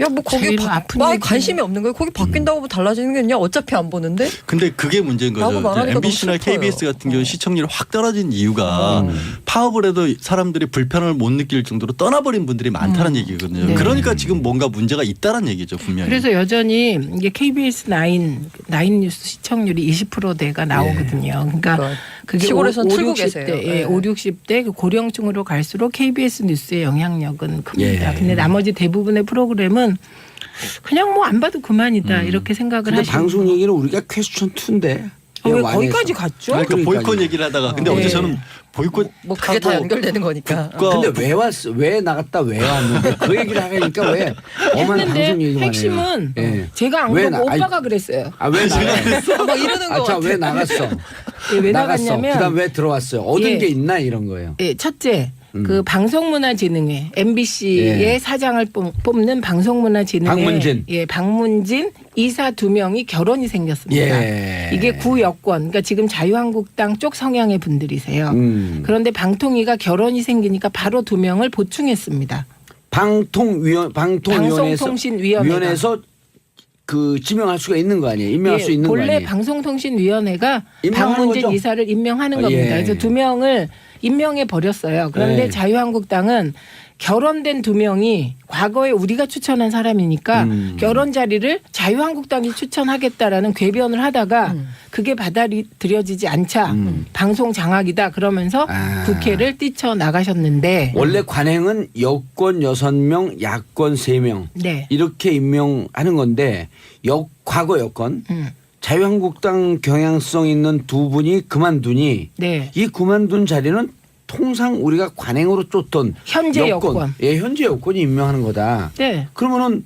야 뭐 거기 제일 아픈 막 얘기는- 관심이 없는 거예요. 거기 바뀐다고 뭐 달라지는 게 있냐? 어차피 안 보는데. 근데 그게 문제인 라고 거죠. 말하니까 MBC나 너무 슬퍼요. KBS 같은 경우 시청률이 확 떨어진 이유가 파업을 해도 사람들이 불편함을 못 느낄 정도로 떠나버린 분들이 많다는 얘기거든요. 네. 그러니까 지금 뭔가 문제가 있다는 얘기죠, 분명히. 그래서 여전히 이게 KBS 9 뉴스 시청률이 20%대가 나오거든요. 그러니까 그게 시골에선 5, 틀고 60대, 계세요. 예, 5, 60대 그 고령층으로 갈수록 KBS 뉴스의 영향력은 큽니다. 예. 근데 나머지 대부분의 프로그램은 그냥 뭐 안 봐도 그만이다 이렇게 생각을 근데 하시는 방송 얘기는 우리가 퀘스천 2인데. 왜 거기까지 갔죠? 그러니까 그러니까요. 보이콧 얘기를 하다가 근데 네. 어제 저는 보이콧 뭐 그게 다 하고 연결되는 거니까. 근데 왜 왔어? 왜 나갔다 왜 왔는데 그 얘기를 하니까 왜 엄한 방송 했는데 얘기만 핵심은 해요. 예. 제가 안 왜 그러고 나- 오빠가 그랬어요. 왜 나갔어? 막 이러는 거 자, 같아. 왜 나갔어? 예, 왜 나갔어. 나갔냐면 그다음 왜 들어왔어요? 얻은 예. 게 있나 이런 거예요. 예, 첫째 그 방송문화진흥회 MBC의 예. 사장을 뽑는 방송문화진흥회 박문진. 예, 박문진 이사 2명이 결혼이 생겼습니다. 예. 이게 구여권 그러니까 지금 자유한국당 쪽 성향의 분들이세요. 그런데 방통위가 결혼이 생기니까 바로 2명을 보충했습니다. 방통위원회에서 그 지명할 수가 있는 거 아니에요? 임명할 수 있는 거 본래 아니에요? 방송통신위원회가 임명하는 방문진 거죠? 이사를 임명하는 겁니다. 예. 그래서 2명을 임명해 버렸어요. 그런데 예. 자유한국당은 결혼된 2명이 과거에 우리가 추천한 사람이니까 결혼 자리를 자유한국당이 추천하겠다라는 궤변을 하다가 그게 받아들여지지 않자 방송 장악이다 그러면서 국회를 뛰쳐나가셨는데 원래 관행은 여권 6명, 야권 3명 네. 이렇게 임명하는 건데 과거 여권 자유한국당 경향성 있는 2분이 그만두니 네. 이 그만둔 자리는 통상 우리가 관행으로 쫓던 현재 여권. 예, 현재 여권이 임명하는 거다. 네. 그러면은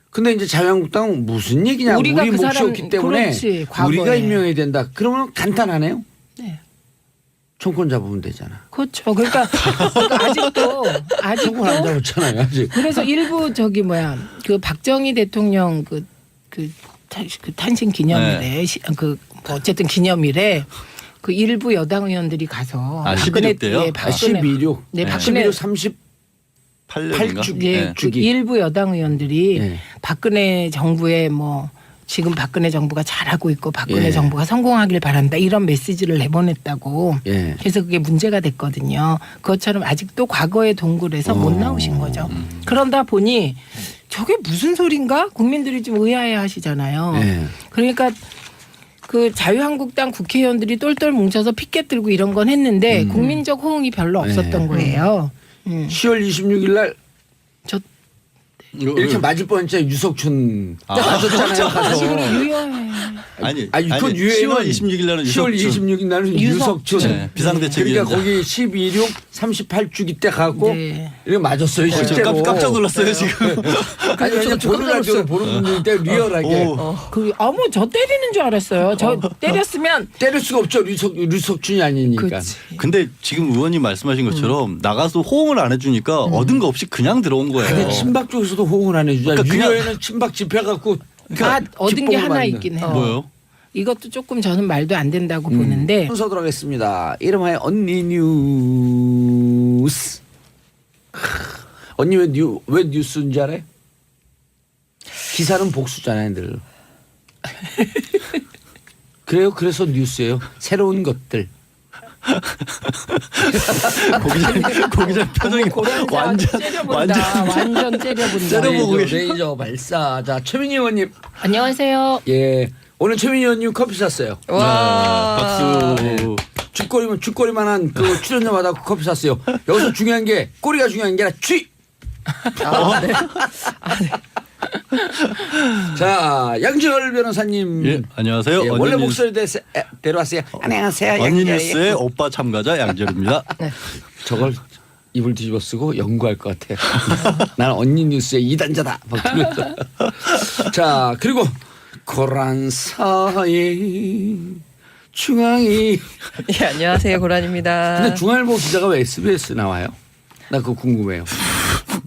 근데 이제 자유한국당은 무슨 얘기냐? 우리가 우리 그 몫이었기 사람- 때문에 그렇지, 과거에. 우리가 임명해야 된다. 그러면 간단하네요. 네. 총권 잡으면 되잖아. 그렇죠. 그러니까 아직도 총권 안 잡았잖아요. 아직. 그래서 일부 그 박정희 대통령 그 탄신 기념일에 뭐 어쨌든 기념일에 그 일부 여당 의원들이 가서 11.6 때요? 예, 박근혜 12.6. 네, 박근혜 11.6 8년인가? 38주. 예, 그 일부 여당 의원들이 네. 박근혜 정부의 뭐 지금 박근혜 정부가 잘하고 있고 박근혜 예. 정부가 성공하길 바란다 이런 메시지를 내보냈다고 예. 그래서 그게 문제가 됐거든요. 그것처럼 아직도 과거의 동굴에서 못 나오신 거죠. 그러다 보니 저게 무슨 소린가 국민들이 좀 의아해 하시잖아요. 예. 그러니까 그 자유한국당 국회의원들이 똘똘 뭉쳐서 피켓 들고 이런 건 했는데 국민적 호응이 별로 없었던 네. 거예요. 10월 26일 날 저 이렇게 맞을 뻔했잖아요. 유석춘 맞았잖아요. 가서. 유효해. 아니, 그건 유해는 10월 26일 날은 10월 유석춘. 26일 날은 유석춘. 네, 비상대책위원장. 그러니까 거기 12.6 38주기 때 가고 네. 이렇게 맞았어요. 실제로. 깜짝 놀랐어요 지금. 아니 왜냐면 보는 라디오를 보는 분들 때 리얼하게 오. 저 때리는 줄 알았어요. 저 때렸으면 때릴 수가 없죠. 유석춘이 아니니까. 그렇지. 근데 지금 의원님 말씀하신 것처럼 나가서 호응을 안 해주니까 얻은 거 없이 그냥 들어온 거예요. 근데 친박 쪽에서도 호응을 안 해주잖아요. 그러니까 그냥- 유효에는 친박 집회 갖고 얻은 게 기뽕을 하나 받는. 있긴 해요. 뭐요? 이것도 조금 저는 말도 안 된다고 보는데 순서 들어가겠습니다. 이름하여 언니 뉴스. 언니 왜 뉴스인 줄 알아요? 기사는 복수잖아요, 늘. 그래요. 그래서 뉴스예요. 새로운 것들. 고기자 표정이 완전 완전 째려본다. 째려보고 레이저 발사. 자, 최민희 의원님. 안녕하세요. 예. 오늘 최민희 의원님 커피 샀어요. 와. 박수. 쥐꼬리만한 그 출연료마다 커피 샀어요. 여기서 중요한 게 꼬리가 중요한 게 아니라 쥐. 자, 양지열 변호사님. 예, 안녕하세요. 예, 원래 언니 목소리 데려왔어요. 안녕하세요. 언니 양지열이에요. 뉴스의 오빠 참가자 양재입니다. 저걸 입을 뒤집어 쓰고 연구할 것 같아요. 나는 언니 뉴스의 2단자다. 막 그러면서. 자, 그리고 고란사의 중앙이. 예, 안녕하세요. 고란입니다. 근데 중앙일보 기자가 왜 SBS 나와요? 나 그거 궁금해요.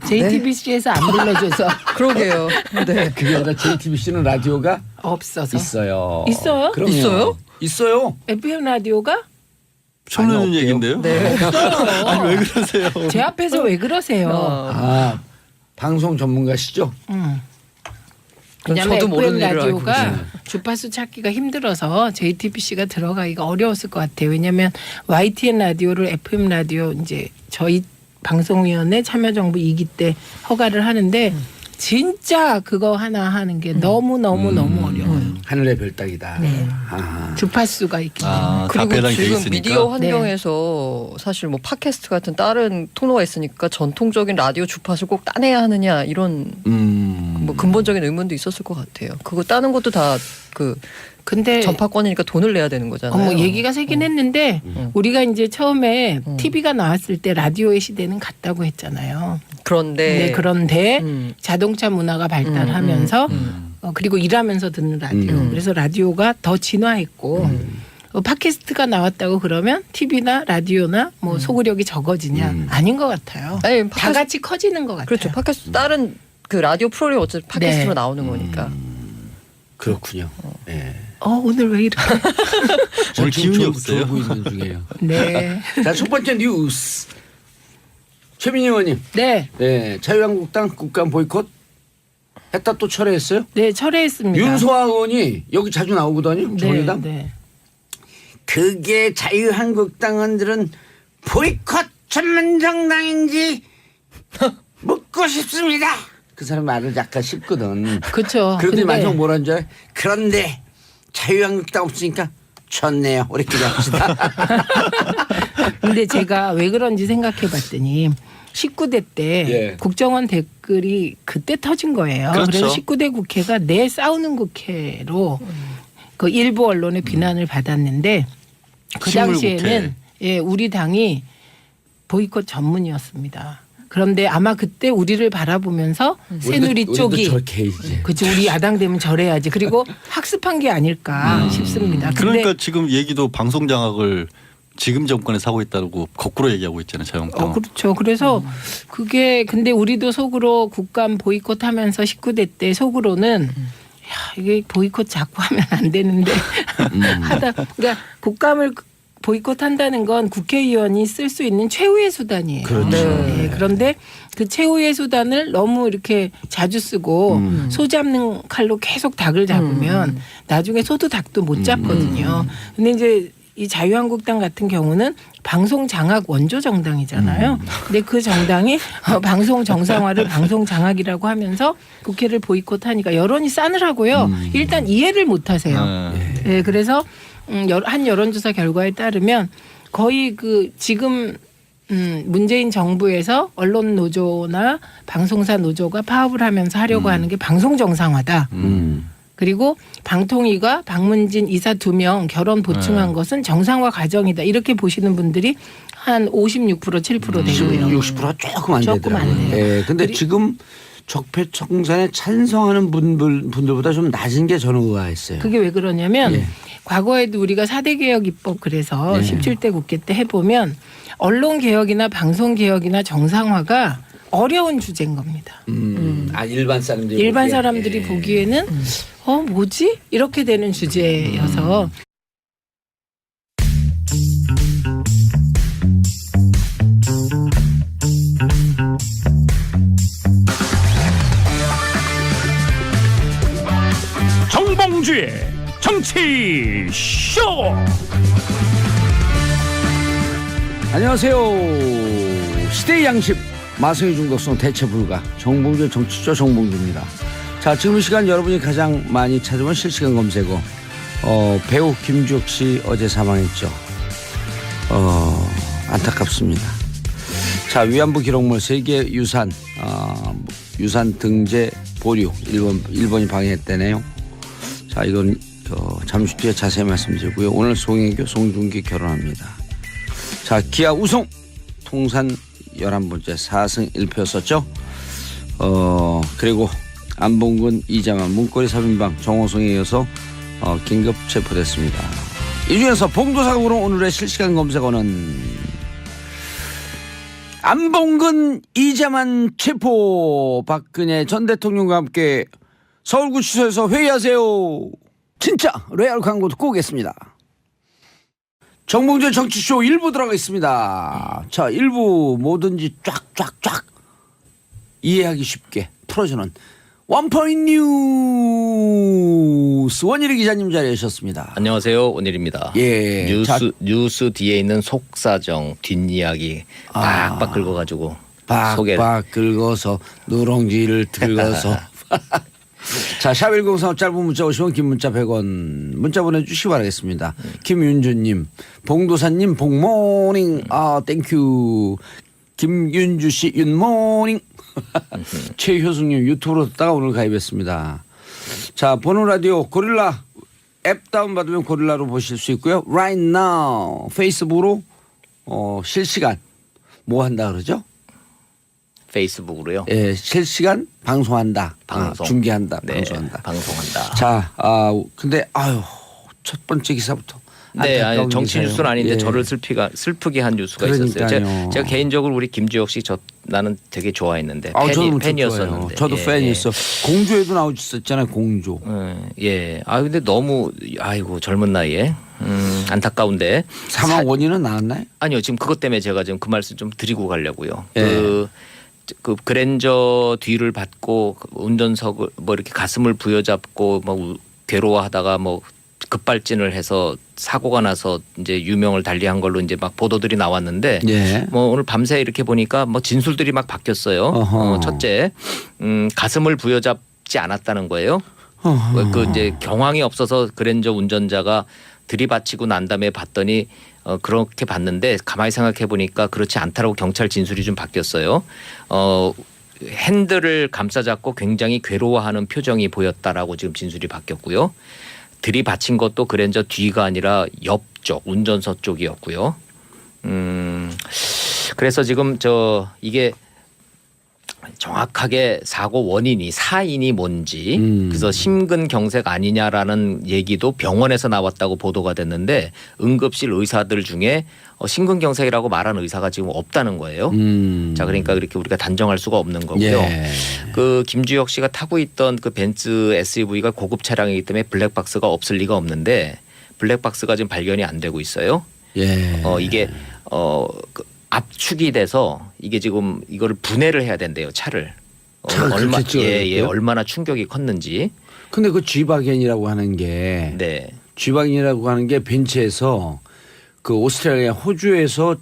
JTBC에서 안 불러줘서 그러게요. 네. 그게 아니라 JTBC는 라디오가 없어서. 있어요. 있어요? 그럼요. 있어요? 있어요. FM 라디오가 처음 아니, 듣는 얘기인데요. 네. 아니 왜 그러세요? 제 앞에서 왜 그러세요? 아, 방송 전문가시죠? 왜냐하면 저도 FM 모르는 일을 알고 라디오가 있어요. 주파수 찾기가 힘들어서 JTBC가 들어가기가 어려웠을 것 같아요. 왜냐하면 YTN 라디오를 FM 라디오 이제 저희 방송위원회 참여정부 2기 때 허가를 하는데 진짜 그거 하나 하는 게 너무 어려워요. 하늘의 별따기다. 네. 아. 주파수가 있기 때문에. 다 그리고 배당돼 지금 있으니까. 미디어 환경에서 사실 뭐 팟캐스트 같은 다른 통로가 있으니까 전통적인 라디오 주파수를 꼭 따내야 하느냐 이런 뭐 근본적인 의문도 있었을 것 같아요. 그거 따는 것도 다 그 근데 전파권이니까 돈을 내야 되는 거잖아요. 얘기가 세긴 했는데 우리가 이제 처음에 TV가 나왔을 때 라디오의 시대는 갔다고 했잖아요. 그런데 그런데 음. 자동차 문화가 발달하면서 그리고 일하면서 듣는 라디오. 그래서 라디오가 더 진화했고 팟캐스트가 나왔다고 그러면 TV나 라디오나 뭐 소구력이 적어지냐 아닌 것 같아요. 아니, 다 같이 커지는 것 같아요. 그렇죠. 팟캐스트 다른 그 라디오 프로그램 어차피 팟캐스트로 네. 나오는 거니까. 그렇군요. 예. 오늘 왜 이렇게? 오늘 지금 기운이 졸고 없어요. 있는 중이에요. 네. 자, 첫 번째 뉴스. 최민희 의원님. 네, 네, 자유한국당 국감 보이콧 했다 또 철회했어요? 네 철회했습니다. 윤소아 의원이 여기 자주 나오거든요. 정의당. 네. 그게 자유한국당원들은 보이콧 전문 정당인지 묻고 싶습니다. 그 사람 말을 약간 쉽거든. 그렇죠. 그런데 마지막 뭐라는 줄 알아요? 그런데 자유한국당 없으니까 좋네요. 우리끼리 합시다. 근데 제가 왜 그런지 생각해 봤더니 19대 때 예. 국정원 댓글이 그때 터진 거예요. 그렇죠. 그래서 19대 국회가 내 싸우는 국회로 그 일부 언론의 비난을 받았는데 그 식물 당시에는 예, 우리 당이 보이콧 전문이었습니다. 그런데 아마 그때 우리를 바라보면서 새누리 쪽이 저렇게 이제. 그치 우리 야당 되면 저래야지 그리고 학습한 게 아닐까 싶습니다. 근데 그러니까 지금 얘기도 방송 장악을 지금 정권에서 하고 있다고 거꾸로 얘기하고 있잖아요. 자유한국당. 그렇죠. 그래서 그게 근데 우리도 속으로 국감 보이콧하면서 19대 때 속으로는 야, 이게 보이콧 자꾸 하면 안 되는데 하다 그러니까 국감을 보이콧한다는 건 국회의원이 쓸 수 있는 최후의 수단이에요. 그렇죠. 네. 그런데 그 최후의 수단을 너무 이렇게 자주 쓰고 소 잡는 칼로 계속 닭을 잡으면 나중에 소도 닭도 못 잡거든요. 근데 이제 이 자유한국당 같은 경우는 방송 장악 원조 정당이잖아요. 근데 그 정당이 방송 정상화를 방송 장악이라고 하면서 국회를 보이콧하니까 여론이 싸늘하고요. 일단 이해를 못 하세요. 네, 그래서 한 여론조사 결과에 따르면 거의 그 지금 문재인 정부에서 언론 노조나 방송사 노조가 파업을 하면서 하려고 하는 게 방송 정상화다. 그리고 방통위가 박문진 이사 2명 결혼 보충한 것은 정상화 과정이다. 이렇게 보시는 분들이 한 56% 7% 되고요. 60%가 조금 안 조금 안 되더라고요. 돼요. 예, 근데 지금 적폐청산에 찬성하는 분들보다 좀 낮은 게 저는 의아했어요. 그게 왜 그러냐면 예. 과거에도 우리가 4대 개혁 입법 그래서 17대 국회 때 해보면 언론 개혁이나 방송 개혁이나 정상화가 어려운 주제인 겁니다. 아 일반 사람들이 일반 보기에. 사람들이 예. 보기에는 뭐지? 이렇게 되는 주제여서 정봉주의 정치 쇼. 안녕하세요. 시대의 양심 마성의 중독성 대체 불가 정봉주의 정치쇼 정봉주입니다. 자 지금 이 시간 여러분이 가장 많이 찾아본 실시간 검색어 배우 김주혁 씨 어제 사망했죠. 안타깝습니다. 자 위안부 기록물 세계 유산 유산 등재 보류 일본이 방해했다네요. 자 이건 잠시 뒤에 자세히 말씀드리고요. 오늘 송혜교 송중기 결혼합니다. 자 기아 우승 통산 11번째 4승 1패 썼죠. 그리고 안봉근 이장한 문고리 3인방 정호성에 이어서 긴급 체포됐습니다. 이 중에서 봉도사고로 오늘의 실시간 검색어는 안봉근 이자만 체포. 박근혜 전 대통령과 함께 서울구치소에서 회의하세요. 진짜 레알 광고 듣고 오겠습니다. 정봉주의 정치쇼 1부 들어가 있습니다. 자 1부 뭐든지 쫙쫙쫙 이해하기 쉽게 풀어주는 원포인트 뉴스 원일이 기자님 자리하셨습니다. 안녕하세요. 오늘입니다. 예. 뉴스 뒤에 있는 속사정 뒷이야기 빡빡 긁어가지고 소개를. 박박 긁어서 누룽지를 들고서 자, 샵1035 짧은 문자 50원 긴 문자 100원 문자 보내주시기 바라겠습니다. 김윤주님 봉도사님 봉모닝 땡큐 김윤주 씨 윤모닝 최효승님 유튜브로 듣다가 오늘 가입했습니다. 자 보는 라디오 고릴라 앱 다운받으면 고릴라로 보실 수 있고요. Right now 페이스북으로 실시간 뭐 한다 그러죠? 페이스북으로요. 예, 실시간 방송한다. 방송. 중계한다. 네, 방송한다. 방송한다. 자, 근데 첫 번째 기사부터. 네, 아니, 안타까운 정치 기사예요. 뉴스는 아닌데 예. 저를 슬프게 한 뉴스가 그러니까요. 있었어요. 제가 개인적으로 우리 김주혁 씨 나는 되게 좋아했는데 저도 팬이었었는데. 저도 예, 팬이었어. 공조에도 나오셨잖아요. 공조. 예. 근데 너무 아이고 젊은 나이에 안타까운데 사망 원인은 나왔나요? 아니요 지금 그것 때문에 제가 지금 그 말씀 좀 드리고 가려고요. 예. 그 그랜저 뒤를 받고 운전석을 뭐 이렇게 가슴을 부여잡고 뭐 괴로워하다가 뭐 급발진을 해서 사고가 나서 이제 유명을 달리한 걸로 이제 막 보도들이 나왔는데 예. 뭐 오늘 밤새 이렇게 보니까 뭐 진술들이 막 바뀌었어요. 어허. 첫째, 가슴을 부여잡지 않았다는 거예요. 그 이제 경황이 없어서 그랜저 운전자가 들이받치고 난 다음에 봤더니 그렇게 봤는데 가만히 생각해 보니까 그렇지 않다라고 경찰 진술이 좀 바뀌었어요. 핸들을 감싸잡고 굉장히 괴로워하는 표정이 보였다라고 지금 진술이 바뀌었고요. 들이받친 것도 그랜저 뒤가 아니라 옆쪽 운전석 쪽이었고요. 그래서 지금 이게 정확하게 사고 원인이 사인이 뭔지 그래서 심근경색 아니냐라는 얘기도 병원에서 나왔다고 보도가 됐는데 응급실 의사들 중에 심근경색이라고 말한 의사가 지금 없다는 거예요. 자 그러니까 그렇게 우리가 단정할 수가 없는 거고요. 예. 그 김주혁 씨가 타고 있던 그 벤츠 SUV가 고급 차량이기 때문에 블랙박스가 없을 리가 없는데 블랙박스가 지금 발견이 안 되고 있어요. 예. 이게 그 압축이 돼서 이게 지금 이거를 분해를 해야 된대요 차를. 차를 그렇게 찍어야 얼마나 충격이 컸는지. 근데 그 G바겐이라고 하는 게 네. G바겐이라고 하는 게 벤츠에서 그 오스트레일리아 호주에서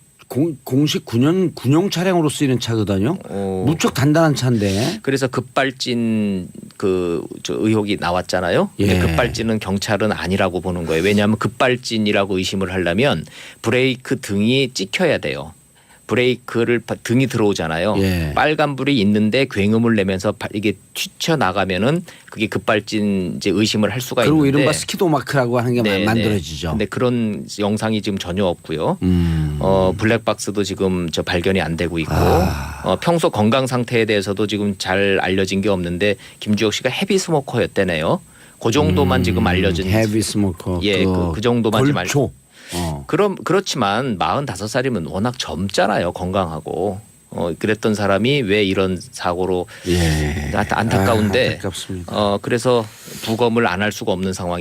공식 군용 차량으로 쓰이는 차거든요. 무척 단단한 차인데. 그래서 급발진 저 의혹이 나왔잖아요. 근데 예. 급발진은 경찰은 아니라고 보는 거예요. 왜냐하면 급발진이라고 의심을 하려면 브레이크 등이 찍혀야 돼요. 브레이크를 등이 들어오잖아요. 예. 빨간불이 있는데 굉음을 내면서 이게 튀쳐나가면은 그게 급발진 이제 의심을 할 수가 그리고 있는데. 이른바 스키도마크라고 하는 게 네, 만들어지죠. 근데 그런 영상이 지금 전혀 없고요. 블랙박스도 지금 발견이 안 되고 있고 평소 건강 상태에 대해서도 지금 잘 알려진 게 없는데 김주혁 씨가 헤비 스모커였대네요. 그 정도만 지금 알려진. 헤비 스모커. 예, 그 정도만 지금 골초. 그렇지만 45살이면 워낙 젊잖아요. 건강하고. 그랬던 사람이 왜 이런 사고로 예. 안타까운데 안타깝습니다. 그래서 부검을 안 할 수가 없는 상황.